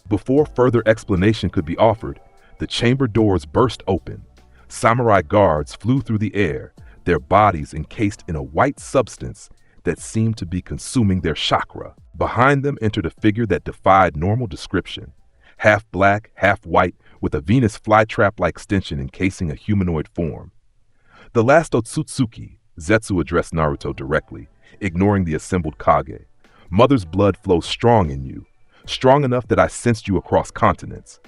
Before further explanation could be offered, the chamber doors burst open. Samurai guards flew through the air, their bodies encased in a white substance that seemed to be consuming their chakra. Behind them entered a figure that defied normal description. Half black, half white, with a Venus flytrap-like extension encasing a humanoid form. The last Otsutsuki, Zetsu addressed Naruto directly, ignoring the assembled Kage. Mother's blood flows strong in you, strong enough that I sensed you across continents.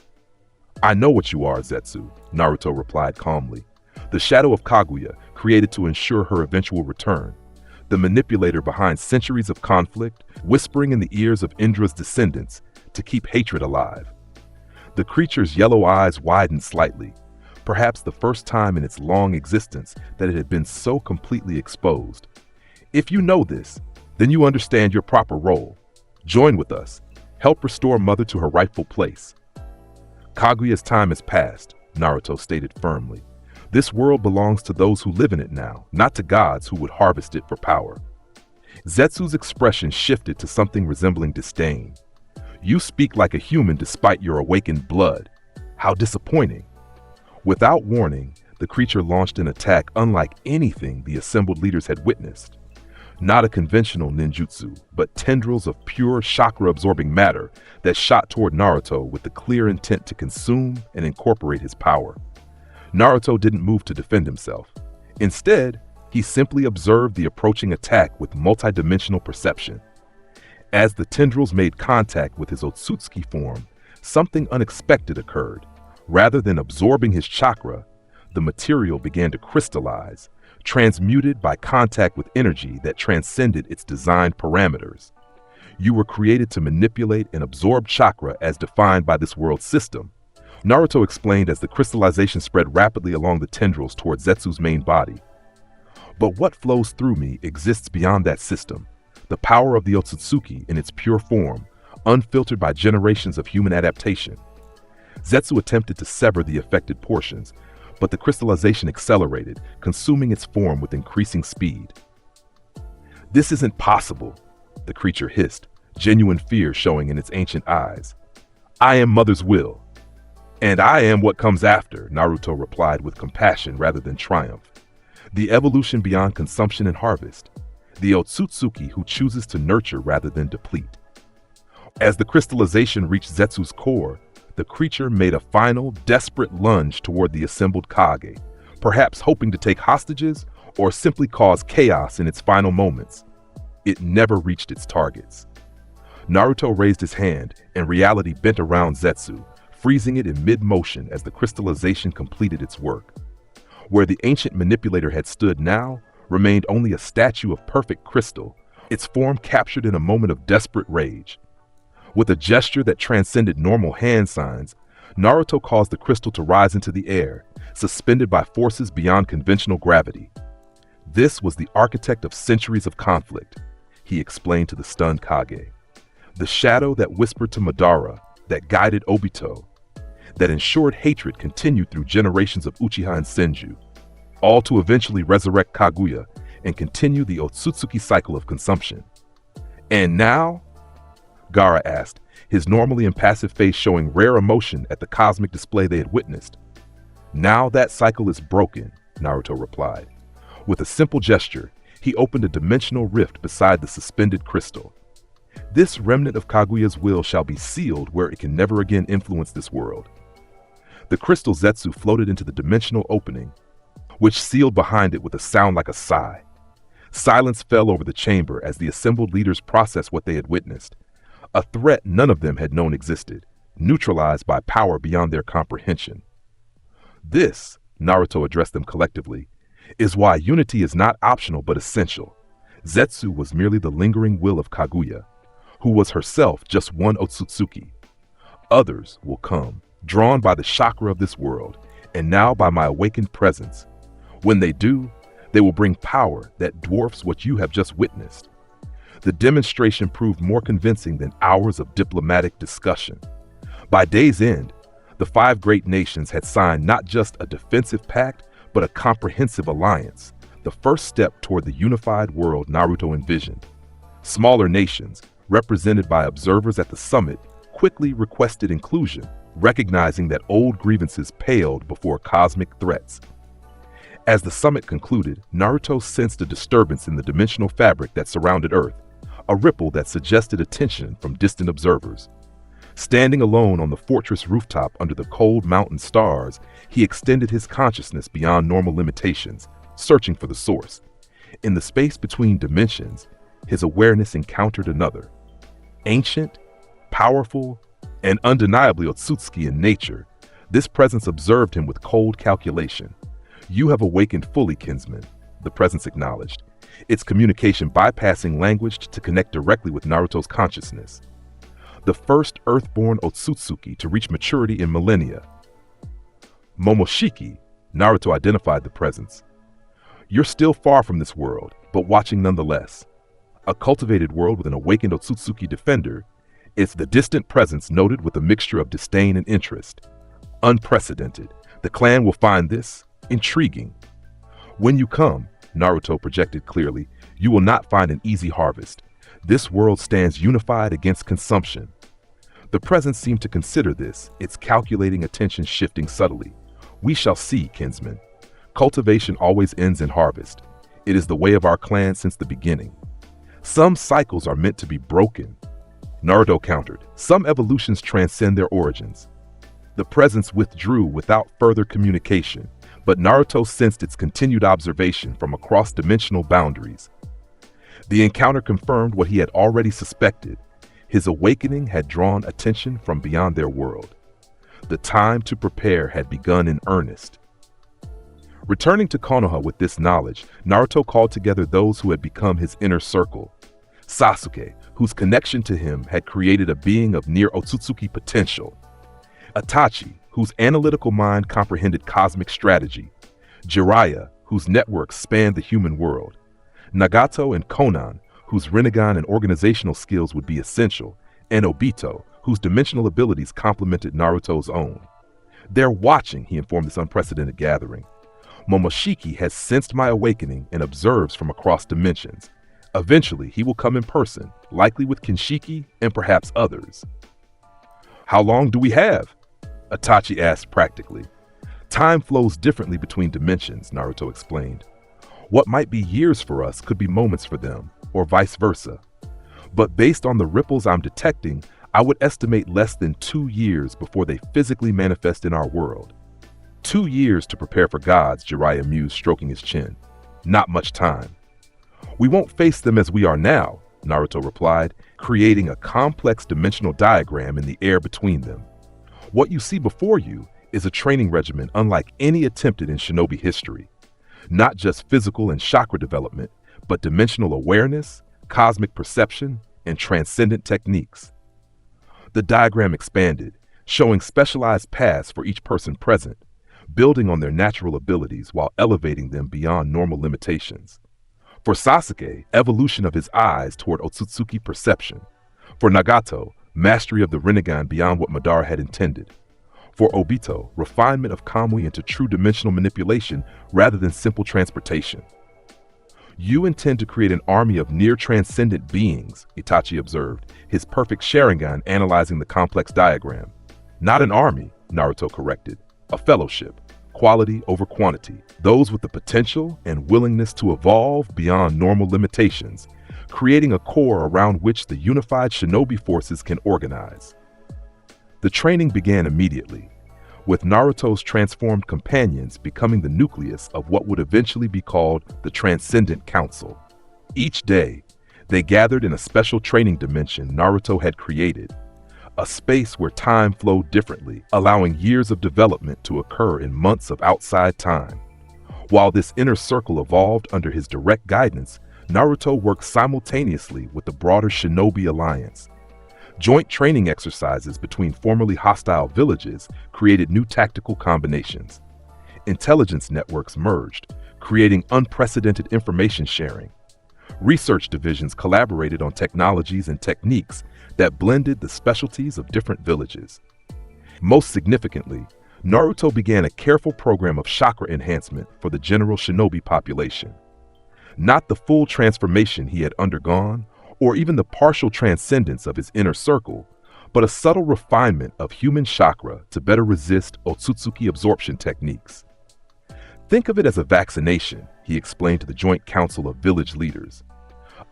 I know what you are, Zetsu, Naruto replied calmly. The shadow of Kaguya, created to ensure her eventual return. The manipulator behind centuries of conflict, whispering in the ears of Indra's descendants to keep hatred alive. The creature's yellow eyes widened slightly, perhaps the first time in its long existence that it had been so completely exposed. If you know this, then you understand your proper role. Join with us. Help restore Mother to her rightful place. Kaguya's time has passed, Naruto stated firmly. This world belongs to those who live in it now, not to gods who would harvest it for power. Zetsu's expression shifted to something resembling disdain. You speak like a human despite your awakened blood. How disappointing. Without warning, the creature launched an attack unlike anything the assembled leaders had witnessed. Not a conventional ninjutsu, but tendrils of pure chakra-absorbing matter that shot toward Naruto with the clear intent to consume and incorporate his power. Naruto didn't move to defend himself. Instead, he simply observed the approaching attack with multidimensional perception. As the tendrils made contact with his Otsutsuki form, something unexpected occurred. Rather than absorbing his chakra, the material began to crystallize, transmuted by contact with energy that transcended its designed parameters. You were created to manipulate and absorb chakra as defined by this world system, Naruto explained as the crystallization spread rapidly along the tendrils toward Zetsu's main body. But what flows through me exists beyond that system, the power of the Otsutsuki in its pure form, unfiltered by generations of human adaptation. Zetsu attempted to sever the affected portions, but the crystallization accelerated, consuming its form with increasing speed. This isn't possible, the creature hissed, genuine fear showing in its ancient eyes. I am Mother's will. And I am what comes after, Naruto replied with compassion rather than triumph. The evolution beyond consumption and harvest. The Otsutsuki who chooses to nurture rather than deplete. As the crystallization reached Zetsu's core, the creature made a final, desperate lunge toward the assembled Kage, perhaps hoping to take hostages or simply cause chaos in its final moments. It never reached its targets. Naruto raised his hand, and reality bent around Zetsu, freezing it in mid-motion as the crystallization completed its work. Where the ancient manipulator had stood now remained only a statue of perfect crystal, its form captured in a moment of desperate rage. With a gesture that transcended normal hand signs, Naruto caused the crystal to rise into the air, suspended by forces beyond conventional gravity. This was the architect of centuries of conflict, he explained to the stunned Kage. The shadow that whispered to Madara, that guided Obito, that ensured hatred continued through generations of Uchiha and Senju, all to eventually resurrect Kaguya and continue the Otsutsuki cycle of consumption. And now? Gaara asked, his normally impassive face showing rare emotion at the cosmic display they had witnessed. Now that cycle is broken, Naruto replied. With a simple gesture, he opened a dimensional rift beside the suspended crystal. This remnant of Kaguya's will shall be sealed where it can never again influence this world. The crystal Zetsu floated into the dimensional opening, which sealed behind it with a sound like a sigh. Silence fell over the chamber as the assembled leaders processed what they had witnessed. A threat none of them had known existed, neutralized by power beyond their comprehension. This, Naruto addressed them collectively, is why unity is not optional but essential. Zetsu was merely the lingering will of Kaguya, who was herself just one Otsutsuki. Others will come, drawn by the chakra of this world, and now by my awakened presence. When they do, they will bring power that dwarfs what you have just witnessed. The demonstration proved more convincing than hours of diplomatic discussion. By day's end, The five great nations had signed not just a defensive pact, but a comprehensive alliance, the first step toward the unified world Naruto envisioned. Smaller nations, represented by observers at the summit, quickly requested inclusion, recognizing that old grievances paled before cosmic threats. As the summit concluded, Naruto sensed a disturbance in the dimensional fabric that surrounded Earth, a ripple that suggested attention from distant observers. Standing alone on the fortress rooftop under the cold mountain stars, he extended his consciousness beyond normal limitations, searching for the source. In the space between dimensions, his awareness encountered another. Ancient, powerful, and undeniably Otsutsuki in nature, this presence observed him with cold calculation. "You have awakened fully, kinsman," the presence acknowledged, its communication bypassing language to connect directly with Naruto's consciousness. The first Earthborn Otsutsuki to reach maturity in millennia. Momoshiki, Naruto identified the presence. "You're still far from this world, but watching nonetheless. A cultivated world with an awakened Otsutsuki defender, it's the distant presence noted with a mixture of disdain and interest. Unprecedented. The clan will find this intriguing. When you come," Naruto projected clearly, "you will not find an easy harvest. This world stands unified against consumption." The presence seemed to consider this, its calculating attention shifting subtly. "We shall see, kinsman. Cultivation always ends in harvest. It is the way of our clan since the beginning. Some cycles are meant to be broken," Naruto countered. "Some evolutions transcend their origins." The presence withdrew without further communication, but Naruto sensed its continued observation from across dimensional boundaries. The encounter confirmed what he had already suspected. His awakening had drawn attention from beyond their world. The time to prepare had begun in earnest. Returning to Konoha with this knowledge, Naruto called together those who had become his inner circle. Sasuke, whose connection to him had created a being of near Otsutsuki potential. Itachi, whose analytical mind comprehended cosmic strategy. Jiraiya, whose network spanned the human world. Nagato and Konan, whose Rinnegan and organizational skills would be essential, and Obito, whose dimensional abilities complemented Naruto's own. "They're watching," he informed this unprecedented gathering. "Momoshiki has sensed my awakening and observes from across dimensions. Eventually, he will come in person, likely with Kinshiki and perhaps others." "How long do we have?" Itachi asked practically. "Time flows differently between dimensions," Naruto explained. "What might be years for us could be moments for them, or vice versa. But based on the ripples I'm detecting, I would estimate less than 2 years before they physically manifest in our world." 2 years to prepare for gods, Jiraiya mused, stroking his chin. "Not much time." "We won't face them as we are now," Naruto replied, creating a complex dimensional diagram in the air between them. "What you see before you is a training regimen unlike any attempted in shinobi history. Not just physical and chakra development, but dimensional awareness, cosmic perception, and transcendent techniques." The diagram expanded, showing specialized paths for each person present, building on their natural abilities while elevating them beyond normal limitations. For Sasuke, evolution of his eyes toward Otsutsuki perception. For Nagato, mastery of the Rinnegan beyond what Madara had intended. For Obito, refinement of Kamui into true dimensional manipulation rather than simple transportation. "You intend to create an army of near-transcendent beings," Itachi observed, his perfect Sharingan analyzing the complex diagram. "Not an army," Naruto corrected. "A fellowship. Quality over quantity. Those with the potential and willingness to evolve beyond normal limitations, creating a core around which the unified shinobi forces can organize." The training began immediately, with Naruto's transformed companions becoming the nucleus of what would eventually be called the Transcendent Council. Each day, they gathered in a special training dimension Naruto had created, a space where time flowed differently, allowing years of development to occur in months of outside time. While this inner circle evolved under his direct guidance, Naruto worked simultaneously with the broader Shinobi Alliance. Joint training exercises between formerly hostile villages created new tactical combinations. Intelligence networks merged, creating unprecedented information sharing. Research divisions collaborated on technologies and techniques that blended the specialties of different villages. Most significantly, Naruto began a careful program of chakra enhancement for the general shinobi population. Not the full transformation he had undergone, or even the partial transcendence of his inner circle, but a subtle refinement of human chakra to better resist Otsutsuki absorption techniques. Think of it as a vaccination, he explained to the Joint Council of Village Leaders.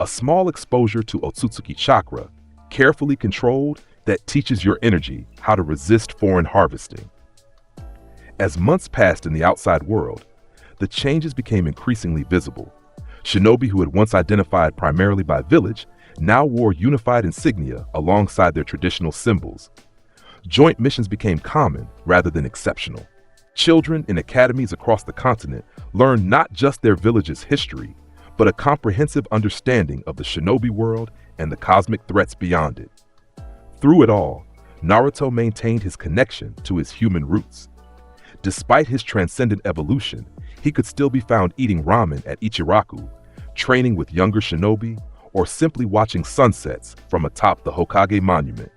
A small exposure to Otsutsuki chakra, carefully controlled, that teaches your energy how to resist foreign harvesting. As months passed in the outside world, the changes became increasingly visible. Shinobi who had once identified primarily by village now wore unified insignia alongside their traditional symbols. Joint missions became common rather than exceptional. Children in academies across the continent learned not just their village's history, but a comprehensive understanding of the shinobi world and the cosmic threats beyond it. Through it all, Naruto maintained his connection to his human roots. Despite his transcendent evolution, he could still be found eating ramen at Ichiraku, training with younger shinobi, or simply watching sunsets from atop the Hokage monument.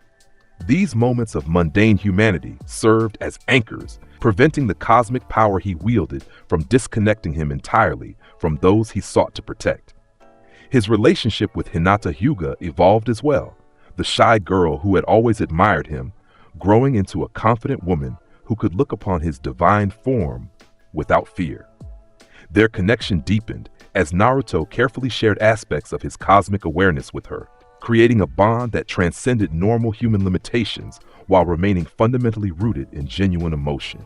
These moments of mundane humanity served as anchors, preventing the cosmic power he wielded from disconnecting him entirely from those he sought to protect. His relationship with Hinata Hyuga evolved as well, the shy girl who had always admired him, growing into a confident woman who could look upon his divine form without fear. Their connection deepened as Naruto carefully shared aspects of his cosmic awareness with her, creating a bond that transcended normal human limitations while remaining fundamentally rooted in genuine emotion.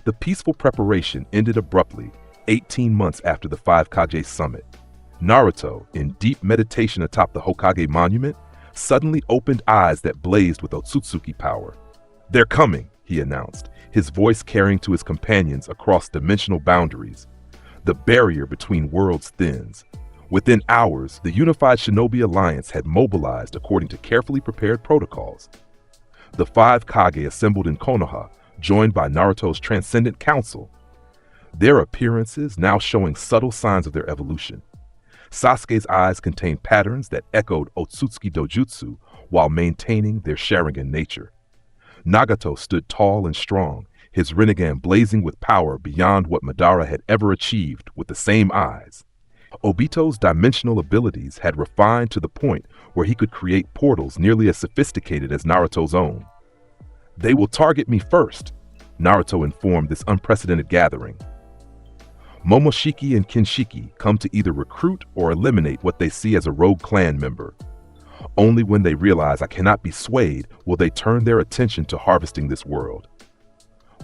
The peaceful preparation ended abruptly 18 months after the Five Kage summit. Naruto, in deep meditation atop the Hokage monument, suddenly opened eyes that blazed with Otsutsuki power. "They're coming," he announced, his voice carrying to his companions across dimensional boundaries. The barrier between worlds thins. Within hours, the unified Shinobi Alliance had mobilized according to carefully prepared protocols. The Five Kage assembled in Konoha, joined by Naruto's Transcendent Council, their appearances now showing subtle signs of their evolution. Sasuke's eyes contained patterns that echoed Otsutsuki dojutsu while maintaining their Sharingan nature. Nagato stood tall and strong, his Rinnegan blazing with power beyond what Madara had ever achieved with the same eyes. Obito's dimensional abilities had refined to the point where he could create portals nearly as sophisticated as Naruto's own. "They will target me first," Naruto informed this unprecedented gathering. Momoshiki and Kinshiki come to either recruit or eliminate what they see as a rogue clan member. Only when they realize I cannot be swayed will they turn their attention to harvesting this world.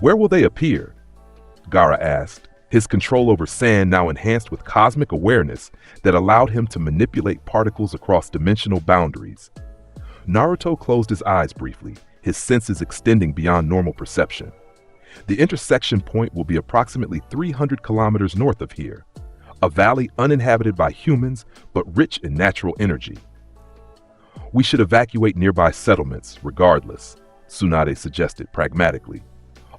"Where will they appear?" Gaara asked, his control over sand now enhanced with cosmic awareness that allowed him to manipulate particles across dimensional boundaries. Naruto closed his eyes briefly, his senses extending beyond normal perception. The intersection point will be approximately 300 kilometers north of here, a valley uninhabited by humans but rich in natural energy. "We should evacuate nearby settlements, regardless," Tsunade suggested pragmatically.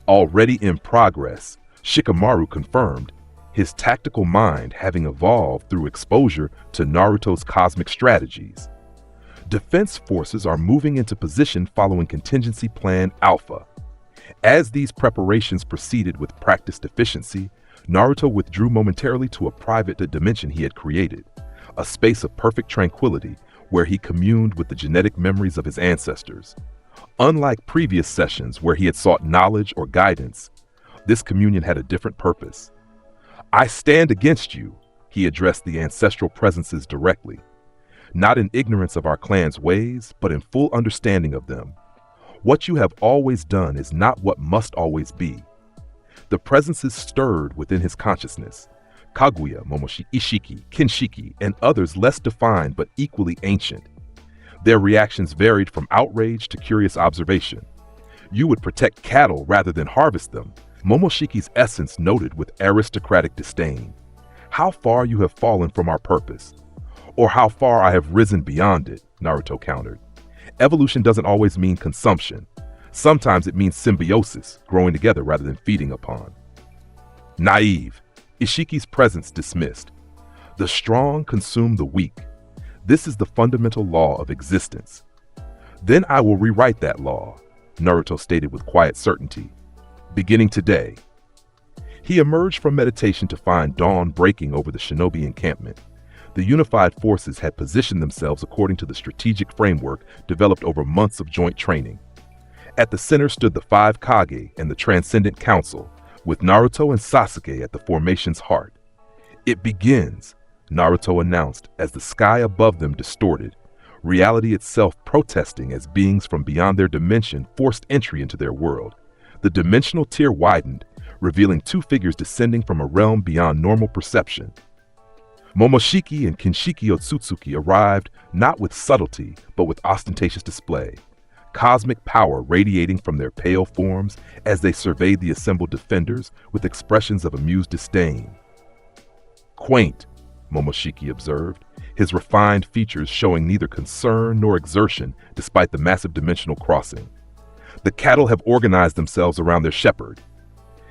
Already in progress, Shikamaru confirmed, his tactical mind having evolved through exposure to Naruto's cosmic strategies. Defense forces are moving into position following Contingency Plan Alpha. As these preparations proceeded with practiced efficiency, Naruto withdrew momentarily to a private dimension he had created, a space of perfect tranquility where he communed with the genetic memories of his ancestors. Unlike previous sessions where he had sought knowledge or guidance, this communion had a different purpose. "I stand against you," he addressed the ancestral presences directly, not in ignorance of our clan's ways, but in full understanding of them. What you have always done is not what must always be. The presences stirred within his consciousness. Kaguya, Momoshiki, Ishiki, Kinshiki, and others less defined but equally ancient. Their reactions varied from outrage to curious observation. "You would protect cattle rather than harvest them," Momoshiki's essence noted with aristocratic disdain. "How far you have fallen from our purpose." "Or how far I have risen beyond it," Naruto countered. "Evolution doesn't always mean consumption. Sometimes it means symbiosis, growing together rather than feeding upon." "Naive," Ishiki's presence dismissed. "The strong consume the weak. This is the fundamental law of existence." "Then I will rewrite that law." Naruto stated with quiet certainty. Beginning today. He emerged from meditation to find dawn breaking over the shinobi encampment. The unified forces had positioned themselves according to the strategic framework developed over months of joint training. At the center stood the 5 Kage and the Transcendent Council, with Naruto and Sasuke at the formation's heart. It begins, Naruto announced as the sky above them distorted, reality itself protesting as beings from beyond their dimension forced entry into their world. The dimensional tier widened, revealing 2 figures descending from a realm beyond normal perception. Momoshiki and Kinshiki Otsutsuki arrived not with subtlety, but with ostentatious display, cosmic power radiating from their pale forms as they surveyed the assembled defenders with expressions of amused disdain. Quaint, Momoshiki observed, his refined features showing neither concern nor exertion despite the massive dimensional crossing. The cattle have organized themselves around their shepherd.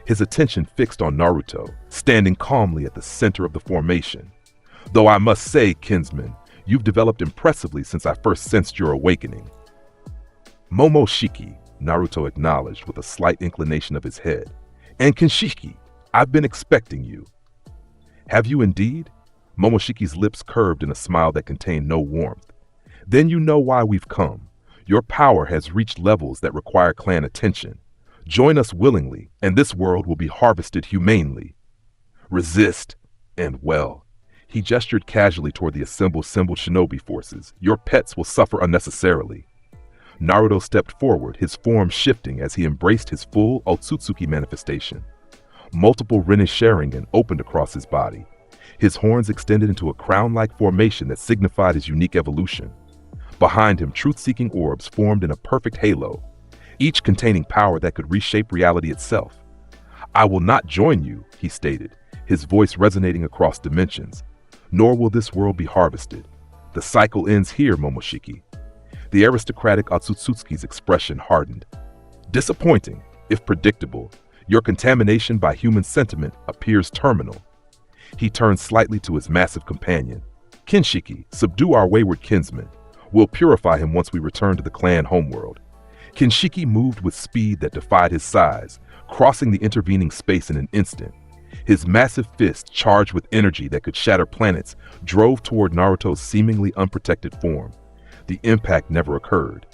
His attention fixed on Naruto, standing calmly at the center of the formation. Though I must say, kinsman, you've developed impressively since I first sensed your awakening. Momoshiki, Naruto acknowledged with a slight inclination of his head. And Kinshiki, I've been expecting you. Have you indeed? Momoshiki's lips curved in a smile that contained no warmth. Then you know why we've come. Your power has reached levels that require clan attention. Join us willingly, and this world will be harvested humanely. Resist, and well. He gestured casually toward the assembled shinobi forces. Your pets will suffer unnecessarily. Naruto stepped forward, his form shifting as he embraced his full Otsutsuki manifestation. Multiple Rinne Sharingan opened across his body. His horns extended into a crown-like formation that signified his unique evolution. Behind him, truth-seeking orbs formed in a perfect halo, each containing power that could reshape reality itself. I will not join you, he stated, his voice resonating across dimensions. Nor will this world be harvested. The cycle ends here, Momoshiki. The aristocratic Otsutsuki's expression hardened. Disappointing, if predictable, your contamination by human sentiment appears terminal. He turned slightly to his massive companion. Kinshiki, subdue our wayward kinsman. We'll purify him once we return to the clan homeworld. Kinshiki moved with speed that defied his size, crossing the intervening space in an instant. His massive fist, charged with energy that could shatter planets, drove toward Naruto's seemingly unprotected form. The impact never occurred.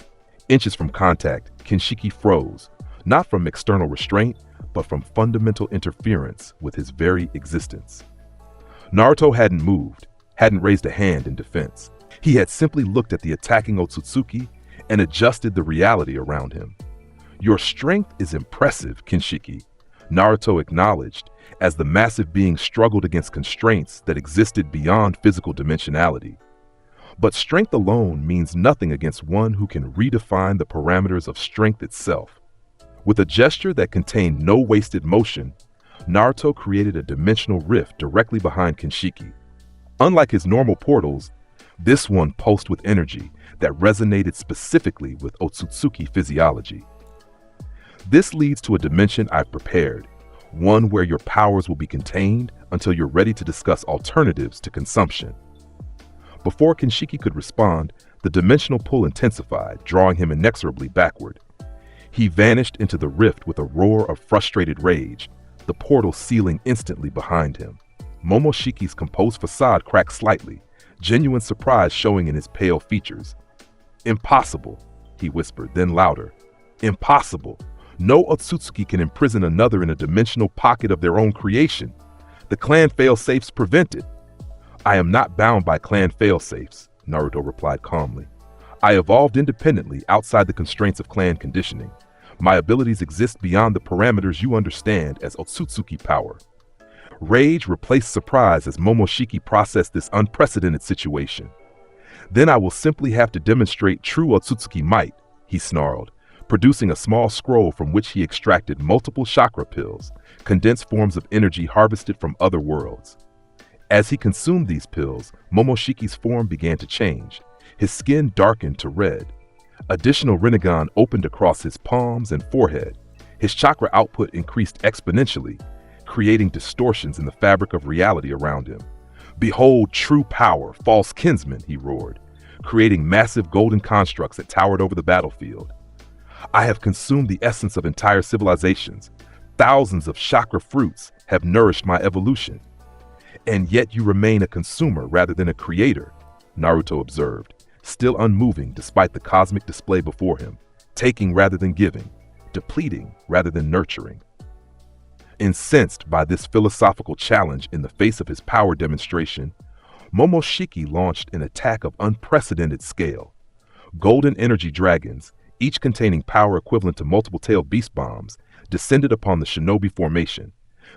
Inches from contact, Kinshiki froze, not from external restraint, but from fundamental interference with his very existence. Naruto hadn't moved, hadn't raised a hand in defense. He had simply looked at the attacking Otsutsuki and adjusted the reality around him. Your strength is impressive, Kinshiki, Naruto acknowledged, as the massive being struggled against constraints that existed beyond physical dimensionality. But strength alone means nothing against one who can redefine the parameters of strength itself. With a gesture that contained no wasted motion, Naruto created a dimensional rift directly behind Kinshiki. Unlike his normal portals, this one pulsed with energy that resonated specifically with Otsutsuki physiology. This leads to a dimension I've prepared, one where your powers will be contained until you're ready to discuss alternatives to consumption. Before Kinshiki could respond, the dimensional pull intensified, drawing him inexorably backward. He vanished into the rift with a roar of frustrated rage, the portal sealing instantly behind him. Momoshiki's composed facade cracked slightly, genuine surprise showing in his pale features. Impossible, he whispered, then louder. Impossible. No Otsutsuki can imprison another in a dimensional pocket of their own creation. The clan fail-safes prevent it. I am not bound by clan fail-safes, Naruto replied calmly. I evolved independently outside the constraints of clan conditioning. My abilities exist beyond the parameters you understand as Otsutsuki power. Rage replaced surprise as Momoshiki processed this unprecedented situation. Then I will simply have to demonstrate true Otsutsuki might, he snarled, producing a small scroll from which he extracted multiple chakra pills, condensed forms of energy harvested from other worlds. As he consumed these pills, Momoshiki's form began to change. His skin darkened to red. Additional Rinnegan opened across his palms and forehead. His chakra output increased exponentially, creating distortions in the fabric of reality around him. Behold true power, false kinsman, he roared, creating massive golden constructs that towered over the battlefield. I have consumed the essence of entire civilizations. Thousands of chakra fruits have nourished my evolution. And yet you remain a consumer rather than a creator, Naruto observed, still unmoving despite the cosmic display before him, taking rather than giving, depleting rather than nurturing. Incensed by this philosophical challenge in the face of his power demonstration, Momoshiki launched an attack of unprecedented scale. Golden energy dragons, each containing power equivalent to multiple-tailed beast bombs, descended upon the shinobi formation.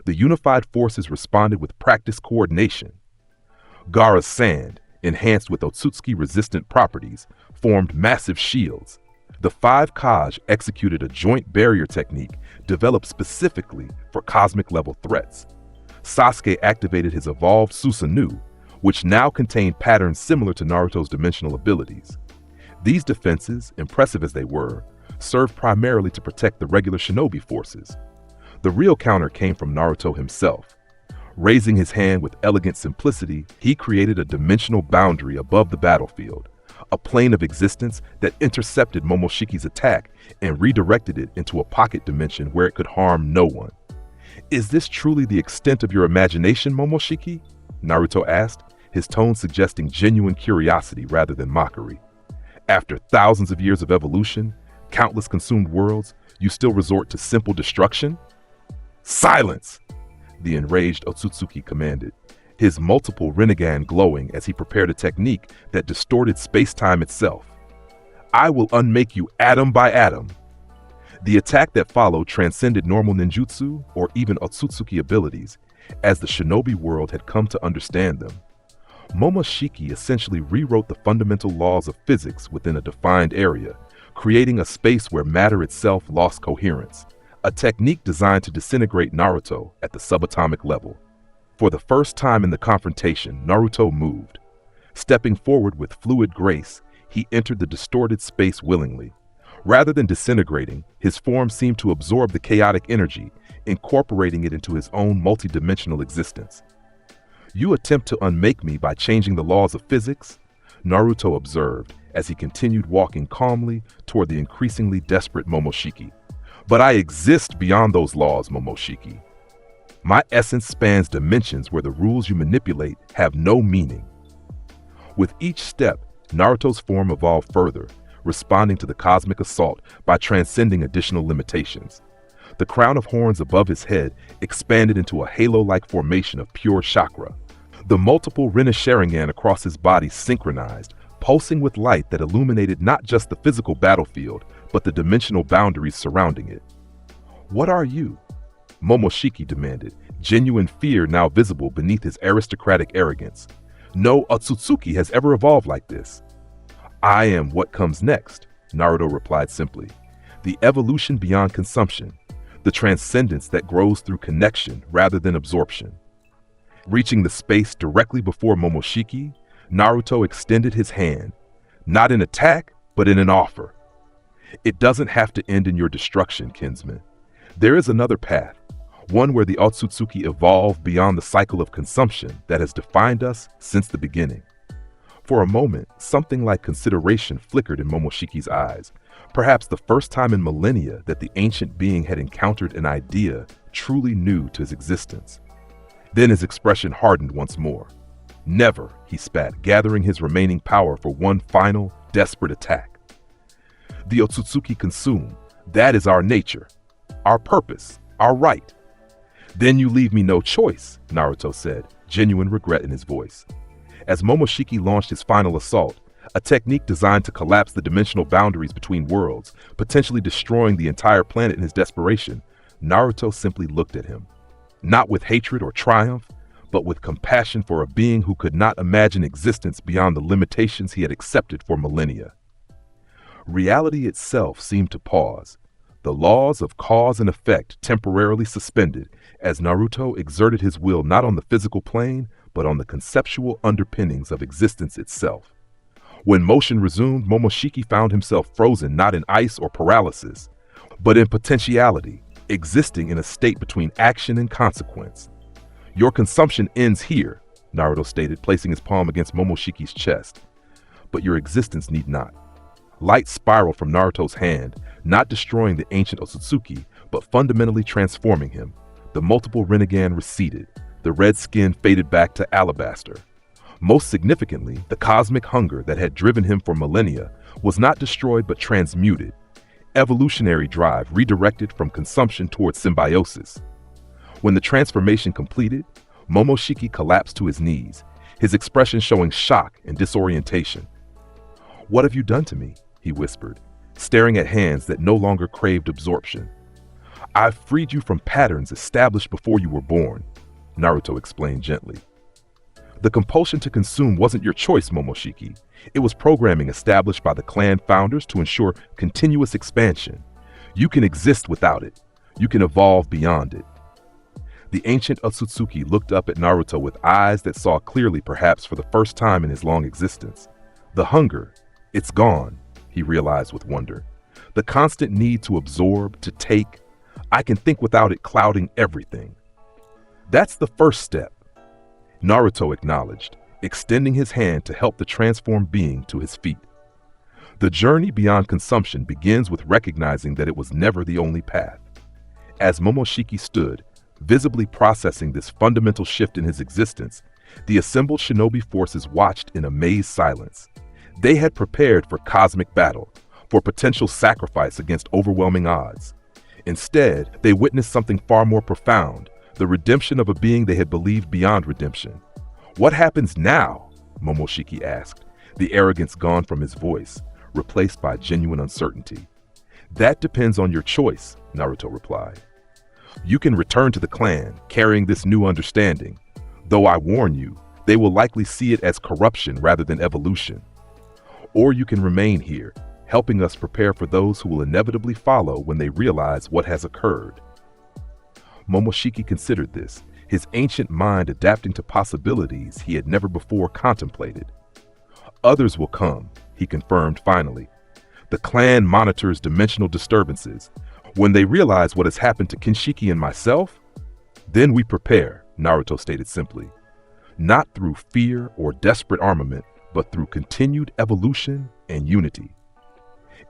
The unified forces responded with practiced coordination. Gaara's sand, enhanced with Otsutsuki-resistant properties, formed massive shields. The 5 Kage executed a joint barrier technique developed specifically for cosmic-level threats. Sasuke activated his evolved Susanoo, which now contained patterns similar to Naruto's dimensional abilities. These defenses, impressive as they were, served primarily to protect the regular shinobi forces. The real counter came from Naruto himself. Raising his hand with elegant simplicity, he created a dimensional boundary above the battlefield, a plane of existence that intercepted Momoshiki's attack and redirected it into a pocket dimension where it could harm no one. "Is this truly the extent of your imagination, Momoshiki?" Naruto asked, his tone suggesting genuine curiosity rather than mockery. "After thousands of years of evolution, countless consumed worlds, you still resort to simple destruction?" "Silence!" the enraged Otsutsuki commanded, his multiple Rinnegan glowing as he prepared a technique that distorted space-time itself. "I will unmake you atom by atom." The attack that followed transcended normal ninjutsu or even Otsutsuki abilities, as the shinobi world had come to understand them. Momoshiki essentially rewrote the fundamental laws of physics within a defined area, creating a space where matter itself lost coherence, a technique designed to disintegrate Naruto at the subatomic level. For the first time in the confrontation, Naruto moved. Stepping forward with fluid grace, he entered the distorted space willingly. Rather than disintegrating, his form seemed to absorb the chaotic energy, incorporating it into his own multidimensional existence. "You attempt to unmake me by changing the laws of physics?" Naruto observed as he continued walking calmly toward the increasingly desperate Momoshiki. "But I exist beyond those laws, Momoshiki. My essence spans dimensions where the rules you manipulate have no meaning." With each step, Naruto's form evolved further, responding to the cosmic assault by transcending additional limitations. The crown of horns above his head expanded into a halo-like formation of pure chakra. The multiple Rinne across his body synchronized, pulsing with light that illuminated not just the physical battlefield, but the dimensional boundaries surrounding it. "What are you?" Momoshiki demanded, genuine fear now visible beneath his aristocratic arrogance. "No Otsutsuki has ever evolved like this." "I am what comes next," Naruto replied simply. "The evolution beyond consumption, the transcendence that grows through connection rather than absorption." Reaching the space directly before Momoshiki, Naruto extended his hand, not in attack, but in an offer. "It doesn't have to end in your destruction, kinsman. There is another path, one where the Otsutsuki evolve beyond the cycle of consumption that has defined us since the beginning." For a moment, something like consideration flickered in Momoshiki's eyes, perhaps the first time in millennia that the ancient being had encountered an idea truly new to his existence. Then his expression hardened once more. "Never," he spat, gathering his remaining power for one final, desperate attack. "The Otsutsuki consume. That is our nature, our purpose, our right." "Then you leave me no choice," Naruto said, genuine regret in his voice. As Momoshiki launched his final assault, a technique designed to collapse the dimensional boundaries between worlds, potentially destroying the entire planet in his desperation, Naruto simply looked at him. Not with hatred or triumph, but with compassion for a being who could not imagine existence beyond the limitations he had accepted for millennia. Reality itself seemed to pause, the laws of cause and effect temporarily suspended as Naruto exerted his will not on the physical plane, but on the conceptual underpinnings of existence itself. When motion resumed, Momoshiki found himself frozen not in ice or paralysis, but in potentiality, existing in a state between action and consequence. "Your consumption ends here," Naruto stated, placing his palm against Momoshiki's chest. "But your existence need not. Light spiraled from Naruto's hand, not destroying the ancient Otsutsuki, but fundamentally transforming him. The multiple Rinnegan receded. The red skin faded back to alabaster. Most significantly, the cosmic hunger that had driven him for millennia was not destroyed but transmuted. Evolutionary drive redirected from consumption towards symbiosis. When the transformation completed, Momoshiki collapsed to his knees, his expression showing shock and disorientation. "What have you done to me?" he whispered, staring at hands that no longer craved absorption. "I've freed you from patterns established before you were born," Naruto explained gently. "The compulsion to consume wasn't your choice, Momoshiki. It was programming established by the clan founders to ensure continuous expansion. You can exist without it. You can evolve beyond it." The ancient Otsutsuki looked up at Naruto with eyes that saw clearly, perhaps for the first time in his long existence. The hunger, it's gone, he realized with wonder. The constant need to absorb, to take, I can think without it clouding everything. "That's the first step," Naruto acknowledged, extending his hand to help the transformed being to his feet. The journey beyond consumption begins with recognizing that it was never the only path. As Momoshiki stood, visibly processing this fundamental shift in his existence, the assembled shinobi forces watched in amazed silence. They had prepared for cosmic battle, for potential sacrifice against overwhelming odds. Instead, they witnessed something far more profound, the redemption of a being they had believed beyond redemption. "What happens now?" Momoshiki asked, the arrogance gone from his voice, replaced by genuine uncertainty. "That depends on your choice," Naruto replied. "You can return to the clan, carrying this new understanding. Though I warn you, they will likely see it as corruption rather than evolution. Or you can remain here, helping us prepare for those who will inevitably follow when they realize what has occurred." Momoshiki considered this, his ancient mind adapting to possibilities he had never before contemplated. "Others will come," he confirmed finally. "The clan monitors dimensional disturbances. When they realize what has happened to Kinshiki and myself, then we prepare," Naruto stated simply. "Not through fear or desperate armament, but through continued evolution and unity."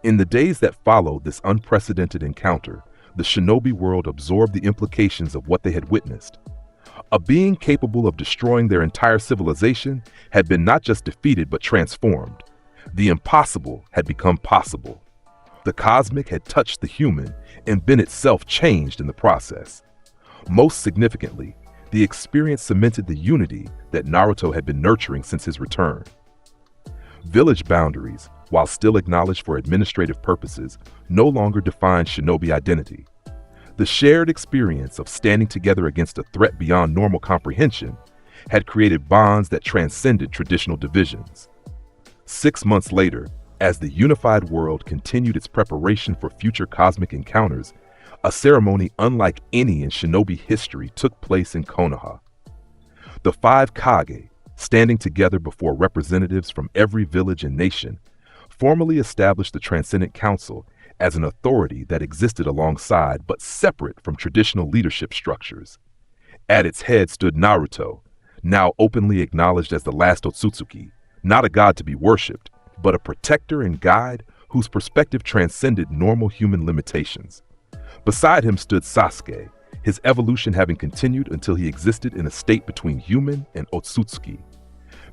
In the days that followed this unprecedented encounter, the shinobi world absorbed the implications of what they had witnessed. A being capable of destroying their entire civilization had been not just defeated but transformed. The impossible had become possible. The cosmic had touched the human and been itself changed in the process. Most significantly, the experience cemented the unity that Naruto had been nurturing since his return. Village boundaries, while still acknowledged for administrative purposes, no longer defined shinobi identity. The shared experience of standing together against a threat beyond normal comprehension had created bonds that transcended traditional divisions. 6 months later, as the unified world continued its preparation for future cosmic encounters, a ceremony unlike any in shinobi history took place in Konoha. The 5 Kage, standing together before representatives from every village and nation, formally established the Transcendent Council as an authority that existed alongside but separate from traditional leadership structures. At its head stood Naruto, now openly acknowledged as the last Otsutsuki, not a god to be worshipped, but a protector and guide whose perspective transcended normal human limitations. Beside him stood Sasuke, his evolution having continued until he existed in a state between human and Otsutsuki,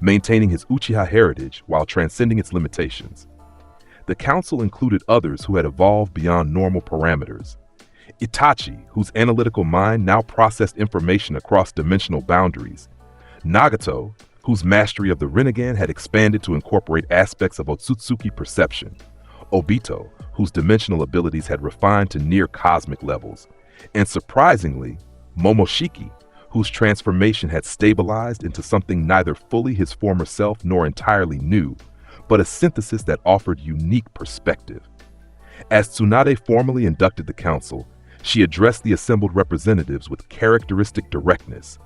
maintaining his Uchiha heritage while transcending its limitations. The council included others who had evolved beyond normal parameters. Itachi, whose analytical mind now processed information across dimensional boundaries. Nagato, whose mastery of the Rinnegan had expanded to incorporate aspects of Otsutsuki perception. Obito, whose dimensional abilities had refined to near cosmic levels. And surprisingly, Momoshiki, whose transformation had stabilized into something neither fully his former self nor entirely new, but a synthesis that offered unique perspective. As Tsunade formally inducted the council, she addressed the assembled representatives with characteristic directness.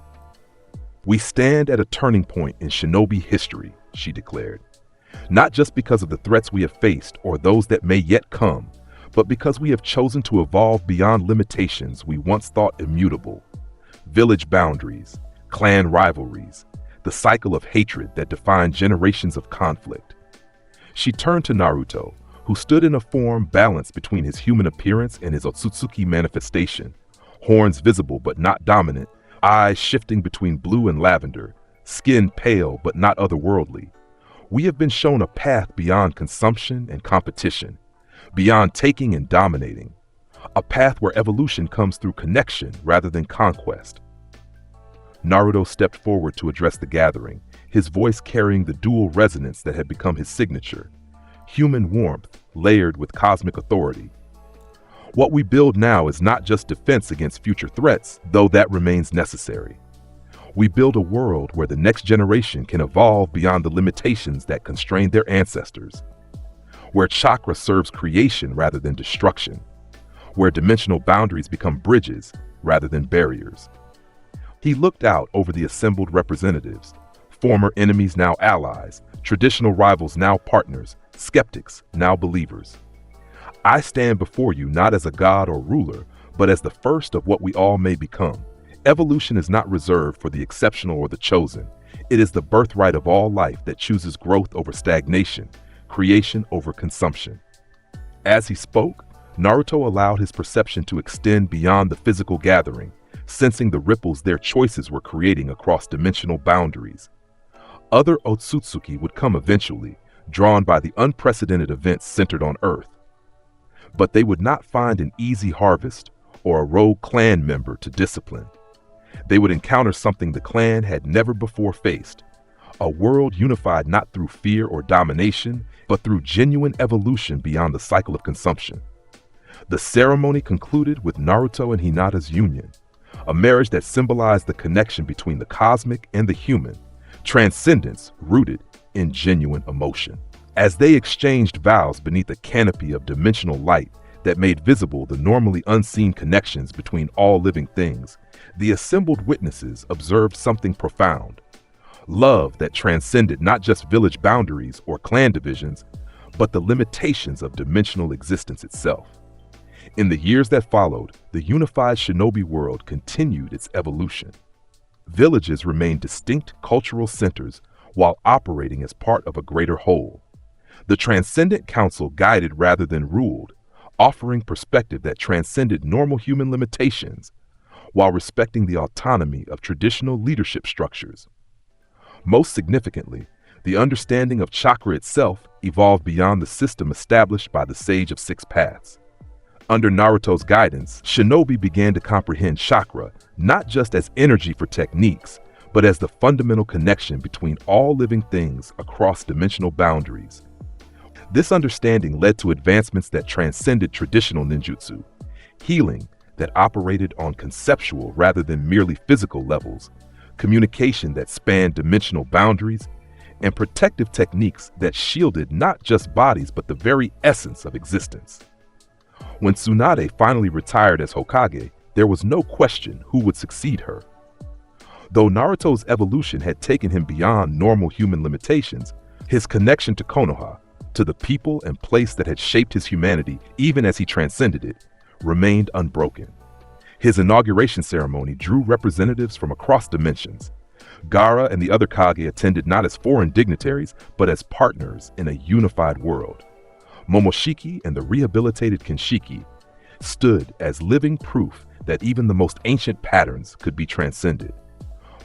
"We stand at a turning point in shinobi history," she declared. "Not just because of the threats we have faced or those that may yet come, but because we have chosen to evolve beyond limitations we once thought immutable. Village boundaries, clan rivalries, the cycle of hatred that defined generations of conflict." She turned to Naruto, who stood in a form balanced between his human appearance and his Otsutsuki manifestation, horns visible but not dominant, eyes shifting between blue and lavender, skin pale but not otherworldly. We have been shown a path beyond consumption and competition, beyond taking and dominating, a path where evolution comes through connection rather than conquest. Naruto stepped forward to address the gathering, his voice carrying the dual resonance that had become his signature, human warmth layered with cosmic authority. What we build now is not just defense against future threats, though that remains necessary. We build a world where the next generation can evolve beyond the limitations that constrained their ancestors, where chakra serves creation rather than destruction, where dimensional boundaries become bridges rather than barriers. He looked out over the assembled representatives, former enemies now allies, traditional rivals now partners, skeptics now believers. I stand before you not as a god or ruler, but as the first of what we all may become. Evolution is not reserved for the exceptional or the chosen. It is the birthright of all life that chooses growth over stagnation, creation over consumption. As he spoke, Naruto allowed his perception to extend beyond the physical gathering, sensing the ripples their choices were creating across dimensional boundaries. Other Otsutsuki would come eventually, drawn by the unprecedented events centered on Earth. But they would not find an easy harvest or a rogue clan member to discipline. They would encounter something the clan had never before faced, a world unified not through fear or domination, but through genuine evolution beyond the cycle of consumption. The ceremony concluded with Naruto and Hinata's union, a marriage that symbolized the connection between the cosmic and the human, transcendence rooted in genuine emotion. As they exchanged vows beneath a canopy of dimensional light that made visible the normally unseen connections between all living things, the assembled witnesses observed something profound. Love that transcended not just village boundaries or clan divisions, but the limitations of dimensional existence itself. In the years that followed, the unified shinobi world continued its evolution. Villages remained distinct cultural centers while operating as part of a greater whole. The Transcendent Council guided rather than ruled, offering perspective that transcended normal human limitations, while respecting the autonomy of traditional leadership structures. Most significantly, the understanding of chakra itself evolved beyond the system established by the Sage of Six Paths. Under Naruto's guidance, shinobi began to comprehend chakra not just as energy for techniques, but as the fundamental connection between all living things across dimensional boundaries. This understanding led to advancements that transcended traditional ninjutsu, healing that operated on conceptual rather than merely physical levels, communication that spanned dimensional boundaries, and protective techniques that shielded not just bodies but the very essence of existence. When Tsunade finally retired as Hokage, there was no question who would succeed her. Though Naruto's evolution had taken him beyond normal human limitations, his connection to Konoha, to the people and place that had shaped his humanity even as he transcended it, remained unbroken. His inauguration ceremony drew representatives from across dimensions. Gaara and the other Kage attended not as foreign dignitaries, but as partners in a unified world. Momoshiki and the rehabilitated Kinshiki stood as living proof that even the most ancient patterns could be transcended.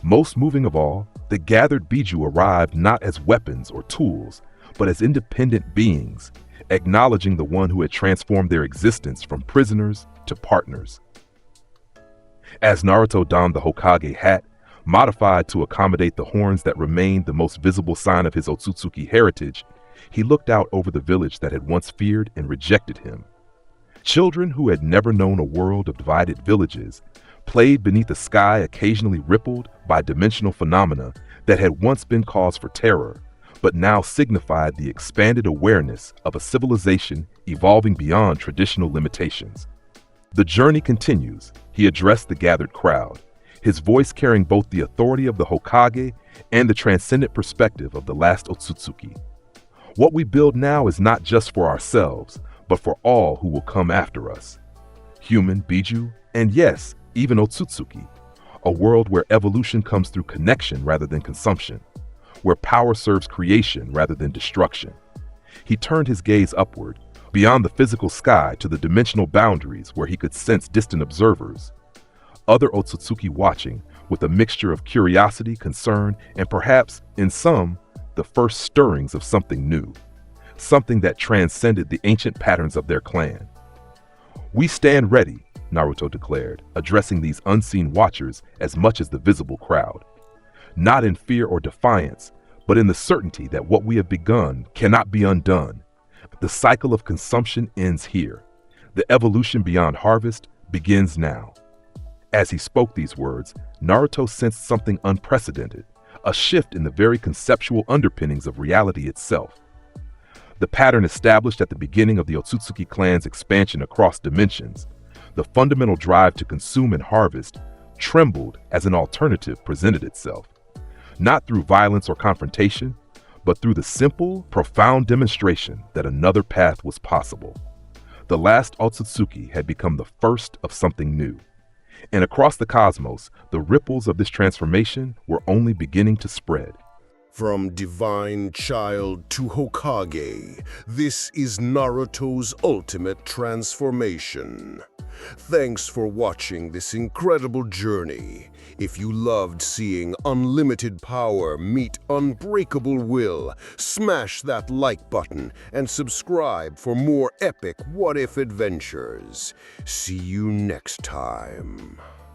Most moving of all, the gathered Biju arrived not as weapons or tools, but as independent beings, acknowledging the one who had transformed their existence from prisoners to partners. As Naruto donned the Hokage hat, modified to accommodate the horns that remained the most visible sign of his Otsutsuki heritage, he looked out over the village that had once feared and rejected him. Children who had never known a world of divided villages played beneath a sky occasionally rippled by dimensional phenomena that had once been cause for terror, but now signified the expanded awareness of a civilization evolving beyond traditional limitations. The journey continues, he addressed the gathered crowd, his voice carrying both the authority of the Hokage and the transcendent perspective of the last Otsutsuki. What we build now is not just for ourselves, but for all who will come after us. Human, Biju, and yes, even Otsutsuki, a world where evolution comes through connection rather than consumption, where power serves creation rather than destruction. He turned his gaze upward, beyond the physical sky to the dimensional boundaries where he could sense distant observers. Other Otsutsuki watching with a mixture of curiosity, concern, and perhaps, in some, the first stirrings of something new. Something that transcended the ancient patterns of their clan. "We stand ready," Naruto declared, addressing these unseen watchers as much as the visible crowd. Not in fear or defiance, but in the certainty that what we have begun cannot be undone. The cycle of consumption ends here. The evolution beyond harvest begins now. As he spoke these words, Naruto sensed something unprecedented, a shift in the very conceptual underpinnings of reality itself. The pattern established at the beginning of the Otsutsuki clan's expansion across dimensions, the fundamental drive to consume and harvest, trembled as an alternative presented itself. Not through violence or confrontation, but through the simple, profound demonstration that another path was possible. The last Otsutsuki had become the first of something new. And across the cosmos, the ripples of this transformation were only beginning to spread. From divine child to Hokage, this is Naruto's ultimate transformation. Thanks for watching this incredible journey. If you loved seeing unlimited power meet unbreakable will, smash that like button and subscribe for more epic what-if adventures. See you next time.